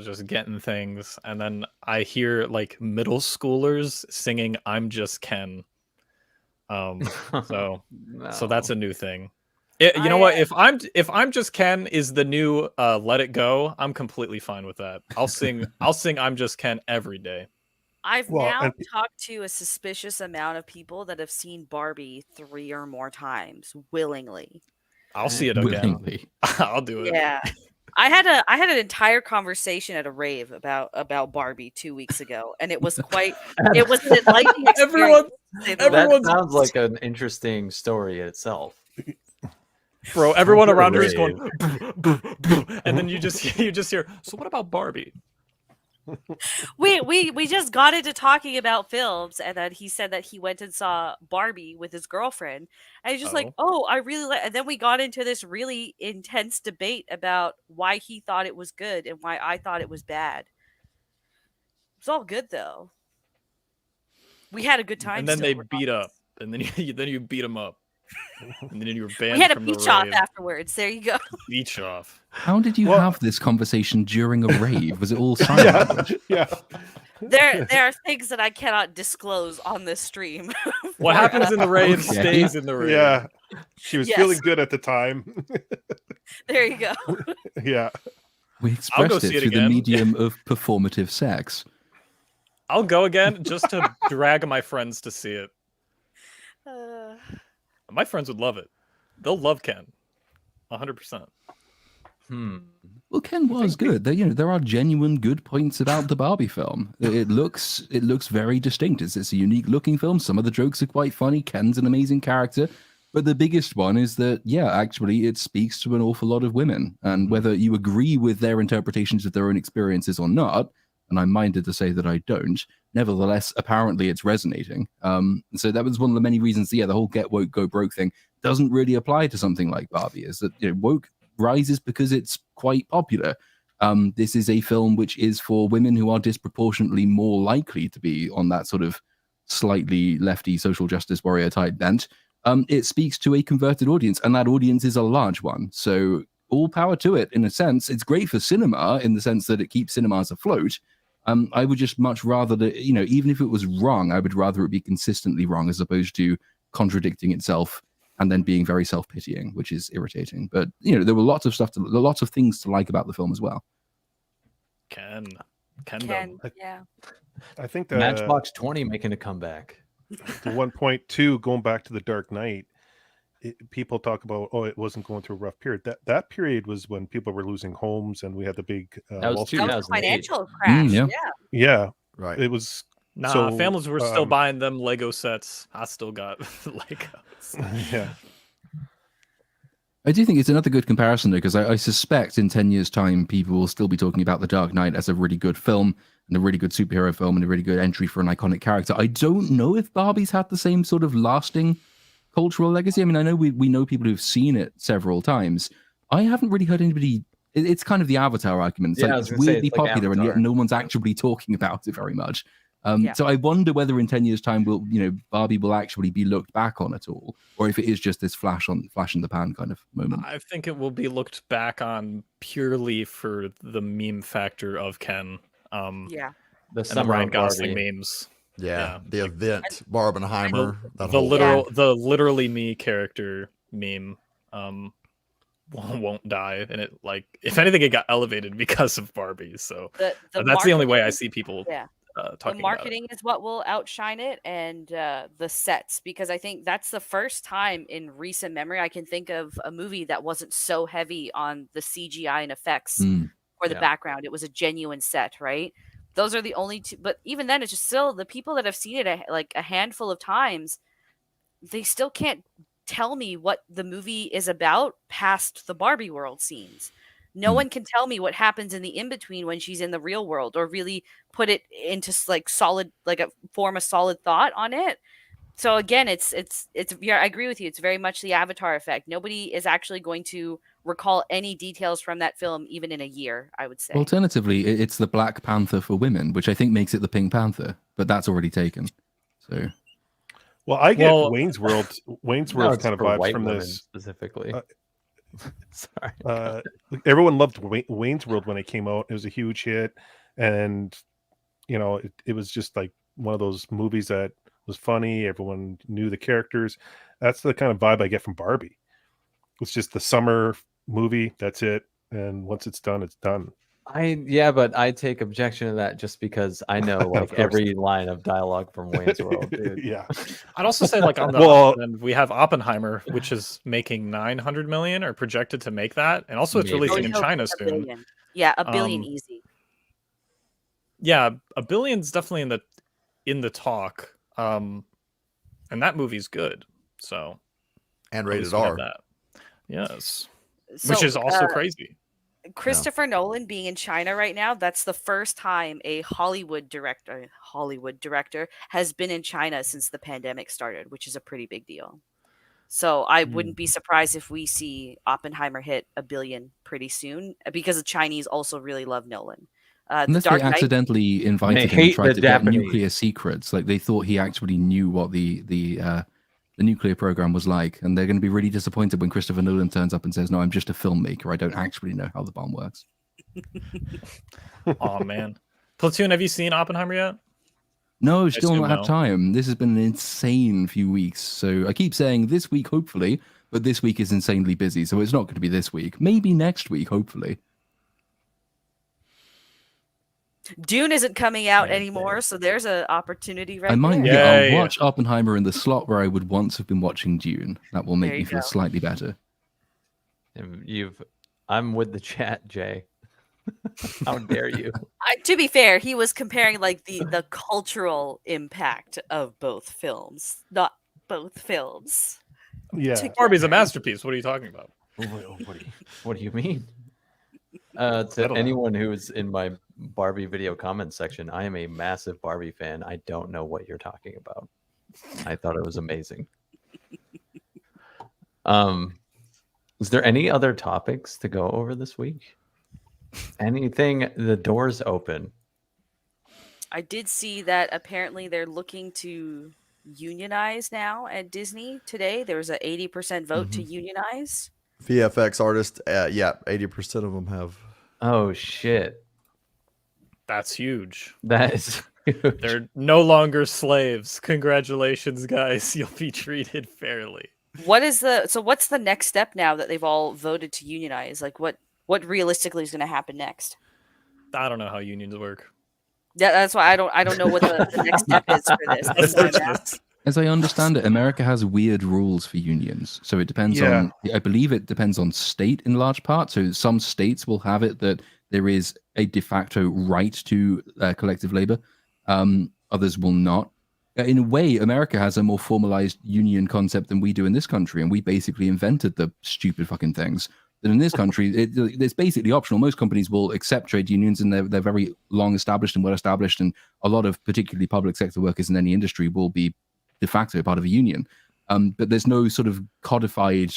just getting things, and then I hear like middle schoolers singing "I'm Just Ken." So that's a new thing. You know what? If I'm Just Ken is the new Let It Go, I'm completely fine with that. I'll sing I'm Just Ken every day. I've Well, now and- talked to a suspicious amount of people that have seen Barbie 3 or more times willingly. I'll see it again. Willingly. I'll do it. Yeah. I had an entire conversation at a rave about Barbie 2 weeks ago, and it was it was an enlightening experience. Everyone- to say the That everyone's- sounds like an interesting story itself. Bro, everyone around her is Rave. going, and then you just hear. So what about Barbie? We just got into talking about films, and then he said that he went and saw Barbie with his girlfriend, and he's just like, "Oh, I really like." And then we got into this really intense debate about why he thought it was good and why I thought it was bad. It's all good though. We had a good time. And then they still, beat regardless. up, and then you beat them up, and then you were We banned had a from the beach off rave. afterwards. There you go. Beach off. How did you Well- have this conversation during a rave? Was it all sign Yeah, language? yeah. There are things that I cannot disclose on this stream. What for, happens in the rave Okay. stays in the rave. Yeah. She was Yes. feeling good at the time. There you go. Yeah. We I'll go expressed it see it through the again. medium of performative sex. I'll go again just to drag my friends to see it. My friends would love it. They'll love Ken. 100%. Well, Ken was good. There are genuine good points about the Barbie film. It looks very distinct. It's a unique looking film. Some of the jokes are quite funny. Ken's an amazing character. But the biggest one is that, yeah, actually, it speaks to an awful lot of women. And whether you agree with their interpretations of their own experiences or not, and I'm minded to say that I don't, nevertheless, apparently it's resonating. So that was one of the many reasons, the whole get woke, go broke thing doesn't really apply to something like Barbie, is that woke rises because it's quite popular. This is a film which is for women who are disproportionately more likely to be on that sort of slightly lefty social justice warrior type bent. It speaks to a converted audience, and that audience is a large one. So all power to it, in a sense. It's great for cinema in the sense that it keeps cinemas afloat. I would just much rather that, even if it was wrong, I would rather it be consistently wrong as opposed to contradicting itself and then being very self-pitying, which is irritating. But there were lots of things to like about the film as well. Ken. Yeah. I think the Matchbox 20 making a comeback. the 1.2 going back to the Dark Knight. People talk about, it wasn't going through a rough period. That period was when people were losing homes, and we had the big That was Wall Street. That was a 2008. financial crash. yeah. Yeah, Right. it was. Nah, So, families were still buying them Lego sets. I still got Legos. Yeah. I do think it's another good comparison, though, because I suspect in 10 years' time, people will still be talking about The Dark Knight as a really good film and a really good superhero film and a really good entry for an iconic character. I don't know if Barbie's had the same sort of lasting cultural legacy. I mean, I know we know people who've seen it several times. I haven't really heard anybody. It's kind of the Avatar argument. It's Yeah, I like was it's gonna say, weirdly it's like popular, and yet Avatar. no one's actually talking about it very much. Yeah. So I wonder whether in 10 years' time, Barbie will actually be looked back on at all, or if it is just this flash in the pan kind of moment. I think it will be looked back on purely for the meme factor of Ken. Yeah. The And the summer Ryan of Gosling Barbie. memes. Yeah, the event, Barbenheimer. that The whole the literally me character meme won't die, and it, like, if anything, it got elevated because of Barbie. So that's the only way I see people the talking marketing is what will outshine it, and the sets, because I think that's the first time in recent memory I can think of a movie that wasn't so heavy on the CGI and effects for the Yeah. background. It was a genuine set, right? Those are the only two, but even then, it's just still the people that have seen it a handful of times, they still can't tell me what the movie is about past the Barbie world scenes. No one can tell me what happens in the in between when she's in the real world, or really put it into solid, form a solid thought on it. So again, it's yeah, I agree with you. It's very much the Avatar effect. Nobody is actually going to recall any details from that film, even in a year, I would say. Alternatively, it's the Black Panther for women, which I think makes it the Pink Panther, but that's already taken. So, Well, I get Well- Wayne's World No, kind it's of for vibes white from women this. specifically. Sorry. Everyone loved Wayne's World when it came out. It was a huge hit, and it was just like one of those movies that was funny. Everyone knew the characters. That's the kind of vibe I get from Barbie. It's just the summer movie. That's it, and once it's done, it's done. But I take objection to that just because I know course. every line of dialogue from Wayne's World. Dude. Yeah. I'd also say, like, on the Well- other end, we have Oppenheimer, which is making 900 million, or projected to make that, and also it's Maybe. releasing we in hope China it's a soon. billion. Yeah, a billion Um, easy. Yeah, a billion's definitely in the talk, and that movie's good. So and at rated least we have R. that. Yes, So, which is also crazy. Christopher Nolan being in China right now, that's the first time a Hollywood director has been in China since the pandemic started, which is a pretty big deal. So I wouldn't be surprised if we see Oppenheimer hit $1 billion pretty soon because the Chinese also really love Nolan. The Unless they Dark Knight, accidentally invited him and hate tried the to get Japanese. nuclear secrets, like they thought he actually knew what the nuclear program was like, and they're going to be really disappointed when Christopher Nolan turns up and says, "No, I'm just a filmmaker. I don't actually know how the bomb works." Oh man, Platoon, have you seen Oppenheimer yet? No, still assume not had no. time. This has been an insane few weeks. So I keep saying this week, hopefully, but this week is insanely busy. So it's not going to be this week. Maybe next week, hopefully. Dune isn't coming out Man, anymore, so there's an opportunity right I might, there. yeah, I'll Yay. watch Oppenheimer in the slot where I would once have been watching Dune. That will make There me you feel go. slightly better. And I'm with the chat, Jay. How dare you? To be fair, he was comparing like the cultural impact of both films, not both films. Yeah. Barbie's a masterpiece. What are you talking about? What do you mean? I To don't know. anyone who's in my Barbie video comment section, I am a massive Barbie fan. I don't know what you're talking about. I thought it was amazing. Is there any other topics to go over this week? Anything? The door's open. I did see that apparently they're looking to unionize now at Disney today. There was a 80% vote to unionize. VFX artists, yeah, 80% of them have. Oh shit! That's huge. That is huge. They're no longer slaves. Congratulations, guys. You'll be treated fairly. What's the next step now that they've all voted to unionize? Like what realistically is going to happen next? I don't know how unions work. Yeah, that's why I don't know what the next step is for this. That's why I'm asking. As I understand it, America has weird rules for unions. So it depends Yeah. on, I believe it depends on state in large part. So some states will have it that there is a de facto right to collective labor. Others will not. In a way, America has a more formalized union concept than we do in this country. And we basically invented the stupid fucking things. Then in this country, it's basically optional. Most companies will accept trade unions, and they're very long established and well established. And a lot of particularly public sector workers in any industry will be de facto part of a union. But there's no sort of codified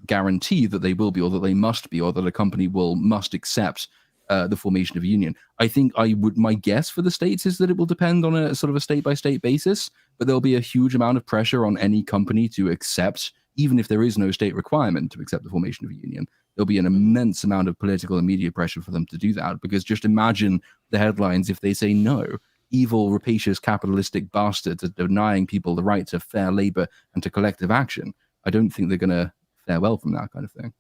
guarantee that they will be, or that they must be, or that a company must accept the formation of a union. I think my guess for the states is that it will depend on a sort of a state by state basis, but there'll be a huge amount of pressure on any company to accept, even if there is no state requirement to accept the formation of a union. There'll be an immense amount of political and media pressure for them to do that, because just imagine the headlines if they say no. Evil, rapacious, capitalistic bastards are denying people the right to fair labor and to collective action. I don't think they're going to fare well from that kind of thing.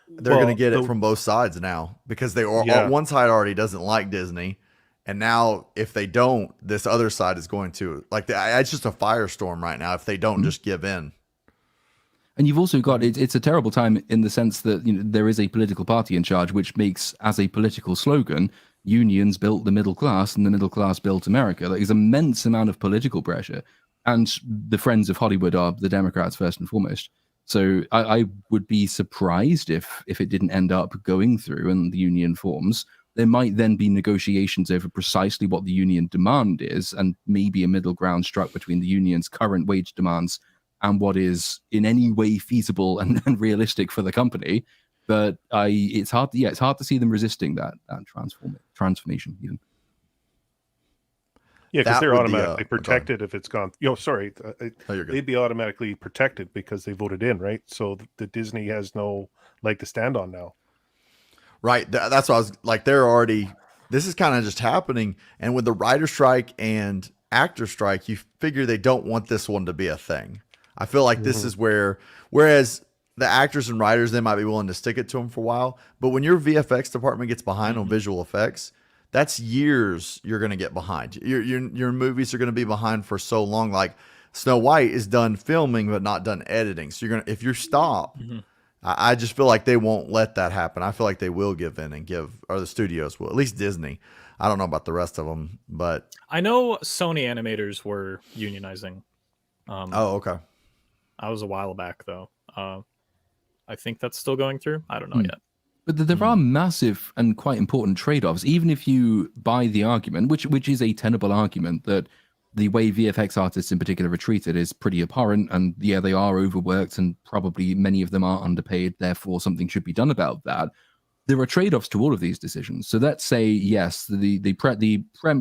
They're Well, going to get it the- from both sides now, because they are Yeah. one side already doesn't like Disney, and now if they don't, this other side is going to it's just a firestorm right now if they don't just give in. And you've also got it's a terrible time in the sense that there is a political party in charge, which makes as a political slogan, unions built the middle class and the middle class built America. There's immense amount of political pressure, and the friends of Hollywood are the Democrats first and foremost. So I would be surprised if it didn't end up going through and the union forms. There might then be negotiations over precisely what the union demand is, and maybe a middle ground struck between the union's current wage demands and what is in any way feasible and realistic for the company. But it's hard to see them resisting that transformation even. Yeah, because That they're would be, automatically go on. protected if it's gone. Sorry, Oh, you're good. they'd be automatically protected because they voted in, right? So the Disney has no leg to stand on now. Right. That's what I was like. They're already. This is kind of just happening, and with the writer strike and actor strike, you figure they don't want this one to be a thing. I feel like this is whereas the actors and writers, they might be willing to stick it to them for a while, but when your VFX department gets behind on visual effects, that's years you're going to get behind. Your movies are going to be behind for so long. Like Snow White is done filming but not done editing. So if you stop, I just feel like they won't let that happen. I feel like they will give in or the studios will, at least Disney. I don't know about the rest of them, but I know Sony animators were unionizing. oh, okay. That was a while back, though. I think that's still going through. I don't know yet. But there are massive and quite important trade-offs, even if you buy the argument, which is a tenable argument, that the way VFX artists in particular are treated is pretty abhorrent, and yeah, they are overworked, and probably many of them are underpaid, therefore something should be done about that. There are trade-offs to all of these decisions. So let's say, yes, the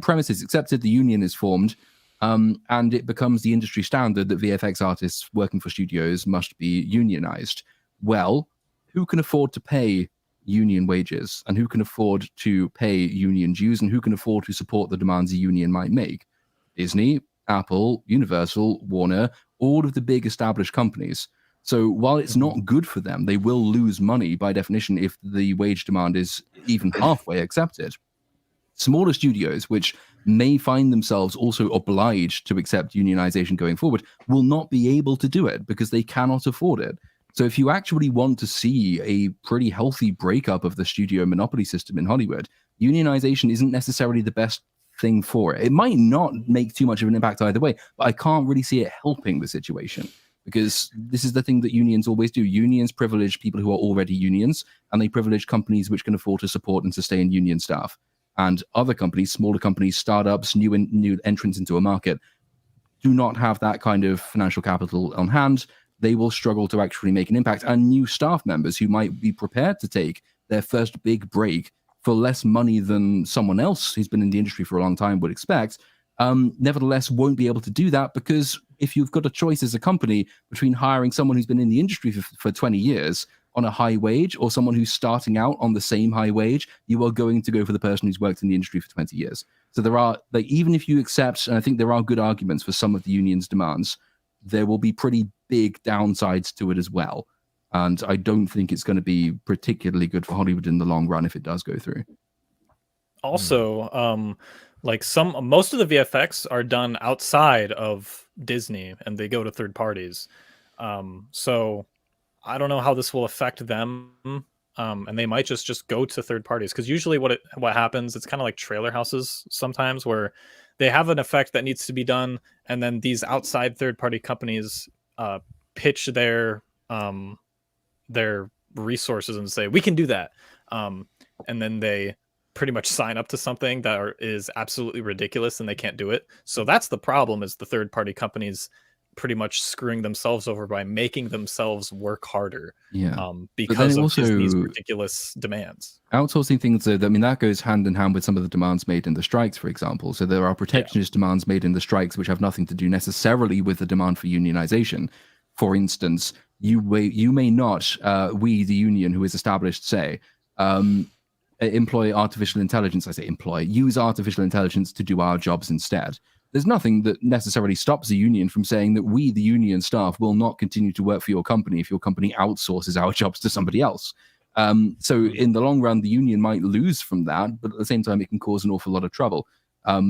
premise is accepted, the union is formed, and it becomes the industry standard that VFX artists working for studios must be unionized. Well, who can afford to pay union wages, and who can afford to pay union dues, and who can afford to support the demands a union might make? Disney, Apple, Universal, Warner, all of the big established companies. So while it's not good for them, they will lose money by definition if the wage demand is even halfway accepted. Smaller studios, which may find themselves also obliged to accept unionization going forward, will not be able to do it because they cannot afford it. So if you actually want to see a pretty healthy breakup of the studio monopoly system in Hollywood, unionization isn't necessarily the best thing for it. It might not make too much of an impact either way, but I can't really see it helping the situation, because this is the thing that unions always do. Unions privilege people who are already unions, and they privilege companies which can afford to support and sustain union staff. And other companies, smaller companies, startups, new entrants into a market, do not have that kind of financial capital on hand. They will struggle to actually make an impact. And new staff members who might be prepared to take their first big break for less money than someone else who's been in the industry for a long time would expect, nevertheless won't be able to do that, because if you've got a choice as a company between hiring someone who's been in the industry for 20 years on a high wage, or someone who's starting out on the same high wage, you are going to go for the person who's worked in the industry for 20 years. So there are, like, even if you accept, and I think there are good arguments for some of the union's demands, there will be pretty big downsides to it as well. And I don't think it's going to be particularly good for Hollywood in the long run if it does go through. Also, like most of the VFX are done outside of Disney, and they go to third parties. So I don't know how this will affect them. And they might just go to third parties, because usually what happens, it's kind of like trailer houses sometimes, where they have an effect that needs to be done, and then these outside third party companies pitch their resources and say, we can do that, and then they pretty much sign up to something that is absolutely ridiculous, and they can't do it. So that's the problem, is the third party companies pretty much screwing themselves over by making themselves work harder, because of Disney's ridiculous demands. Outsourcing things, that goes hand in hand with some of the demands made in the strikes, for example. So there are protectionist demands made in the strikes which have nothing to do necessarily with the demand for unionization. For instance, you may not, we, the union who is established, say, employ artificial intelligence. I say employ, use artificial intelligence to do our jobs instead. There's nothing that necessarily stops the union from saying that we, the union staff, will not continue to work for your company if your company outsources our jobs to somebody else. So in the long run, the union might lose from that, but at the same time, it can cause an awful lot of trouble.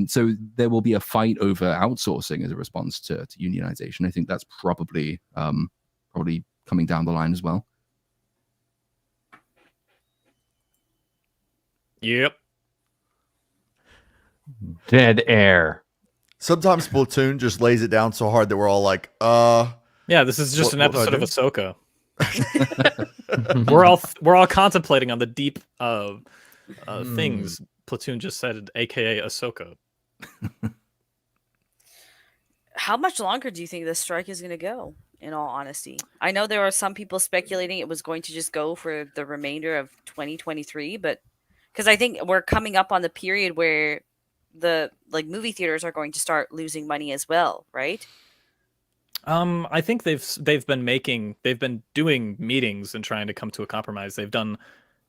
So there will be a fight over outsourcing as a response to unionization. I think that's probably coming down the line as well. Yep. Dead air. Sometimes Splatoon just lays it down so hard that we're all like, yeah, this is just an episode of Ahsoka. we're all contemplating on the deep things Platoon just said, aka Ahsoka. How much longer do you think this strike is going to go, in all honesty? I know there are some people speculating it was going to just go for the remainder of 2023, but because I think we're coming up on the period where the movie theaters are going to start losing money as well, right? I think they've been doing meetings and trying to come to a compromise. They've done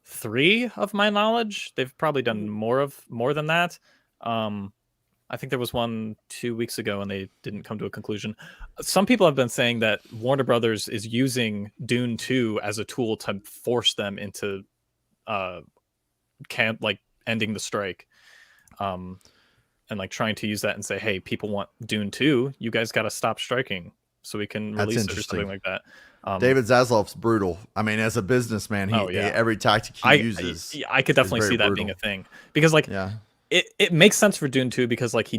3 of my knowledge. They've probably done more than that. I think there was one 2 weeks ago and they didn't come to a conclusion. Some people have been saying that Warner Brothers is using Dune 2 as a tool to force them into ending the strike. And trying to use that and say, hey, people want Dune 2, you guys got to stop striking so we can release it or something like that. David Zaslav's brutal. I mean, as a businessman, every tactic he uses. I could definitely see that being a thing, because it makes sense for Dune 2 because like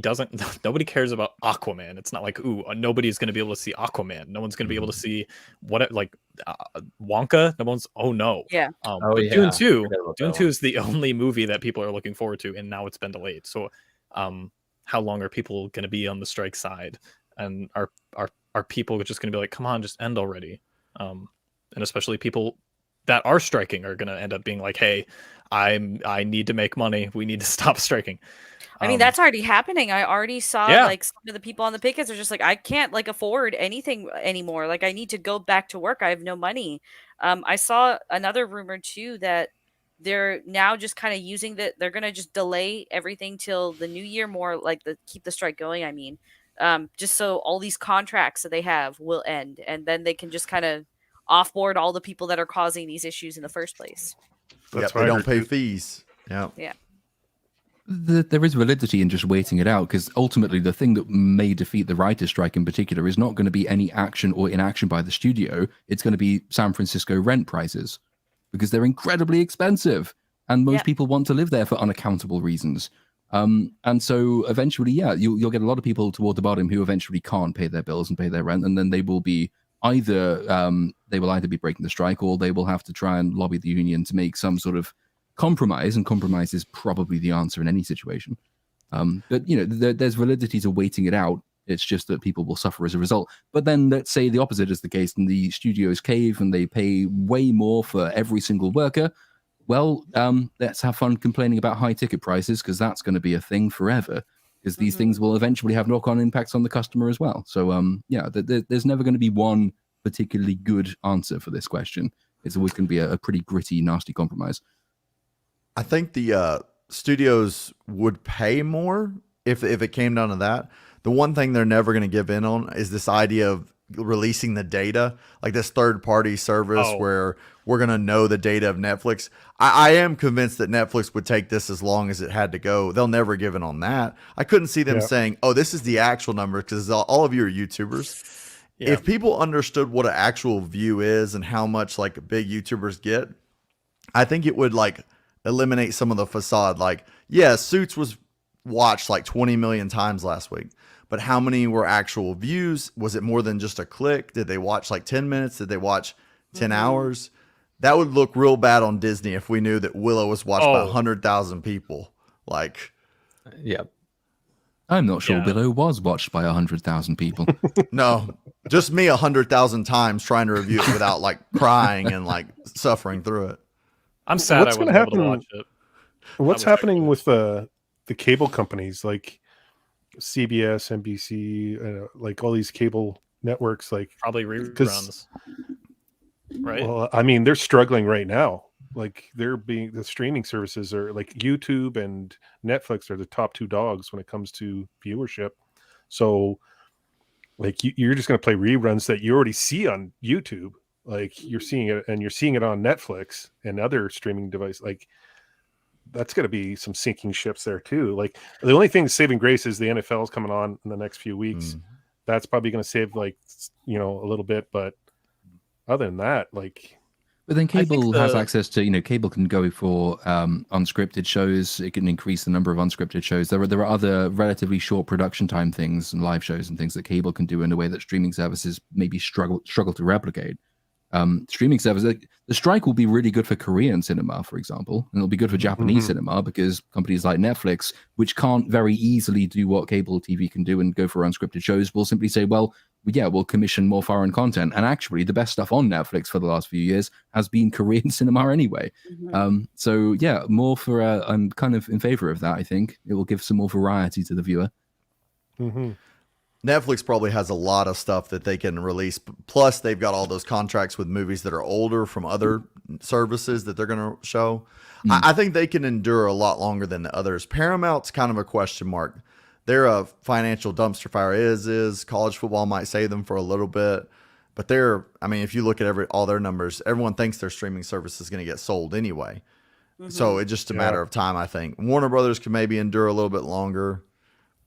nobody cares about Aquaman. It's not like nobody's going to be able to see Aquaman. No one's going to be able to see Wonka. No one's no. Yeah. Oh, But yeah. Dune I 2, forgot about Dune that 2 one. is the only movie that people are looking forward to, and now it's been delayed. So how long are people going to be on the strike side? And are people just going to be like, come on, just end already? And especially people that are striking are going to end up being like, hey, I need to make money. We need to stop striking. I mean, that's already happening. I already saw Yeah. like some of the people on the pickets are just like, I can't like afford anything anymore. Like I need to go back to work. I have no money. I saw another rumor too that they're now just kind of using that they're gonna just delay everything till the new year more, like keep the strike going, I mean. Just so all these contracts that they have will end and then they can just kind of offboard all the people that are causing these issues in the first place. That's They what I don't heard, pay too. fees. Yeah. Yeah. There is validity in just waiting it out because ultimately the thing that may defeat the writer's strike in particular is not going to be any action or inaction by the studio. It's going to be San Francisco rent prices because they're incredibly expensive and most Yeah. people want to live there for unaccountable reasons. And so eventually, yeah, you'll get a lot of people toward the bottom who eventually can't pay their bills and pay their rent, and then they will be either be breaking the strike or they will have to try and lobby the union to make some sort of compromise, and compromise is probably the answer in any situation. But there's validity to waiting it out. It's just that people will suffer as a result. But then let's say the opposite is the case, and the studios cave and they pay way more for every single worker. Well, let's have fun complaining about high ticket prices because that's going to be a thing forever. Because these things will eventually have knock-on impacts on the customer as well. So, there's never going to be one particularly good answer for this question. It's always going to be a pretty gritty, nasty compromise. I think the studios would pay more if it came down to that. The one thing they're never going to give in on is this idea of releasing the data, like this third party service where we're going to know the data of Netflix. I am convinced that Netflix would take this as long as it had to go. They'll never give in on that. I couldn't see them saying, oh, this is the actual number, because all of you are YouTubers. Yeah. If people understood what an actual view is and how much like big YouTubers get, I think it would like eliminate some of the facade. Like, yeah, Suits was watched like 20 million times last week, but how many were actual views? Was it more than just a click? Did they watch like 10 minutes? Did they watch 10 hours? That would look real bad on Disney if we knew that Willow was watched by 100,000 people. Like, yeah. I'm not sure Willow was watched by 100,000 people. No, just me 100,000 times trying to review it without like crying and like suffering through it. I'm sad I wasn't able to watch it. What's happening with the cable companies like CBS, NBC, like all these cable networks? Like probably reruns, right? Well, I mean, they're struggling right now. Like the streaming services are like YouTube and Netflix are the top two dogs when it comes to viewership. So like you're just going to play reruns that you already see on YouTube. Like you're seeing it, and you're seeing it on Netflix and other streaming devices. Like that's going to be some sinking ships there too. Like the only thing saving grace is the NFL is coming on in the next few weeks. That's probably going to save like a little bit, but other than that, like. But then cable has access to, cable can go for unscripted shows. It can increase the number of unscripted shows. There are other relatively short production time things and live shows and things that cable can do in a way that streaming services maybe struggle to replicate. Streaming services, the strike will be really good for Korean cinema, for example, and it'll be good for Japanese cinema because companies like Netflix, which can't very easily do what cable TV can do and go for unscripted shows, will simply say, well, we'll commission more foreign content. And actually, the best stuff on Netflix for the last few years has been Korean cinema anyway. So yeah, more for I'm kind of in favor of that. I think it will give some more variety to the viewer. Netflix probably has a lot of stuff that they can release. Plus, they've got all those contracts with movies that are older from other services that they're going to show. I think they can endure a lot longer than the others. Paramount's kind of a question mark. They're a financial dumpster fire. Is college football might save them for a little bit, but if you look at all their numbers, everyone thinks their streaming service is going to get sold anyway. So it's just a matter of time, I think. Warner Brothers can maybe endure a little bit longer,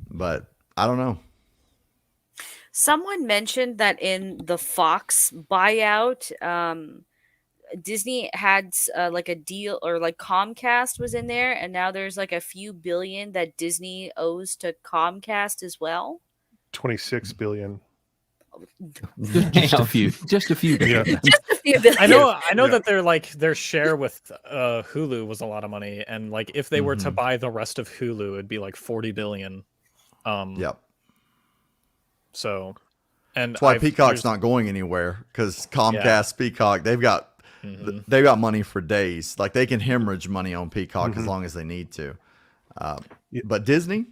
but I don't know. Someone mentioned that in the Fox buyout, Disney had like a deal, or like Comcast was in there, and now there's like a few billion that Disney owes to Comcast as well. 26 billion. Just a few. Just a few. Yeah. Just a few billion. I know Yeah. that they're like their share with Hulu was a lot of money, and like if they were to buy the rest of Hulu, it'd be like 40 billion. Yep. So, and That's why there's- Peacock's not going anywhere, because Comcast, Peacock, they've got money for days. Like they can hemorrhage money on Peacock as long as they need to. But Disney,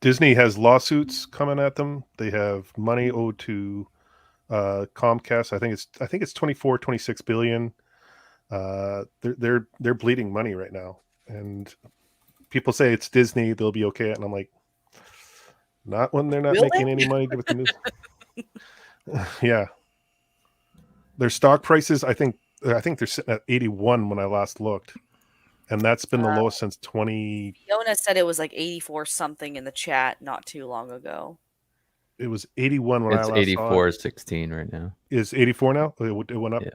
Disney has lawsuits coming at them. They have money owed to Comcast. I think it's 26 billion. They're bleeding money right now, and people say it's Disney, they'll be okay. And I'm like, not when they're not Will making they? any money with the news. Yeah, their stock prices. I think they're sitting at 81 when I last looked, and that's been the lowest since 20. Fiona said it was like 84 something in the chat not too long ago. It was 81 when I It's last saw it. 84.16 right now. Is 84 now? It went up. Yeah.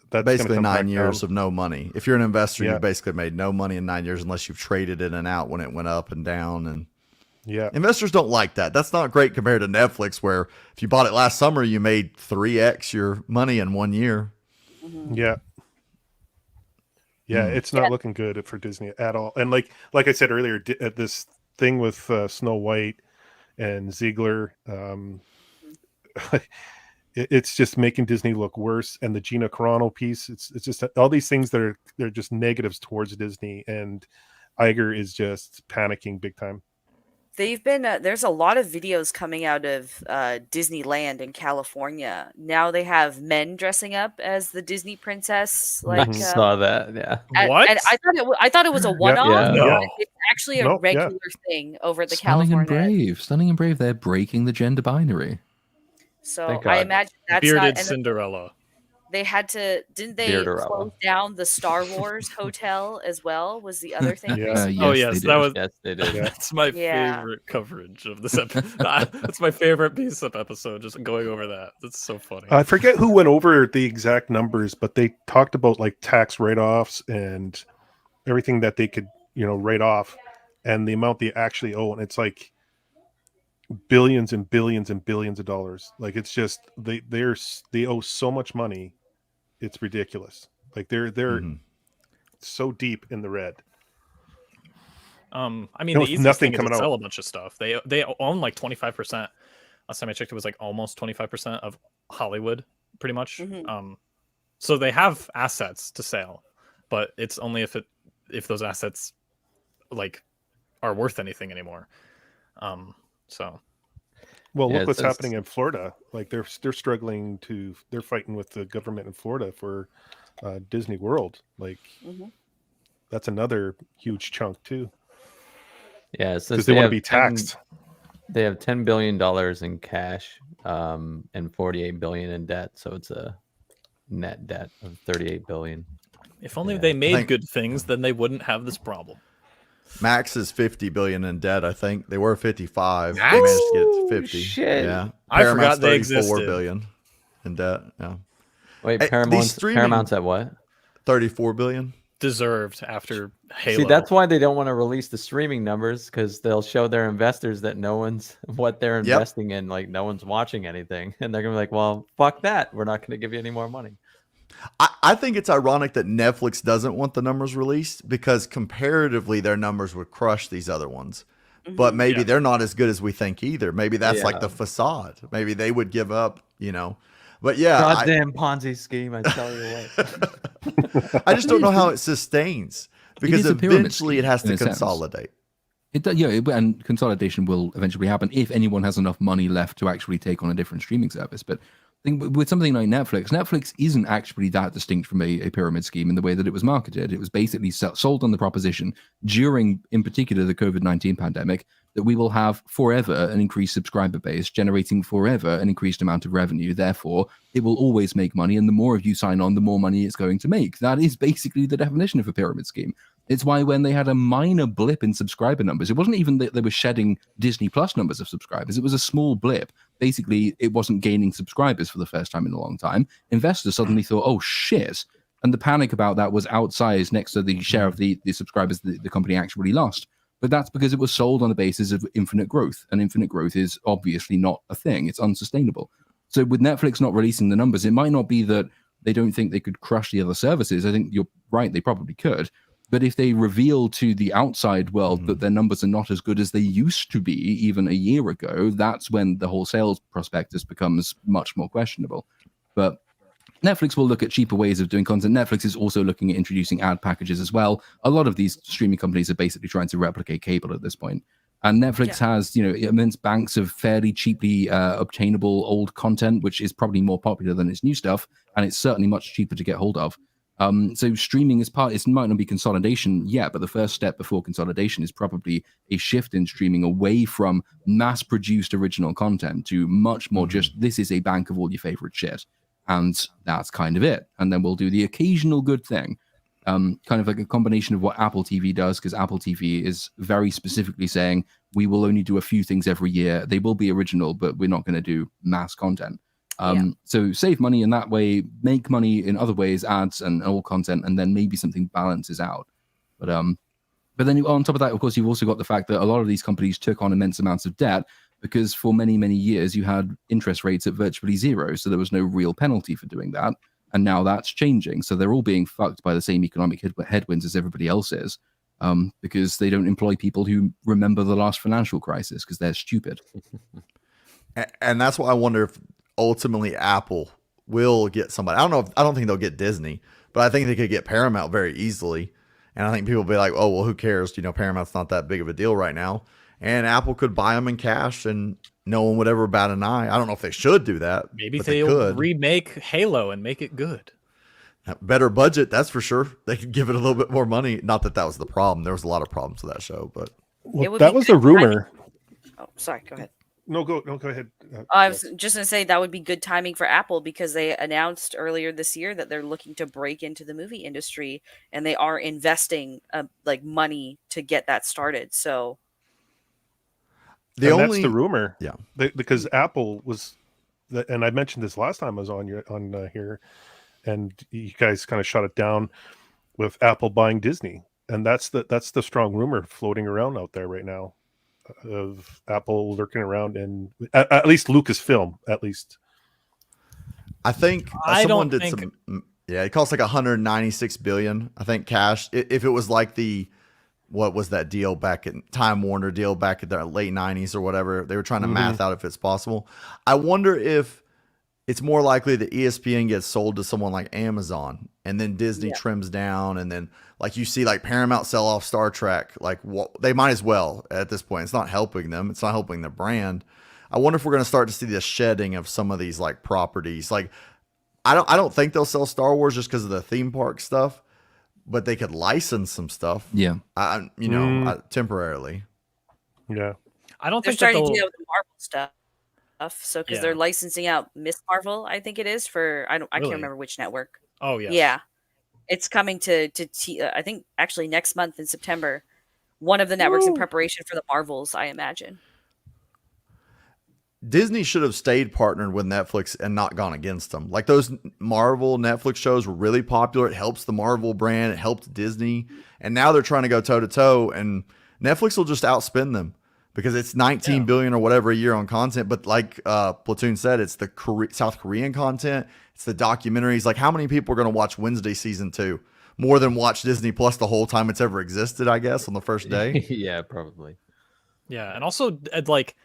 That's basically gonna come 9 back years down. of no money. If you're an investor, Yeah. you basically made no money in 9 years unless you've traded in and out when it went up and down. And Yeah. investors don't like that. That's not great compared to Netflix, where if you bought it last summer, you made 3x your money in 1 year. Yeah. Yeah, it's not looking good for Disney at all. And like I said earlier, this thing with Snow White and Ziegler, it's just making Disney look worse. And the Gina Carano piece, it's just all these things they're just negatives towards Disney, and Iger is just panicking big time. They've been there's a lot of videos coming out of Disneyland in California. Now they have men dressing up as the Disney princess. Like I saw that. Yeah. What? And I thought it was a one-off. Yeah. but No. It's actually a Nope, yeah. regular thing over at the Stunning and California. brave. Stunning and brave. They're breaking the gender binary. So Thank I God. imagine that's Bearded not. And Cinderella. they had to, didn't they Bearderella. close down the Star Wars hotel as well? Was the other thing? Yeah. recently? Oh Yes, yes, they that did. was. Yes, they did. That's my Yeah. favorite coverage of this episode. That's my favorite BSUP episode. Just going over that. That's so funny. I forget who went over the exact numbers, but they talked about like tax write-offs and everything that they could, write off, and the amount they actually owe, and it's like billions and billions and billions of dollars. Like it's just they owe so much money, it's ridiculous. Like they're so deep in the red. I mean, There the was easiest nothing thing is coming to out. sell a bunch of stuff. They own like 25%. Last time I checked, it was like almost 25% of Hollywood, pretty much. Mhm. So they have assets to sell, but it's only if those assets like are worth anything anymore. So Well, Yeah, look what's it's- happening in Florida. Like they're struggling they're fighting with the government in Florida for Disney World. Like Mhm. that's another huge chunk too, Yeah, it says because they want to have be 10 taxed. They have $10 billion in cash, and 48 billion in debt. So it's a net debt of 38 billion. if only Yeah. they made think- good things, then they wouldn't have this problem. Max is 50 billion in debt. I think they were 55. Max? They managed to get it Ooh, to 50. shit. Yeah, I Paramount's forgot they 34 existed. billion in debt. Yeah, Wait, Hey, these Paramount's streaming- at what? 34 billion. Deserved after Halo. See, that's why they don't want to release the streaming numbers, because they'll show their investors that no one's what they're Yep. investing in, like no one's watching anything, and they're gonna be like, "Well, fuck that. We're not gonna give you any more money." I think it's ironic that Netflix doesn't want the numbers released, because comparatively their numbers would crush these other ones. But maybe Yeah. they're not as good as we think either. Maybe that's like Yeah. the facade. Maybe they would give up, But yeah, Goddamn Ponzi scheme! I tell you what. I just don't know how it sustains, because is a pyramid eventually it scheme, has in to a sense. consolidate. And consolidation will eventually happen if anyone has enough money left to actually take on a different streaming service. But I think with something like Netflix isn't actually that distinct from a pyramid scheme in the way that it was marketed. It was basically sold on the proposition during, in particular, the COVID-19 pandemic, that we will have forever an increased subscriber base, generating forever an increased amount of revenue. Therefore, it will always make money, and the more of you sign on, the more money it's going to make. That is basically the definition of a pyramid scheme. It's why when they had a minor blip in subscriber numbers, it wasn't even that they were shedding Disney Plus numbers of subscribers. It was a small blip. Basically, it wasn't gaining subscribers for the first time in a long time. Investors suddenly thought, oh, shit. And the panic about that was outsized next to the share of the subscribers the company actually lost. But that's because it was sold on the basis of infinite growth. And infinite growth is obviously not a thing. It's unsustainable. So with Netflix not releasing the numbers, it might not be that they don't think they could crush the other services. I think you're right. They probably could. But if they reveal to the outside world that their numbers are not as good as they used to be even a year ago, that's when the whole sales prospectus becomes much more questionable. But Netflix will look at cheaper ways of doing content. Netflix is also looking at introducing ad packages as well. A lot of these streaming companies are basically trying to replicate cable at this point. And Netflix has, immense banks of fairly cheaply obtainable old content, which is probably more popular than its new stuff. And it's certainly much cheaper to get hold of. So streaming is it might not be consolidation yet, but the first step before consolidation is probably a shift in streaming away from mass-produced original content to much more just, this is a bank of all your favorite shit. And that's kind of it. And then we'll do the occasional good thing. Kind of like a combination of what Apple TV does, because Apple TV is very specifically saying, we will only do a few things every year. They will be original, but we're not going to do mass content. So save money in that way, make money in other ways, ads and all content, and then maybe something balances out. But then on top of that, of course, you've also got the fact that a lot of these companies took on immense amounts of debt because for many, many years you had interest rates at virtually zero. So there was no real penalty for doing that. And now that's changing. So they're all being fucked by the same economic headwinds as everybody else is, because they don't employ people who remember the last financial crisis because they're stupid. And that's why I wonder if ultimately Apple will get somebody. I don't think they'll get Disney, but I think they could get Paramount very easily. And I think people will be like, oh, well, who cares? Paramount's not that big of a deal right now. And Apple could buy them in cash and no one would ever bat an eye. I don't know if they should do that. Maybe but they'll could. remake Halo and make it good. Better budget, that's for sure. They could give it a little bit more money. Not that was the problem. There was a lot of problems with that show, but that was a rumor. Oh, sorry. Go ahead. No, go ahead. I was just going to say that would be good timing for Apple because they announced earlier this year that they're looking to break into the movie industry and they are investing money to get that started. So that's the rumor. Yeah. Because Apple was, and I mentioned this last time I was on here, and you guys kind of shut it down with Apple buying Disney. And that's the strong rumor floating around out there right now. Of Apple lurking around in at least Lucasfilm, at least. I think someone did some. Yeah, it costs like 196 billion. I think cash. If it was like what was that deal back in Time Warner deal back in the late 90s or whatever, they were trying to math out if it's possible. I wonder if it's more likely that ESPN gets sold to someone like Amazon and then Disney trims down and then like you see like Paramount sell off Star Trek, like they might as well at this point. It's not helping them. It's not helping the brand. I wonder if we're going to start to see the shedding of some of these like properties. Like I don't think they'll sell Star Wars just because of the theme park stuff, but they could license some stuff. Yeah. Temporarily. Yeah. I don't they're think starting to do that with the Marvel stuff. So because they're licensing out Miss Marvel, I think it is for I can't remember which network. Oh yeah, yeah, it's coming to I think actually next month in September. One of the networks in preparation for the Marvels, I imagine. Disney should have stayed partnered with Netflix and not gone against them. Like those Marvel Netflix shows were really popular. It helps the Marvel brand. It helped Disney, and now they're trying to go toe to toe, and Netflix will just outspend them. Because it's 19 billion or whatever a year on content. But like Platoon said, it's the South Korean content. It's the documentaries. Like how many people are going to watch Wednesday season 2? More than watch Disney Plus the whole time it's ever existed, I guess, on the first day. Yeah, probably. Yeah. And also like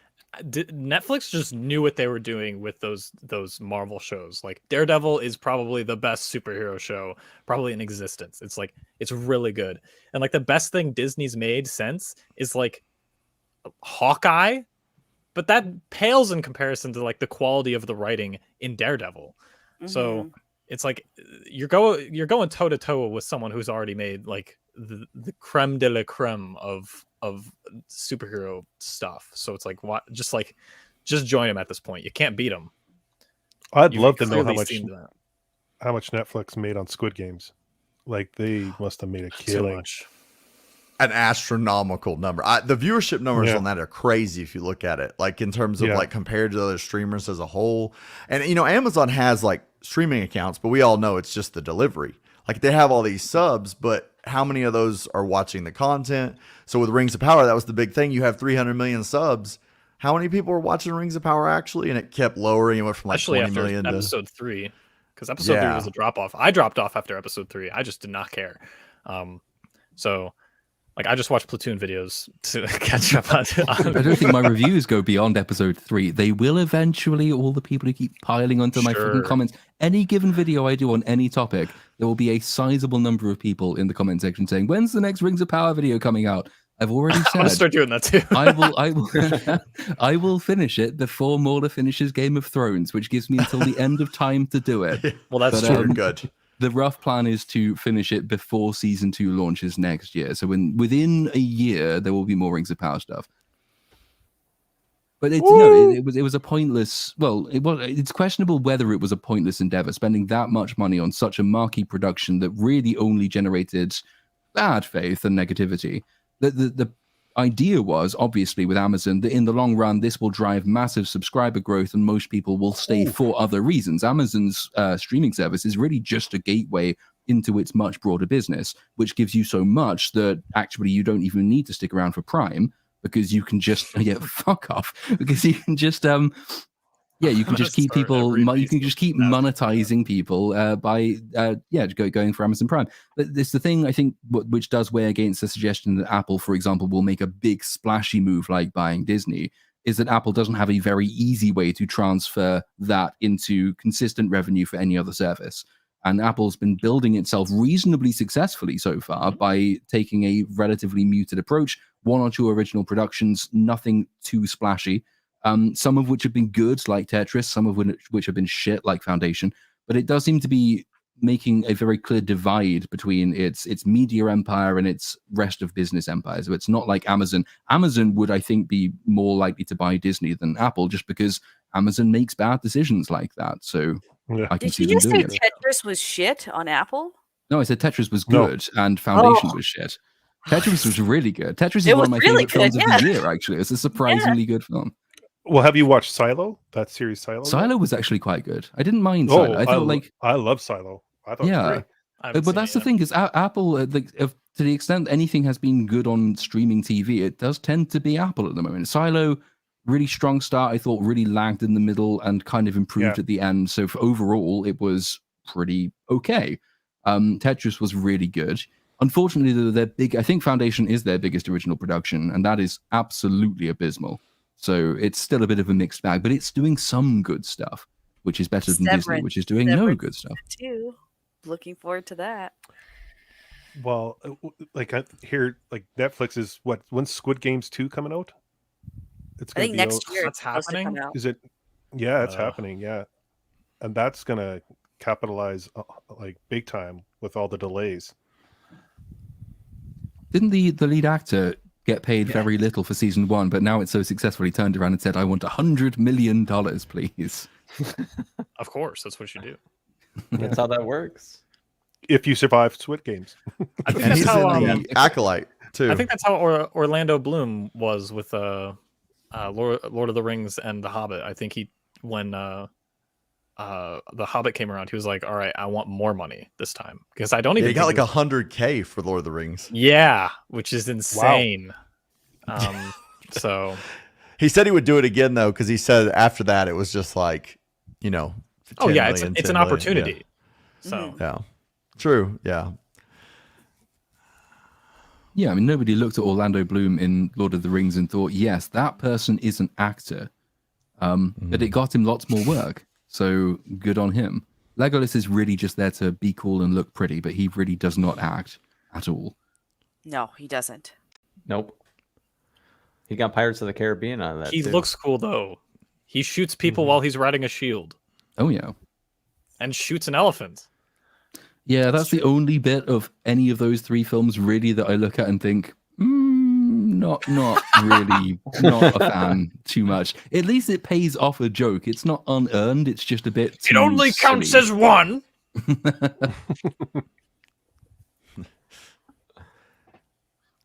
Netflix just knew what they were doing with those Marvel shows. Like Daredevil is probably the best superhero show probably in existence. It's like, it's really good. And like the best thing Disney's made since is like Hawkeye, but that pales in comparison to like the quality of the writing in Daredevil. So it's like you're going toe to toe with someone who's already made like the creme de la creme of superhero stuff. So it's like what just join him at this point. You can't beat him. I'd love to know how much Netflix made on Squid Games. Like they must have made a killing. an astronomical number. The viewership numbers on that are crazy if you look at it, like in terms of like compared to other streamers as a whole. And you know, Amazon has like streaming accounts, but we all know it's just the delivery. Like they have all these subs, but how many of those are watching the content? So with Rings of Power, that was the big thing. You have 300 million subs. How many people were watching Rings of Power actually? And it kept lowering. It went from like Especially 20 after million to episode 3, because episode 3 was a drop off. I dropped off after episode 3. I just did not care. So like I just watch Platoon videos to catch up on. I don't think my reviews go beyond episode 3. They will eventually. All the people who keep piling onto my freaking comments. Any given video I do on any topic, there will be a sizable number of people in the comment section saying, "When's the next Rings of Power video coming out?" I've already said. I'm gonna start doing that too. I will finish it before Mauler finishes Game of Thrones, which gives me until the end of time to do it. Well, that's true. Good. The rough plan is to finish it before season 2 launches next year. So within a year, there will be more Rings of Power stuff. But it was a pointless. Well, it's questionable whether it was a pointless endeavor, spending that much money on such a marquee production that really only generated bad faith and negativity. The idea was, obviously, with Amazon, that in the long run, this will drive massive subscriber growth and most people will stay for other reasons. Amazon's streaming service is really just a gateway into its much broader business, which gives you so much that actually you don't even need to stick around for Prime because you can just, fuck off, because you can just, you can just keep people. You can just keep monetizing people by going for Amazon Prime. But it's the thing I think which does weigh against the suggestion that Apple, for example, will make a big splashy move like buying Disney. Is that Apple doesn't have a very easy way to transfer that into consistent revenue for any other service. And Apple's been building itself reasonably successfully so far by taking a relatively muted approach. 1 or 2 original productions, nothing too splashy. Some of which have been good, like Tetris, some of which have been shit, like Foundation. But it does seem to be making a very clear divide between its media empire and its rest of business empire. So it's not like Amazon. Amazon would, I think, be more likely to buy Disney than Apple, just because Amazon makes bad decisions like that. So I can see them doing it. Did you just say Tetris was shit on Apple? No, I said Tetris was good and Foundation was shit. Tetris was really good. Tetris is one of my favorite films of the year, actually. It's a surprisingly good film. Well, have you watched Silo? That series Silo? Silo was actually quite good. I didn't mind Silo. I thought I love Silo. I thought it was great. But that's the thing is Apple, to the extent anything has been good on streaming TV, it does tend to be Apple at the moment. Silo, really strong start. I thought really lagged in the middle and kind of improved at the end. So for overall, it was pretty okay. Tetris was really good. Unfortunately, they're big. I think Foundation is their biggest original production, and that is absolutely abysmal. So it's still a bit of a mixed bag, but it's doing some good stuff, which is better than Disney, which is doing no good stuff. Too. Looking forward to that. Well, like I hear, like Netflix is when's Squid Games 2 coming out? It's I think next year. That's happening. Is it? Yeah, it's happening. Yeah, and that's gonna capitalize like big time with all the delays. Didn't the lead actor get paid very little for season 1, but now it's so successful he turned around and said, "I want $100 million, please." Of course, that's what you do. That's how that works. If you survive Squid Games. I think And that's he's how in the Acolyte too. I think that's how Orlando Bloom was with Lord of the Rings and The Hobbit. I think when The Hobbit came around, he was like, "All right, I want more money this time because I don't even." He got like $100K for Lord of the Rings. Yeah, which is insane. Wow. So he said he would do it again though, because he said after that it was just like, oh yeah, it's an opportunity. So yeah, true. Yeah. Yeah, I mean, nobody looked at Orlando Bloom in Lord of the Rings and thought, yes, that person is an actor. But it got him lots more work. So good on him. Legolas is really just there to be cool and look pretty, but he really does not act at all. No, he doesn't. Nope. He got Pirates of the Caribbean out of that. He looks cool though. He shoots people while he's riding a shield. Oh yeah. And shoots an elephant. Yeah, that's the only bit of any of those 3 films really that I look at and think, not really, not a fan too much. At least it pays off a joke. It's not unearned. It's just a bit too It only silly. counts as 1.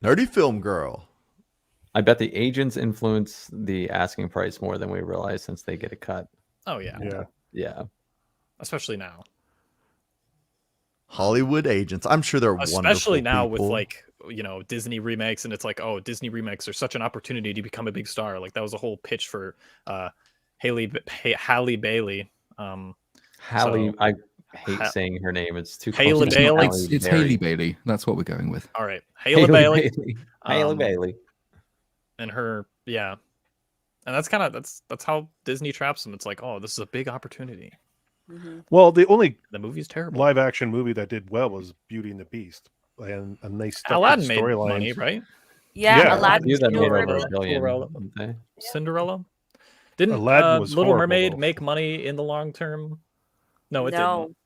Nerdy film girl. I bet the agents influence the asking price more than we realize since they get a cut. Oh yeah, Yeah. Yeah. especially now. Hollywood agents. I'm sure they're Especially wonderful now people. with like Disney remakes, and it's like, oh, Disney remakes are such an opportunity to become a big star. Like that was a whole pitch for Halle Bailey. Halle, So- I hate Ha- saying her name. It's too Haley close to Bailey? Halle It's Berry. Haley Bailey. That's what we're going with. All right, Halle Bailey Hailey Um, Bailey. and her, yeah, and that's kind of that's how Disney traps them. It's like, oh, this is a big opportunity. Mhm. Well, the only The movie's terrible. live action movie that did well was Beauty and the Beast, and they stuck to Aladdin the made storylines. money, right? Yeah, Yeah. Aladdin You that made over over a $1 billion. Cinderella. didn't they? Cinderella. Didn't Aladdin was Little horrible, Mermaid though. make money in the long term? No, it No. didn't.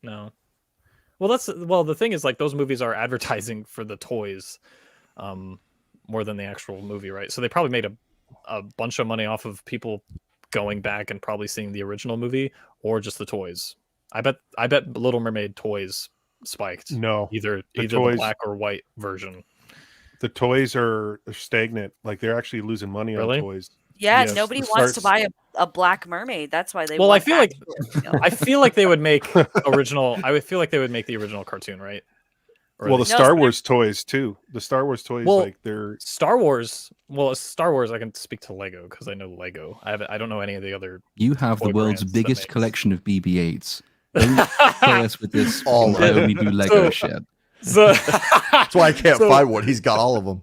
No. Well, the thing is, like, those movies are advertising for the toys, more than the actual movie, right? So they probably made a bunch of money off of people going back and probably seeing the original movie or just the toys. I bet Little Mermaid toys spiked. No, Either the toys- black or white version. the toys are stagnant. Like they're actually losing money Really? on toys. Yeah, Yes, nobody the wants to starts- buy a black mermaid. That's why they. Well, I want feel like- actual, you know. I feel like they would make original. I would feel like they would make the original cartoon, right? Or Well, at the least- No, Star Star- Wars toys too. The Star Wars toys, Well, like they're Star Wars. Well, Star Wars, I can speak to Lego because I know Lego. I don't know any of the other. You have the Toy world's brands that biggest makes- collection of BB-8s. Don't play us with this. All I of only do Lego So- shit. So, That's why I can't So- find one. He's got all of them.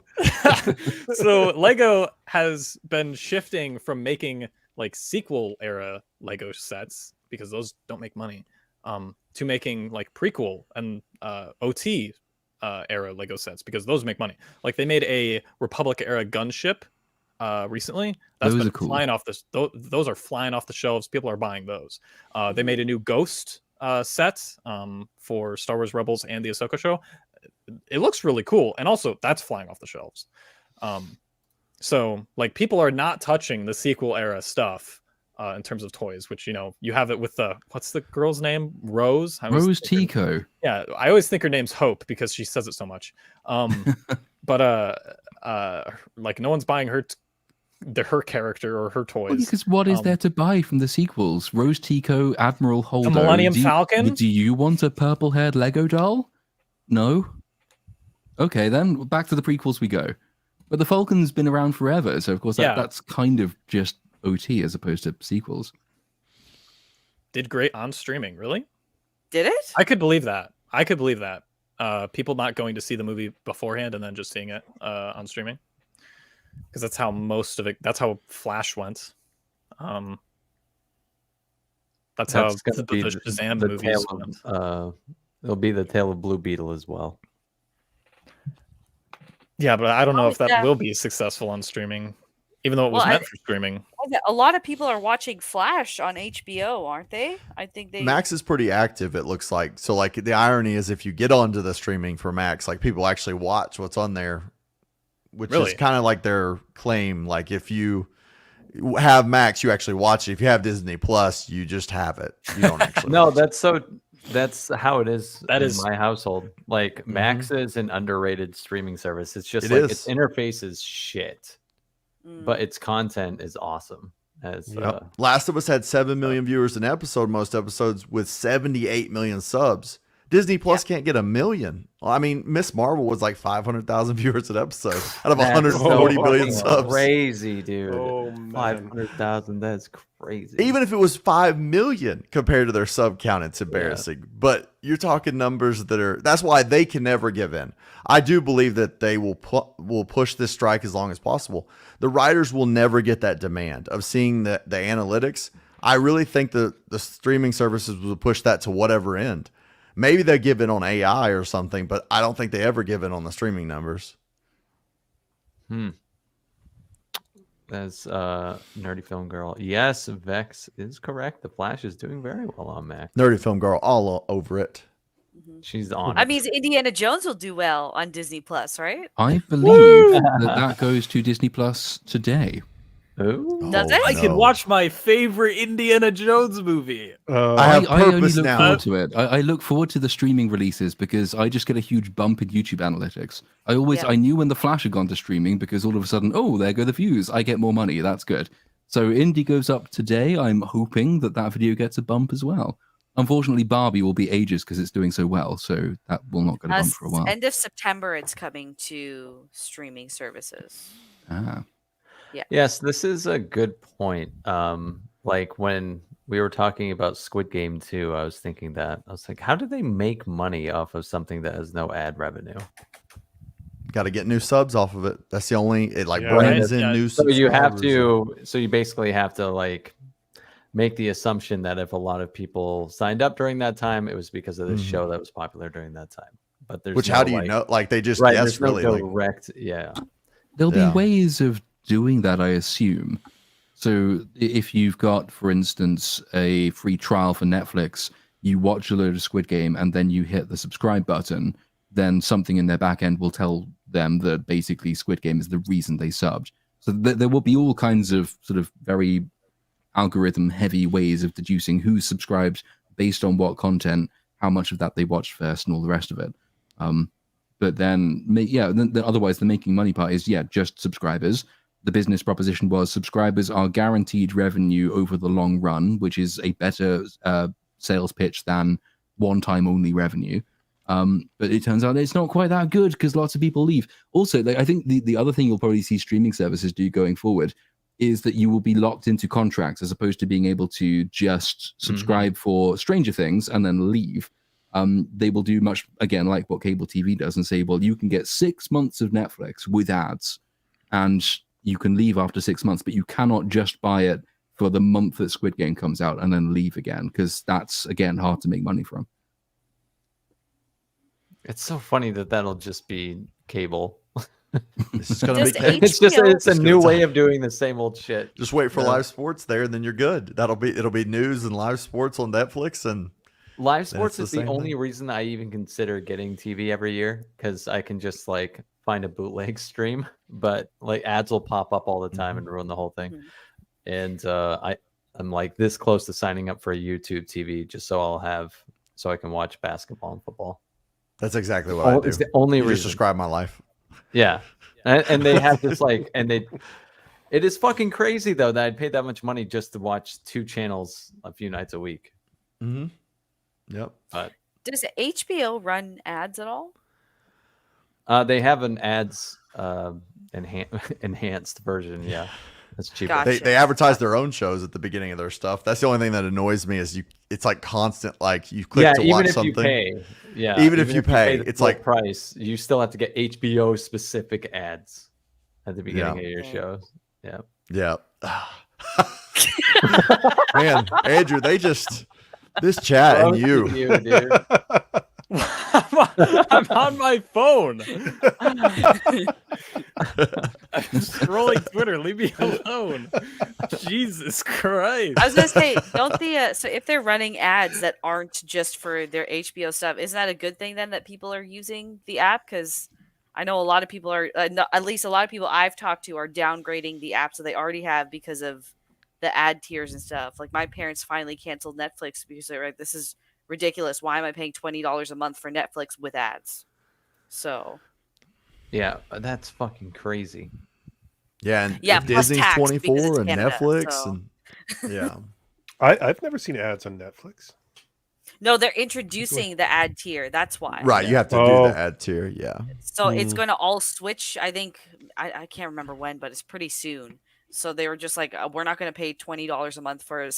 so Lego has been shifting from making like sequel era Lego sets because those don't make money, to making like prequel and OT era Lego sets because those make money. Like they made a Republic era gunship recently. That's Those been are cool. flying off this. Those are flying off the shelves. People are buying those. They made a new Ghost set for Star Wars Rebels and the Ahsoka show. It looks really cool, and also that's flying off the shelves. So like people are not touching the sequel era stuff in terms of toys, which you have it with the what's the girl's name? Rose. I always Rose think her- Tico. Yeah, I always think her name's Hope because she says it so much. But like no one's buying her her character or her Well, toys. because what is Um, there to buy from the sequels? Rose Tico, Admiral Holdo. Millennium Do you- Falcon? Do you want a purple-haired Lego doll? No. Okay, then back to the prequels we go. But the Falcon's been around forever, so of course Yeah. that's kind of just OT as opposed to sequels. Did great on streaming, really? Did it? I could believe that. People not going to see the movie beforehand and then just seeing it on streaming, because that's how most of it. That's how Flash went. That's how That's gonna the be Shazam the movies tale went. of, it'll be the tale of Blue Beetle as well. Yeah, but I don't know Oh, if that yeah. will be successful on streaming, even though it was Well, I- meant for streaming. A lot of people are watching Flash on HBO, aren't they? I think they. Max is pretty active, it looks like. So, like, the irony is if you get onto the streaming for Max, like, people actually watch what's on there, which Really? is kind of like their claim. Like, if you have Max, you actually watch it. If you have Disney Plus, you just have it. You don't actually. No, watch it. that's how it is That in is- my household. Like Max is an underrated streaming service. It's just It like is. its interface is shit, Mm. but its content is awesome. As Yep. Last of Us had 7 million viewers an episode, most episodes with 78 million subs. Disney Plus can't get 1 million. Well, I mean, Miss Marvel was like 500,000 viewers an episode out of that's 140 so million fucking subs. Crazy, dude. Oh, man. 500,000. That's crazy. Even if it was 5 million compared to their sub count, it's embarrassing. But you're talking numbers that are, that's why they can never give in. I do believe that they will push this strike as long as possible. The writers will never get that demand of seeing the analytics. I really think the streaming services will push that to whatever end. Maybe they give in on AI or something, but I don't think they ever give in on the streaming numbers. As Nerdy Film Girl. Yes, Vex is correct. The Flash is doing very well on Mac. Nerdy Film Girl all over it. She's on I it. mean, Indiana Jones will do well on Disney Plus, right? I believe that goes to Disney Plus today. Ooh. Does Oh, it? I can no. watch my favorite Indiana Jones movie. I have I only purpose look now. forward to it. I look forward to the streaming releases because I just get a huge bump in YouTube analytics. Yeah. I knew when The Flash had gone to streaming because all of a sudden, oh, there go the views. I get more money. That's good. So Indie goes up today. I'm hoping that video gets a bump as well. Unfortunately, Barbie will be ages because it's doing so well. So that will not get a bump for a while. End of September, it's coming to streaming services. Ah. Yes, this is a good point. Like when we were talking about Squid Game 2, I was thinking that. I was like, how do they make money off of something that has no ad revenue? Got to get new subs off of it. That's the only it like Yeah, brings right. in Yeah. new So you have subscribers. to, so you basically have to like make the assumption that if a lot of people signed up during that time, it was because of this Mhm. show that was popular during that time. But there's Which no, how do you like, know? Like they just right? guess There's no really like direct, yeah. There'll Yeah. be ways of doing that, I assume. So if you've got, for instance, a free trial for Netflix, you watch a load of Squid Game and then you hit the subscribe button, then something in their back end will tell them that basically Squid Game is the reason they subbed. So there will be all kinds of sort of very algorithm heavy ways of deducing who subscribed based on what content, how much of that they watched first, and all the rest of it. But then, otherwise the making money part is, just subscribers. The business proposition was subscribers are guaranteed revenue over the long run, which is a better sales pitch than one-time only revenue. But it turns out it's not quite that good because lots of people leave. Also, I think the other thing you'll probably see streaming services do going forward is that you will be locked into contracts as opposed to being able to just subscribe for Stranger Things and then leave. They will do much, again, like what cable TV does and say, well, you can get 6 months of Netflix with ads and you can leave after 6 months, but you cannot just buy it for the month that Squid Game comes out and then leave again because that's, again, hard to make money from. It's so funny that that'll just be cable. this is gonna be Does cable. It's a Just new gonna- way of doing the same old shit. Just wait for Yeah. live sports there, and then you're good. It'll be news and live sports on Netflix, and Live then sports it's is the the same only thing. reason I even consider getting TV every year because I can just like find a bootleg stream, but like ads will pop up all the time and ruin the whole thing. Mhm. And I'm like this close to signing up for a YouTube TV just so I can watch basketball and football. that's exactly what I do. It's the only You just reason. describe my life. Yeah, and they have this like, it is fucking crazy though that I'd pay that much money just to watch 2 channels a few nights a week. Mm-hmm. Yep. But Does HBO run ads at all? they have an ads enhanced version. Yeah, that's cheaper. Gotcha. They advertise their own shows at the beginning of their stuff. That's the only thing that annoys me is it's like constant. Like you click to even watch if something. you pay, Even if you pay, the it's full like- price. You still have to get HBO specific ads at the beginning Yeah. of your Okay. shows. Yeah. Yeah. Man, Andrew, this chat and you. dude. I'm on my phone. I'm scrolling Twitter. Leave me alone. Jesus Christ. I was gonna say, don't so if they're running ads that aren't just for their HBO stuff, isn't that a good thing then that people are using the app? Because I know a lot of people are, at least a lot of people I've talked to are downgrading the apps that they already have because of the ad tiers and stuff. Like my parents finally canceled Netflix because they're like, this is ridiculous. Why am I paying $20 a month for Netflix with ads? So Yeah, that's fucking crazy. Yeah, and Yeah, plus Disney's tax because 24 it's and Canada, Netflix so. and yeah. I've never seen ads on Netflix. no, they're introducing the ad tier. That's why. Right, you have to do Oh. the ad tier, yeah. So it's going to all switch. I think I can't remember when, but it's pretty soon. So they were just like, we're not going to pay $20 a month for a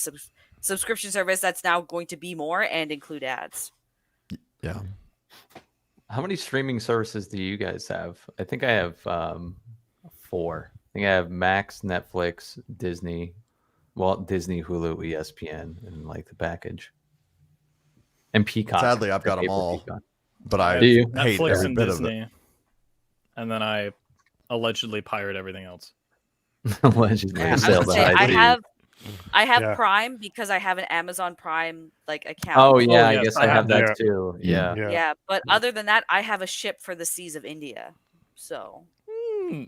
subscription service that's now going to be more and include ads. Yeah. How many streaming services do you guys have? I think I have 4. I think I have Max, Netflix, Disney, Disney, Hulu, ESPN, and like the package. And Peacock. Sadly, I've I got pay them for all, Peacock. but I Do you? hate Netflix every and bit of it. Disney. And then I allegedly pirate everything else. Allegedly. Yeah, I was Sell gonna the say, I IP. have Yeah. Prime because I have an Amazon Prime account. Oh yeah, I yes, guess I I have have that that. too. Yeah. Yeah. Yeah, but other than that, I have a ship for the seas of India. So Hmm.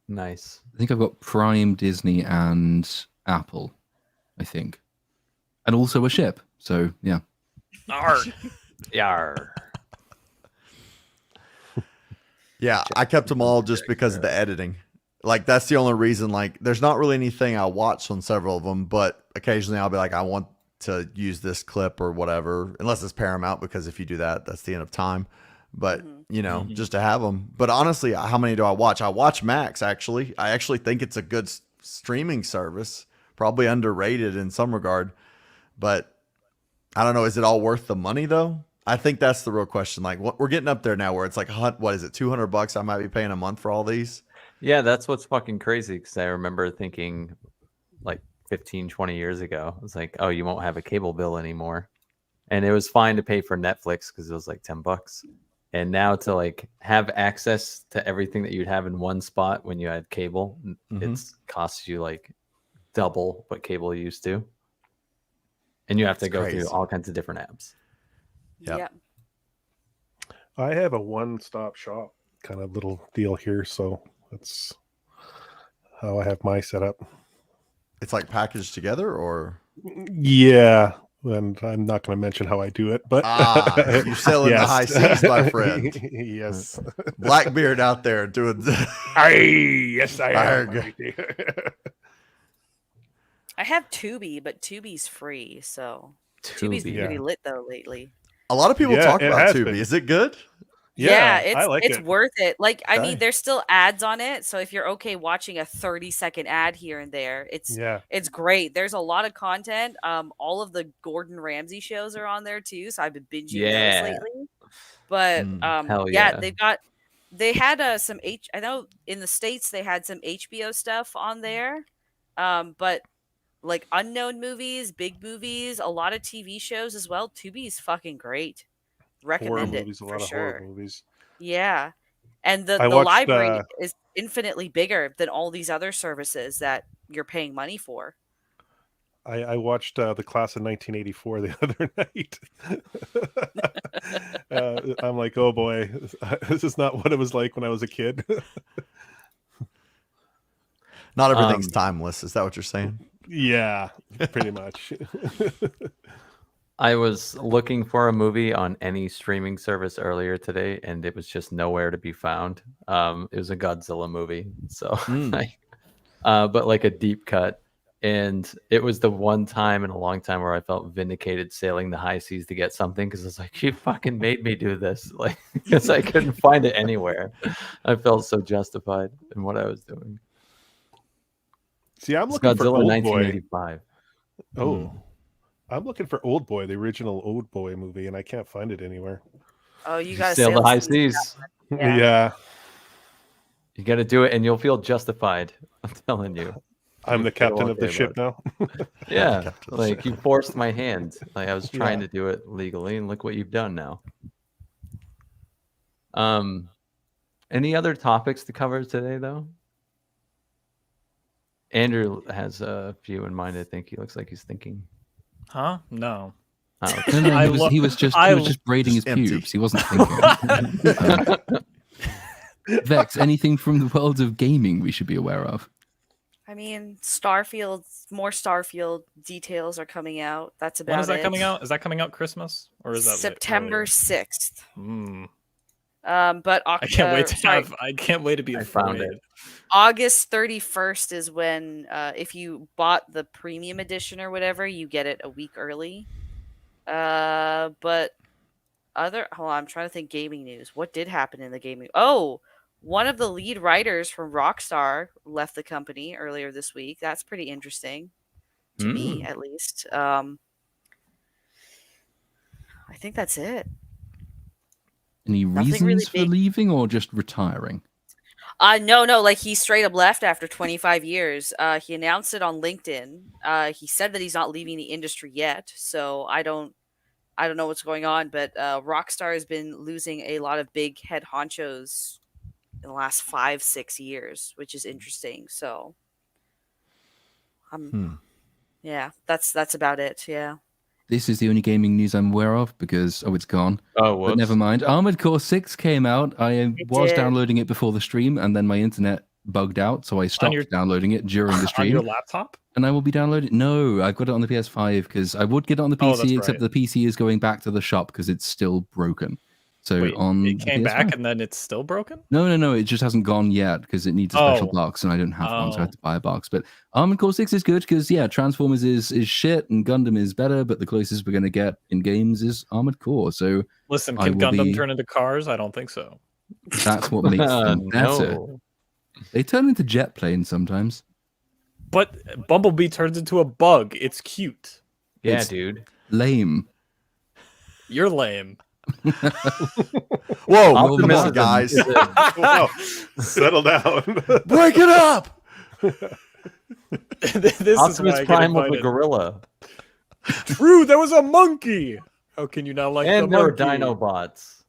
Nice. I think I've got Prime, Disney, and Apple. I think, and also a ship. So yeah. Yar. Yeah, I kept them all just because of the editing. Like that's the only reason. Like, there's not really anything I watch on several of them, but occasionally I'll be like, I want to use this clip or whatever, unless it's Paramount, because if you do that, that's the end of time. But you know, just to have them. But honestly, how many do I watch? I watch Max. Actually, I actually think it's a good streaming service. Probably underrated in some regard, but I don't know. Is it all worth the money though? I think that's the real question. Like, what we're getting up there now, where it's like, what is it, $200? I might be paying a month for all these. Yeah, that's what's fucking crazy. Because I remember thinking, like 15, 20 years ago, it's like, oh, you won't have a cable bill anymore, and it was fine to pay for Netflix because it was like $10. And now to like have access to everything that you'd have in one spot when you had cable, it's costs you like double what cable used to, and you have to go through all kinds of different apps. Yep. Yeah. I have a one-stop shop kind of little deal here, so that's how I have my setup. It's like packaged together, or Yeah, and I'm not going to mention how I do it, but you're selling the high seas, my friend. Yes, Blackbeard out there doing the. yes, I am. I have Tubi, but Tubi's free, so Tubi's been Tubi. pretty lit though lately. A lot of people Yeah, talk it about has Tubi. been. Is it good? Yeah, I like it's it. worth it. Like, I Okay. mean, there's still ads on it, so if you're okay watching a 30-second ad here and there, it's great. There's a lot of content. All of the Gordon Ramsay shows are on there too, so I've been binging those lately. But Hell yeah, yeah. they had some I know in the States they had some HBO stuff on there. But like unknown movies, big movies, a lot of TV shows as well. Tubi's fucking great. Horror Recommend it movies, a for lot of sure. horror movies. Yeah. And the I watched, library is infinitely bigger than all these other services that you're paying money for. I watched the class of 1984 the other night. I'm like, oh boy, this is not what it was like when I was a kid. Not everything's timeless. Is that what you're saying? Yeah, pretty much. I was looking for a movie on any streaming service earlier today, and it was just nowhere to be found. It was a Godzilla movie, so but like a deep cut. And it was the one time in a long time where I felt vindicated sailing the high seas to get something, because it's like, you fucking made me do this, like, because I couldn't find it anywhere. I felt so justified in what I was doing. See, I'm It's looking for Godzilla Old 1985. Boy. Oh, I'm looking for Old Boy, the original Old Boy movie, and I can't find it anywhere. Oh, you gotta sail the high seas. Yeah. You got to do it, and you'll feel justified. I'm telling you. I'm the captain of the ship now. Yeah, like you forced my hand. Like I was trying to do it legally, and look what you've done now. Any other topics to cover today, though? Andrew has a few in mind. I think he looks like he's thinking. Huh? No. Oh, okay. No, he was just braiding his empty. pubes. He wasn't thinking. Vex, anything from the world of gaming we should be aware of? I mean, more Starfield details are coming out. That's about it. When is that coming out? Is that coming out Christmas, or is that September 6th? But I can't wait to I can't wait to be found afraid. it. August 31st is when, if you bought the premium edition or whatever, you get it a week early. But hold on, I'm trying to think gaming news. What did happen in the gaming? Oh, one of the lead writers from Rockstar left the company earlier this week. That's pretty interesting to me, at least. I think that's it. Any reasons really for big. leaving, or just retiring? No, like he straight up left after 25 years. He announced it on LinkedIn. He said that he's not leaving the industry yet, so I don't know what's going on, but Rockstar has been losing a lot of big head honchos in the last 5-6 years, which is interesting. So, yeah, that's about it. Yeah. This is the only gaming news I'm aware of because it's gone. Oh, but never mind. Armored Core 6 came out. I was downloading it before the stream, and then my internet bugged out, so I stopped your- downloading it during the On stream. your laptop? And I will be downloading. No, I've got it on the PS5 because I would get it on the Oh, PC, that's except right. the PC is going back to the shop because it's still broken. So Wait, on it the came PS5. back and then it's still broken? No, it just hasn't gone yet because it needs a special Oh. box, and I didn't have one, so I Oh. had to buy a box. But Armored Core 6 is good because Transformers is shit and Gundam is better, but the closest we're gonna get in games is Armored Core. So Listen, I can will Gundam be- turn into cars? I don't think so. that's what makes them better. No. They turn into jet planes sometimes. But Bumblebee turns into a bug. It's cute. Yeah, It's- dude. Lame. You're lame. Whoa, Optimus come on, is a- guys. Well, settle down. Break it up. This is why Optimus I get Prime was a invited. gorilla. True, there was a monkey. How can you not like And the there were monkey? Dinobots.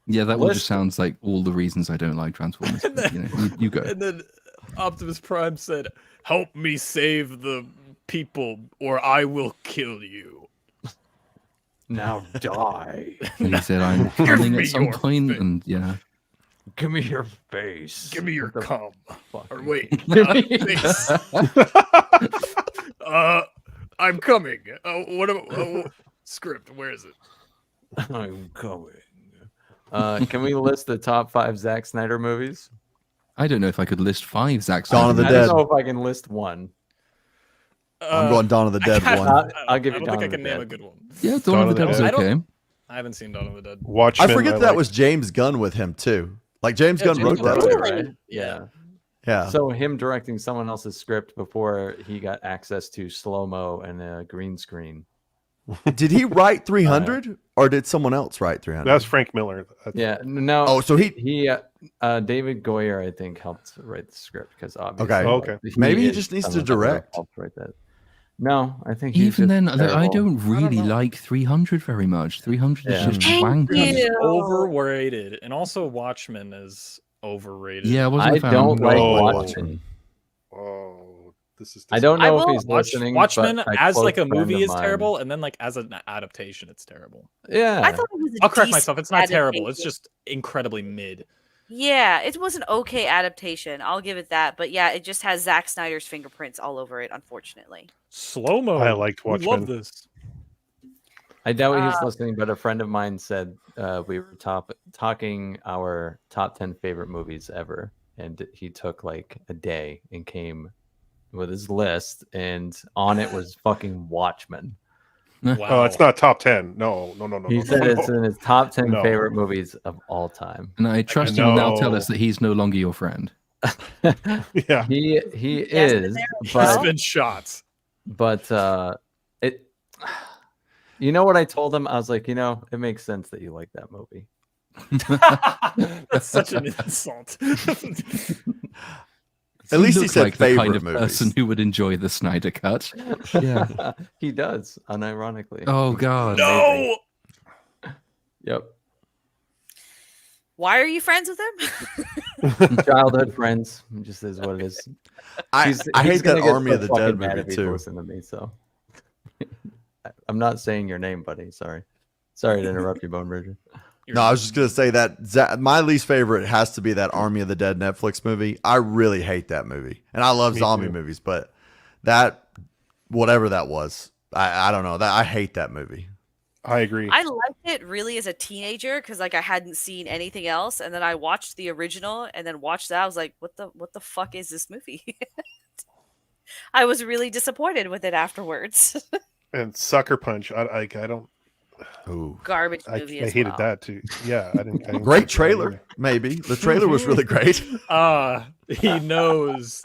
Yeah, that one just List- sounds like all the reasons I don't like Transformers. And then- You know, you go. And then Optimus Prime said, "Help me save the people, or I will kill you." Now die. And he said, "I'm coming me at some your point," face. and yeah. Give me your face. Give me your What the cum. fuck? Or wait, Give not me- face. I'm coming. Script? Where is it? I'm coming. Can we list the top 5 Zack Snyder movies? I don't know if I could list 5 Zack Dawn of Snyder the I movies. don't Dead. know if I can list one. I'm going Dawn of the Dead can't- one. I'll give you I don't Dawn think I of the can name Dead. a good one. Yeah, Dawn of the Dead was Dead. I okay. don't- I haven't seen Dawn of the Dead. Watchmen. I forget that like. was James Gunn with him too. Like James Yeah, Gunn James wrote that. Gunn. too. Really? Right? Yeah. Yeah. So him directing someone else's script before he got access to slow-mo and a green screen. Did he write 300 or did someone else write 300? That's Frank Miller. Yeah, no. Oh, so he David Goyer, I think, helped write the script because obviously, Okay. Okay. Maybe he is just needs to someone that would've direct. helped write that. No, I think he's Even just then, I terrible. don't really know. like 300 very much. 300 Yeah. is just Thank wanky. you. It's overrated, and also Watchmen is overrated. Yeah, I wasn't I a fan. don't like No. Watchmen. Oh, this is. I don't know I if will he's listening. Watchmen but a as close like a friend movie of is mine- terrible, and then like as an adaptation, it's terrible. Yeah, I thought it was. I'll correct myself. It's not terrible. It's adaptation. just incredibly mid. Yeah, it was an okay adaptation. I'll give it that. But yeah, it just has Zack Snyder's fingerprints all over it, unfortunately. Slow mo. I liked We love Watchmen. this. I doubt he's Uh, listening, but a friend of mine said we were talking our top 10 favorite movies ever, and he took like a day and came with his list, and on it was fucking Watchmen. Wow. Oh, it's not top 10. No. He no, said no, it's no. in his top 10 No. favorite movies of all time. And I trust you will now tell know. us that he's no longer your friend. Yeah. He Yes, is, there we He's go. been shot. but it. You know what I told him? I was like, it makes sense that you like that movie. That's such an insult. At least You he look said like the kind favorite of movies. person who would enjoy the Snyder cut. Yeah. He does, unironically. Oh God. No. Yep. Why are you friends with him? Childhood friends. It just is what it is. I He's hate gonna that get Army so of the fucking Dead mad movie if he too. listens to me, so I'm not saying your name, buddy. Sorry to interrupt you, Bone Bridger. No, I was just gonna say that my least favorite has to be that Army of the Dead Netflix movie. I really hate that movie, and I love Me zombie too. movies, but that whatever that was, I don't know that I hate that movie. I agree. I liked it really as a teenager because like I hadn't seen anything else, and then I watched the original and then watched that. I was like, what the fuck is this movie? I was really disappointed with it afterwards. And Sucker Punch. I don't. Ooh, Garbage I movie as hated well. that too. Yeah, I didn't. great like that trailer. either. Maybe the trailer was really great. He knows.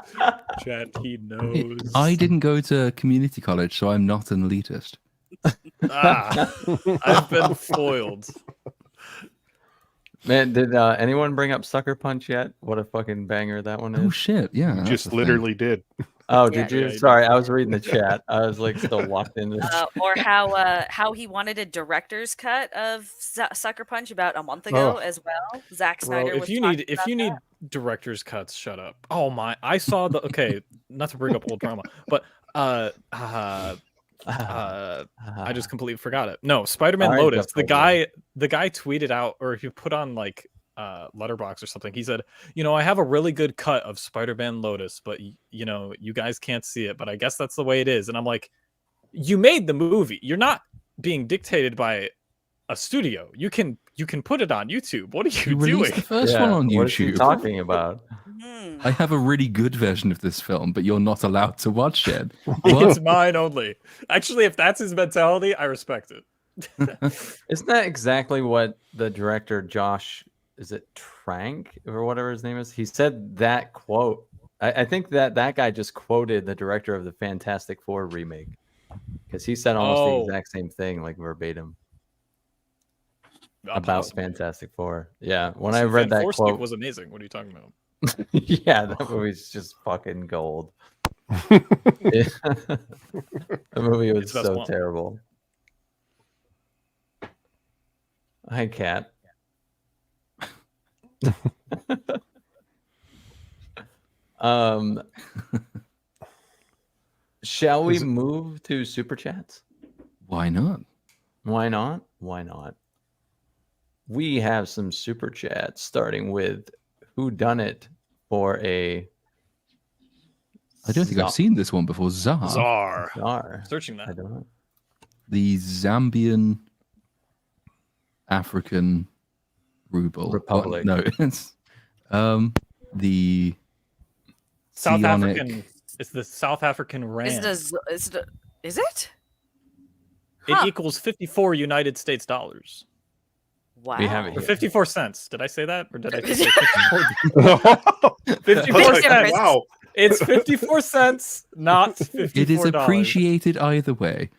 Chat, he knows. I didn't go to community college, so I'm not an elitist. I've been foiled. Man, did anyone bring up Sucker Punch yet? What a fucking banger that one Oh is. shit! Yeah, that's Just the thing. literally did. Oh, Yeah, did you? yeah, Sorry, I was reading the chat. I was like still locked into the Or how he wanted a director's cut of Sucker Punch about a month ago Oh. as well. Zack Bro, Snyder. if was you talking need about that. director's cuts, shut up. Oh my! I saw the okay. Not to bring up old drama, but I just completely forgot it. No, Spider-Man All right, Lotus. Jeff The guy tweeted out, or he put on like Letterbox or something. He said, I have a really good cut of Spider-Man Lotus, but you guys can't see it, but I guess that's the way it is. And I'm like, you made the movie. You're not being dictated by a studio. You can put it on YouTube. What are you released doing? the first one on What is he YouTube. talking about? Hmm. I have a really good version of this film, but you're not allowed to watch it. It's What? mine only. Actually, if that's his mentality, I respect it. Isn't that exactly what the director Josh, is it Trank or whatever his name is? He said that quote. I think that guy just quoted the director of the Fantastic Four remake, because he said almost the exact same thing, like verbatim, about Possibly. Fantastic Four. Yeah, when Also, I read that Fantastic quote, was amazing. What are you talking about? yeah, that movie's just fucking gold. The movie was It's the best so one. terrible. Hi, Cat. Shall we move to super chats? Why not? Why not? Why not? We have some super chats, starting with Who Done It for a. I don't think I've seen this one before. Czar, Czar. Searching I that. don't know. the Zambian African ruble Republic. No, it's the South Psionic- African. It's the South African rand. Is it? It Huh. equals 54 United States dollars. Wow. We have it Or here. 54 cents. Did I say that? Or did I say 54? 54 Big cents. difference. Wow. It's 54 cents, not $54. It is appreciated either way.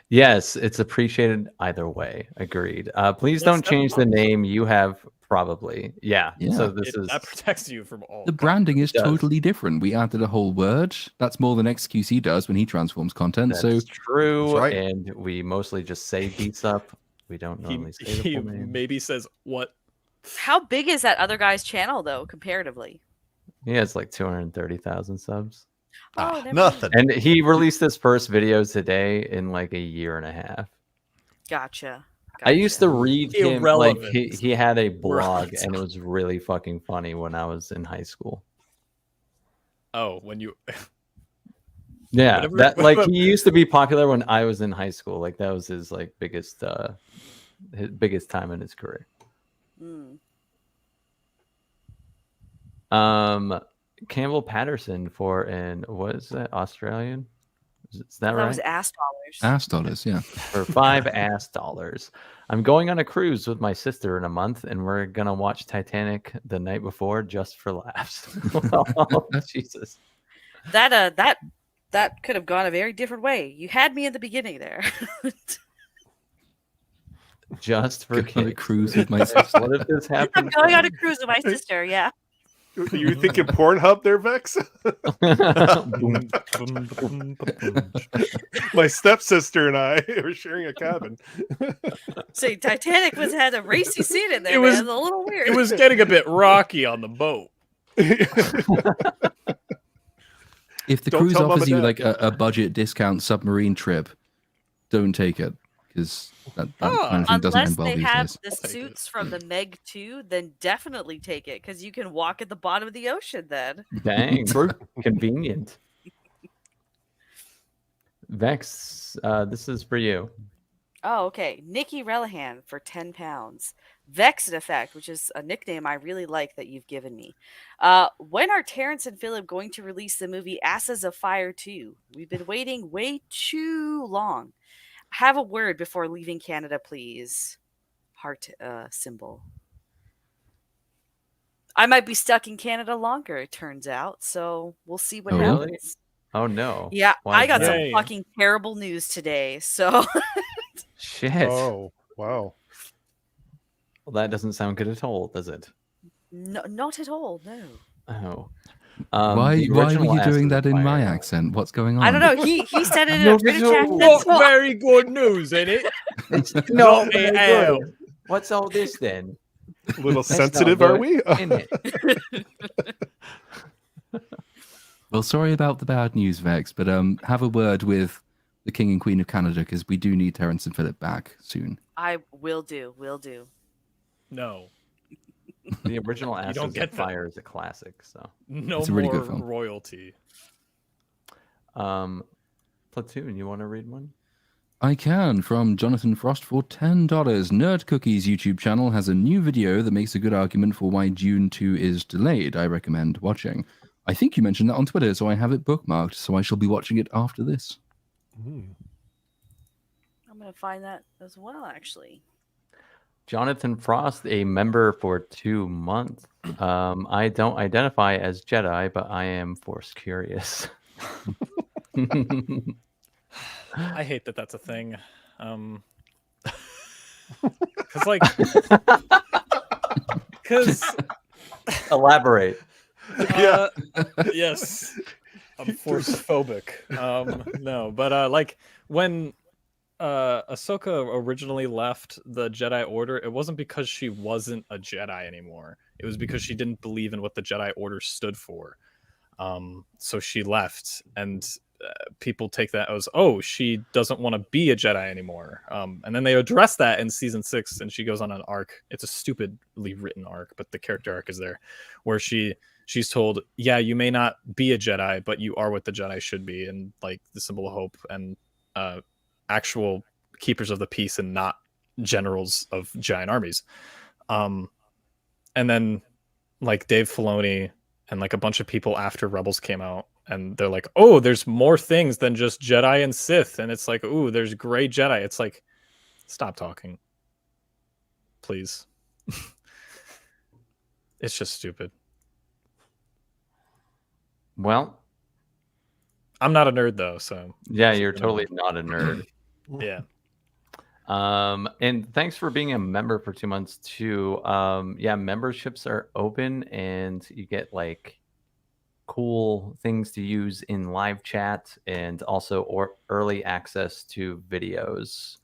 Yes, it's appreciated either way. Agreed. Please Let's don't step change up. the name. You have probably. Yeah. Yeah. So this is. That protects you from all. The branding is does. totally different. We added a whole word. That's more than XQC does when he transforms content. That's So true. That's right. And we mostly just say BSUP. We don't normally say the He full name. maybe says what? How big is that other guy's channel though, comparatively? He has like 230,000 subs. Oh, never Nothing. And he released his first video today in like a year and a half. Gotcha. I used to read him like Irrelevant. he had a We're blog, on and it was really fucking funny when I was in high school. Oh, when you. Yeah, Whatever- that like he used to be popular when I was in high school. Like that was his like biggest time in his career. Mm. Campbell Patterson for an what is that, Australian? Is that That right? was ass dollars. ass dollars, yeah. For $5. I'm going on a cruise with my sister in a month, and we're gonna watch Titanic the night before just for laughs. Oh, Jesus. That could have gone a very different way. You had me in the beginning there. Just for Go on a kicks. cruise with my sister. What if this I'm happens? going on a cruise with my sister. Yeah. You thinking Pornhub there, Vex? My stepsister and I were sharing a cabin. See, Titanic had a racy scene in there. It was- man. It's a little weird. It was getting a bit rocky on the boat. If the Don't cruise tell Mom offers and you Dad. like a budget discount submarine trip, don't take it because that kind of thing doesn't Unless end well they these have days. the I'll take suits from the Meg 2, then definitely take it because you can walk at the bottom of the ocean then. Dang, convenient. Vex, this is for you. Oh, okay. Nikki Relihan for £10. Vex in effect, which is a nickname I really like that you've given me. When are Terrence and Philip going to release the movie Asses of Fire 2? We've been waiting way too long. Have a word before leaving Canada, please. Heart symbol. I might be stuck in Canada longer, it turns out. So we'll see what Oh, really? happens. Oh no. Yeah, Why I got is some that? Yay. fucking terrible news today. So Shit. Oh, wow. Well, that doesn't sound good at all, does it? no, not at all. No. Oh. Why the were original you Asses doing of that in my Fire. accent? What's going on? I don't know. He said it in No, a British no. accent. Not so very good news, ain't it? No, Not very at all. good. What's all this then? A little That's not sensitive, good, are we? Isn't it? Well, sorry about the bad news, Vex, but have a word with the King and Queen of Canada because we do need Terrence and Philip back soon. I will do. Will do. No. The original don't Ashes get of them. Fire is a classic. So, No It's a really more good film. royalty. Platoon, you want to read one? I can, from Jonathan Frost for $10. Nerd Cookies YouTube channel has a new video that makes a good argument for why Dune 2 is delayed. I recommend watching. I think you mentioned that on Twitter, so I have it bookmarked, so I shall be watching it after this. Mm. I'm gonna find that as well, actually. Jonathan Frost, a member for 2 months. I don't identify as Jedi, but I am Force curious. I hate that that's a thing. Because like, because Elaborate. Yeah. yes, I'm force phobic. No, but like when Ahsoka originally left the Jedi Order, it wasn't because she wasn't a Jedi anymore. It was because she didn't believe in what the Jedi Order stood for. So she left, and people take that as, oh, she doesn't want to be a Jedi anymore. And then they address that in season 6, and she goes on an arc. It's a stupidly written arc, but the character arc is there, where she's told, yeah, you may not be a Jedi, but you are what the Jedi should be, and like the symbol of hope, and actual keepers of the peace, and not generals of giant armies. And then like Dave Filoni and like a bunch of people after Rebels came out, and they're like, oh, there's more things than just Jedi and Sith, and it's like, ooh, there's gray Jedi. It's like, stop talking, please. It's just stupid. Well, I'm not a nerd though, so yeah, you're totally not a nerd. yeah. And thanks for being a member for 2 months too. Yeah, memberships are open, and you get like cool things to use in live chat, and also early access to videos.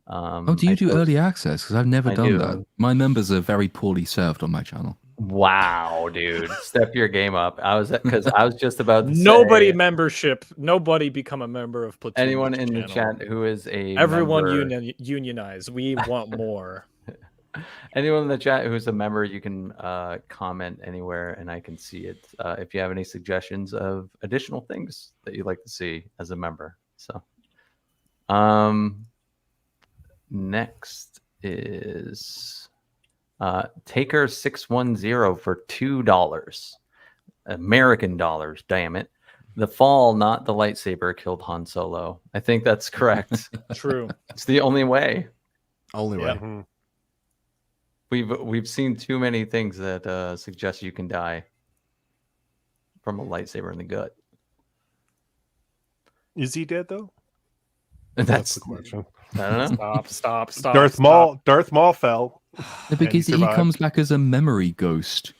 Oh, do you I do post- early access? Because I've never I done do. that. My members are very poorly served on my channel. Wow, dude, step your game up. I was just about to Nobody say, nobody become a member of Platoon. anyone in the channel. chat who is a Everyone member, unionize. We want more. anyone in the chat who's a member, you can comment anywhere and I can see it. If you have any suggestions of additional things that you'd like to see as a member. So, next is Taker 610 for $2. American dollars, damn it. The fall, not the lightsaber, killed Han Solo. I think that's correct. True. It's the only way. Only Yeah. way. Mhm. We've seen too many things that suggest you can die from a lightsaber in the gut. Is he dead though? That's the question. I don't know. Stop. Darth Maul fell. Because he survived. comes back as a memory ghost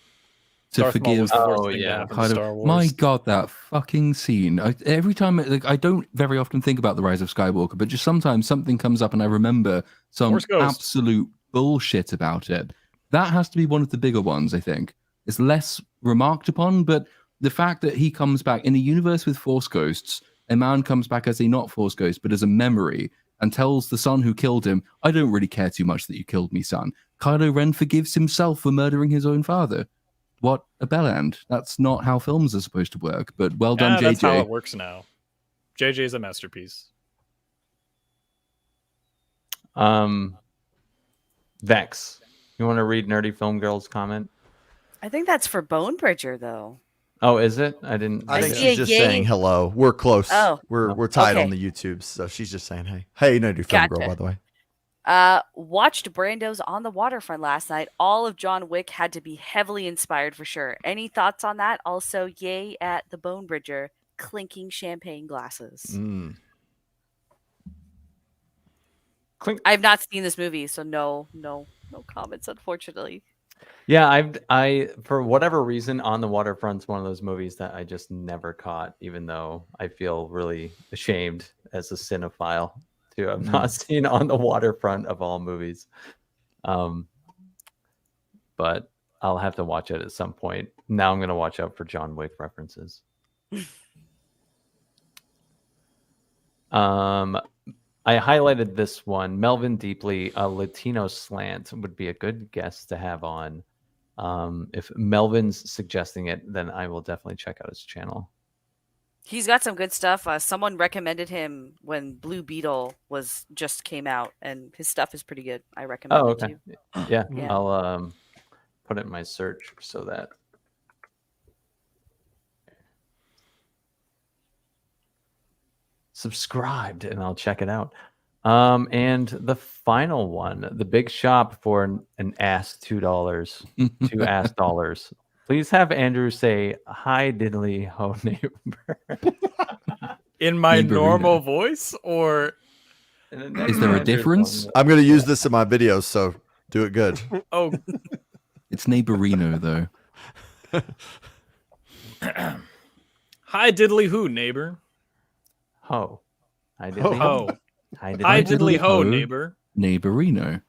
to Darth Maul was forgive. the worst Oh, thing to yeah. happen to Kind Star of, Wars. my God, that fucking scene. Every time, like, I don't very often think about the Rise of Skywalker, but just sometimes something comes up and I remember some Force Ghost. absolute bullshit about it. That has to be one of the bigger ones, I think. It's less remarked upon, but the fact that he comes back in a universe with Force Ghosts, a man comes back as a not Force Ghost, but as a memory, and tells the son who killed him, I don't really care too much that you killed me, son. Kylo Ren forgives himself for murdering his own father. What a bell end. That's not how films are supposed to work, but well done, JJ. That's how it works now. JJ is a masterpiece. Vex, you want to read Nerdy Film Girl's comment? I think that's for Bone Bridger, though. Oh, is it? I didn't. I I think see a she's just yay. saying hello. We're close. Oh. We're tied on Okay. the YouTubes, so she's just saying hey. Hey, no, do film girl, Gotcha. by the way. Watched Brando's On the Waterfront last night. All of John Wick had to be heavily inspired for sure. Any thoughts on that? Also, yay at the Bone Bridger clinking champagne glasses. Mm. Clink. I have not seen this movie, so no comments, unfortunately. Yeah, I for whatever reason, On the Waterfront's one of those movies that I just never caught, even though I feel really ashamed as a cinephile to have not seen On the Waterfront of all movies. But I'll have to watch it at some point. Now I'm gonna watch out for John Wick references. I highlighted this one. Melvin Deeply, a Latino slant would be a good guest to have on. If Melvin's suggesting it, then I will definitely check out his channel. He's got some good stuff. Someone recommended him when Blue Beetle just came out, and his stuff is pretty good. I recommend Oh, it okay. too. Yeah, Yeah. I'll put it in my search so that subscribed, and I'll check it out. And the final one, the big shop for an ask $2, two ask dollars. Please have Andrew say hi diddly ho neighbor. In my Neighborino. normal voice, or Is there a difference? I'm going to use this in my videos, so do it good. oh, It's neighborino though. hi diddly who, neighbor? Ho. Hi diddly Ho. Hi diddly, Hi diddly ho, ho. neighbor. Neighborino.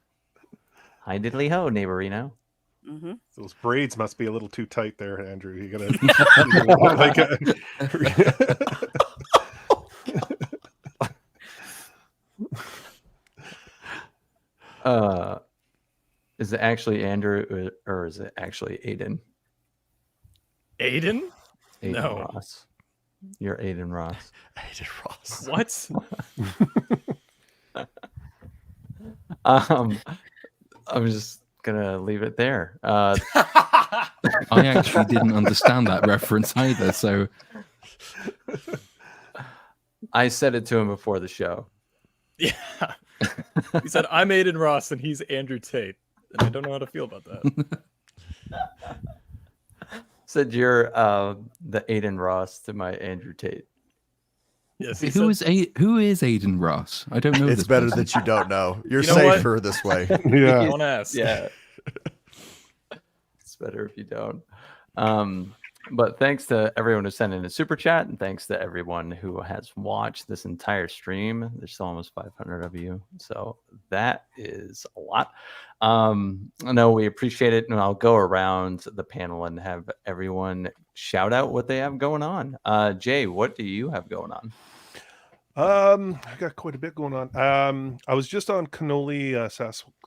Hi diddly ho, neighborino. Mm-hmm. Those braids must be a little too tight there, Andrew. You gotta like Is it actually Andrew or is it actually Aiden? Aiden? Aiden No. Ross. You're Aiden Ross. Aiden Ross. What? I'm just gonna leave it there. I actually didn't understand that reference either. So I said it to him before the show. Yeah. He said, I'm Aiden Ross and he's Andrew Tate. And I don't know how to feel about that. Said you're the Aiden Ross to my Andrew Tate. Yes, who is Aiden Ross? I don't know. It's this better person. that you don't know. You're You know what? safer this way. yeah. Don't ask. Yeah. It's better if you don't. But thanks to everyone who sent in a super chat, and thanks to everyone who has watched this entire stream. There's still almost 500 of you, so that is a lot. I know we appreciate it, and I'll go around the panel and have everyone shout out what they have going on. Jay, what do you have going on? I got quite a bit going on. I was just on Cannoli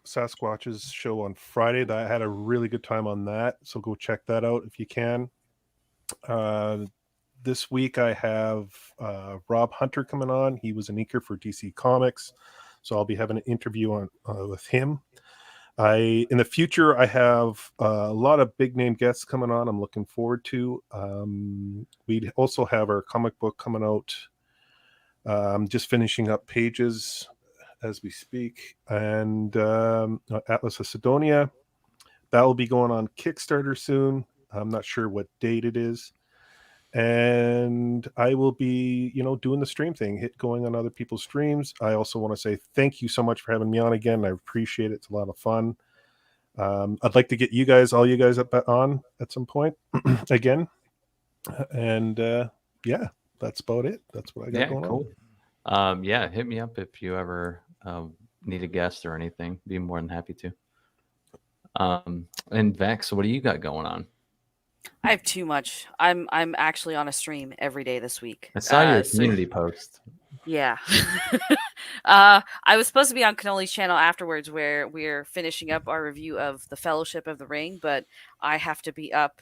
Sasquatch's show on Friday. I had a really good time on that, so go check that out if you can. This week I have Rob Hunter coming on. He was an inker for DC Comics, so I'll be having an interview on with him. In the future I have a lot of big name guests coming on. I'm looking forward to. We also have our comic book coming out. I'm just finishing up pages as we speak, and Atlas of Sidonia, that will be going on Kickstarter soon. I'm not sure what date it is, and I will be, doing the stream thing, going on other people's streams. I also want to say thank you so much for having me on again. I appreciate it. It's a lot of fun. I'd like to get all you guys up on at some point again, and yeah, that's about it. That's what I got going on. Yeah, hit me up if you ever need a guest or anything. Be more than happy to. And Vex, what do you got going on? I have too much. I'm actually on a stream every day this week. I saw your community post. Yeah. I was supposed to be on Cannoli's channel afterwards, where we're finishing up our review of The Fellowship of the Ring, but I have to be up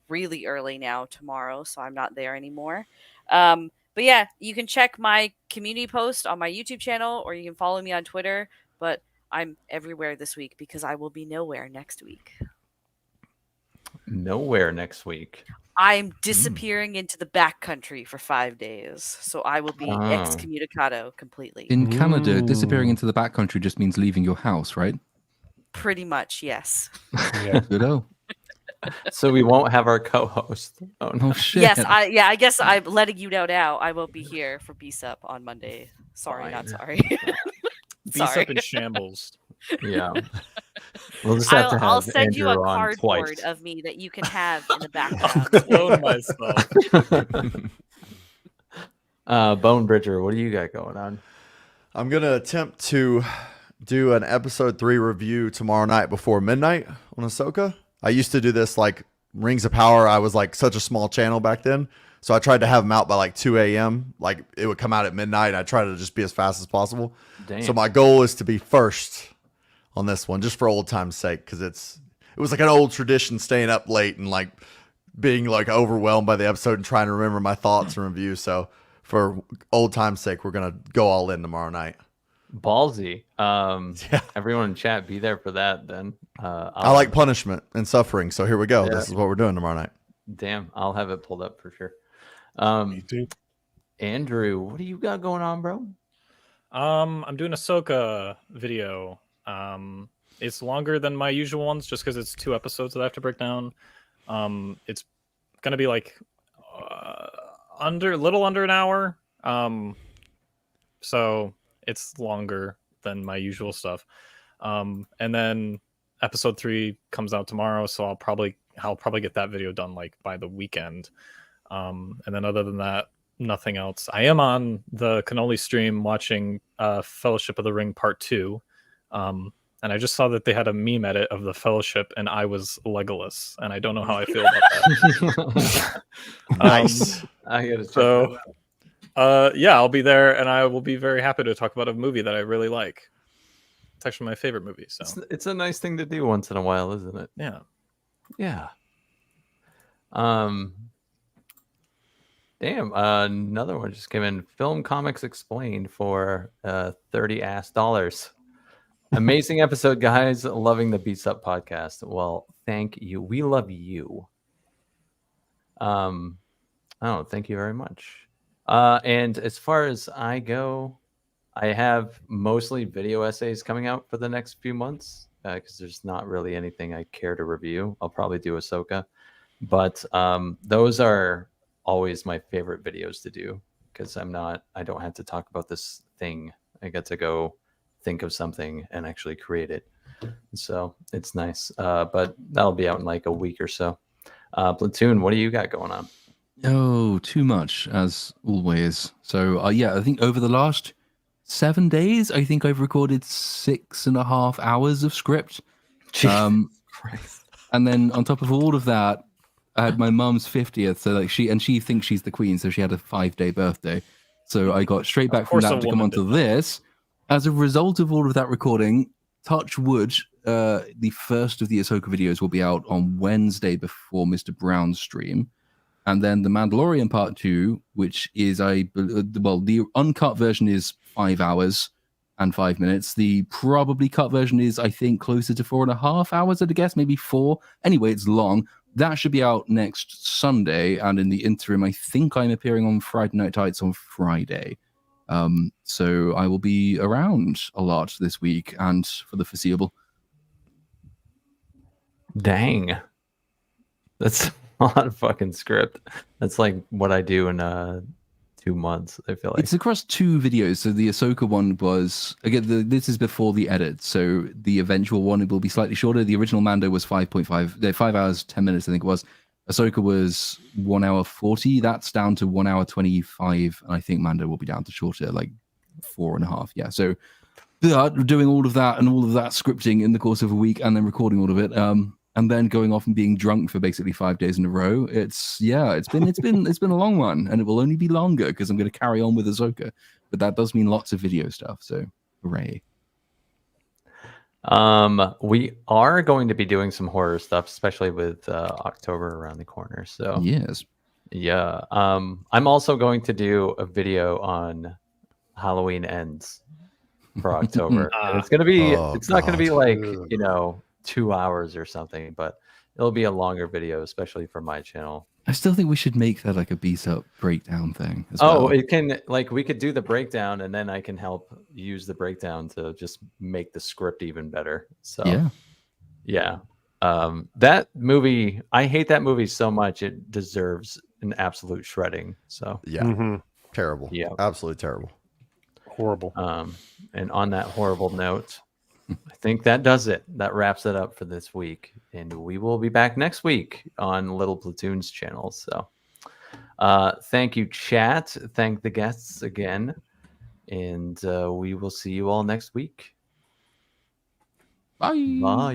really early now tomorrow, so I'm not there anymore. But yeah, you can check my community post on my YouTube channel, or you can follow me on Twitter, but I'm everywhere this week because I will be nowhere next week. Nowhere next week. I'm disappearing into the backcountry for 5 days, so I will be excommunicado completely. In Canada, disappearing into the backcountry just means leaving your house, right? Pretty much, yes. Yeah. Good. So we won't have our co-host. Oh, no. Oh shit. Yes, I guess I'm letting you know now. I won't be here for BSUP on Monday. Sorry, Fine. not sorry. Beast Sorry. up in shambles. Yeah. We'll just have to have I'll send you a Andrew on cardboard twice. of me that you can have in the I'll background. clone myself. Bone Bridger, what do you got going on? I'm going to attempt to do an episode 3 review tomorrow night before midnight on Ahsoka. I used to do this like Rings of Power. I was like such a small channel back then. So I tried to have them out by like 2 a.m. Like it would come out at midnight. I try to just be as fast as possible. Damn. So my goal is to be first on this one, just for old time's sake, because it was like an old tradition, staying up late and like being like overwhelmed by the episode and trying to remember my thoughts and reviews. So for old time's sake, we're gonna go all in tomorrow night. Ballsy. Yeah. Everyone in chat, be there for that then. I like punishment and suffering, so here we go. Yeah. This is what we're doing tomorrow night. Damn, I'll have it pulled up for sure. Me too. Andrew, what do you got going on, bro? I'm doing a Ahsoka video. It's longer than my usual ones just because it's 2 episodes that I have to break down. It's gonna be like little under an hour. So it's longer than my usual stuff. And then episode 3 comes out tomorrow, so I'll probably get that video done like by the weekend. And then other than that, nothing else. I am on the Cannoli stream watching Fellowship of the Ring Part 2. And I just saw that they had a meme edit of the Fellowship, and I was Legolas, and I don't know how I feel about that. Nice. I gotta check that So, yeah, I'll be there, and I will be very happy to talk about a movie that I really like. It's actually my favorite movie. So It's a nice thing to do once in a while, isn't it? yeah. Yeah. Damn, another one just came in. Film Comics Explained for $30. Amazing episode, guys. Loving the BSUP podcast. Well, thank you. We love you. Thank you very much. And as far as I go, I have mostly video essays coming out for the next few months because there's not really anything I care to review. I'll probably do Ahsoka, but those are always my favorite videos to do because I don't have to talk about this thing. I get to go think of something and actually create it. So it's nice. But that'll be out in like a week or so. Platoon, what do you got going on? Oh, too much as always. So yeah, I think over the last 7 days, I think I've recorded 6.5 hours of script. Christ. And then on top of all of that, I had my mum's 50th. So like she thinks she's the queen, so she had a 5-day birthday. So I got straight back from that to come onto this. As a result of all of that recording, touch wood, the first of the Ahsoka videos will be out on Wednesday before Mr. Brown's stream. And then the Mandalorian Part 2, which is, the uncut version is 5 hours and 5 minutes. The probably cut version is, I think, closer to 4.5 hours, I'd guess, maybe 4. Anyway, it's long. That should be out next Sunday. And in the interim, I think I'm appearing on Friday Night Tights on Friday. So I will be around a lot this week and for the foreseeable. Dang. That's a lot of fucking script. That's like what I do in 2 months, I feel like. It's across 2 videos. So the Ahsoka one was, again, this is before the edit. So the eventual one will be slightly shorter. The original Mando was 5 hours, 10 minutes, I think it was. Ahsoka was 1 hour 40. That's down to 1 hour 25. And I think Mando will be down to shorter, like 4.5. Yeah. So doing all of that and all of that scripting in the course of a week and then recording all of it. And then going off and being drunk for basically 5 days in a row. It's been a long one, and it will only be longer because I'm going to carry on with Ahsoka. But that does mean lots of video stuff. So hooray! We are going to be doing some horror stuff, especially with October around the corner. So yes, yeah. I'm also going to do a video on Halloween Ends for October. And it's gonna be. It's not going to be like 2 hours or something, but it'll be a longer video, especially for my channel. I still think we should make that like a BSUP breakdown thing. Well. It can, like, we could do the breakdown and then I can help use the breakdown to just make the script even better. So yeah. That movie, I hate that movie so much, it deserves an absolute shredding. So yeah, terrible. Yeah, absolutely terrible, horrible. And on that horrible note, I think that does it. That wraps it up for this week. And we will be back next week on Little Platoon's channel. So thank you, chat. Thank the guests again. And we will see you all next week. Bye. Bye.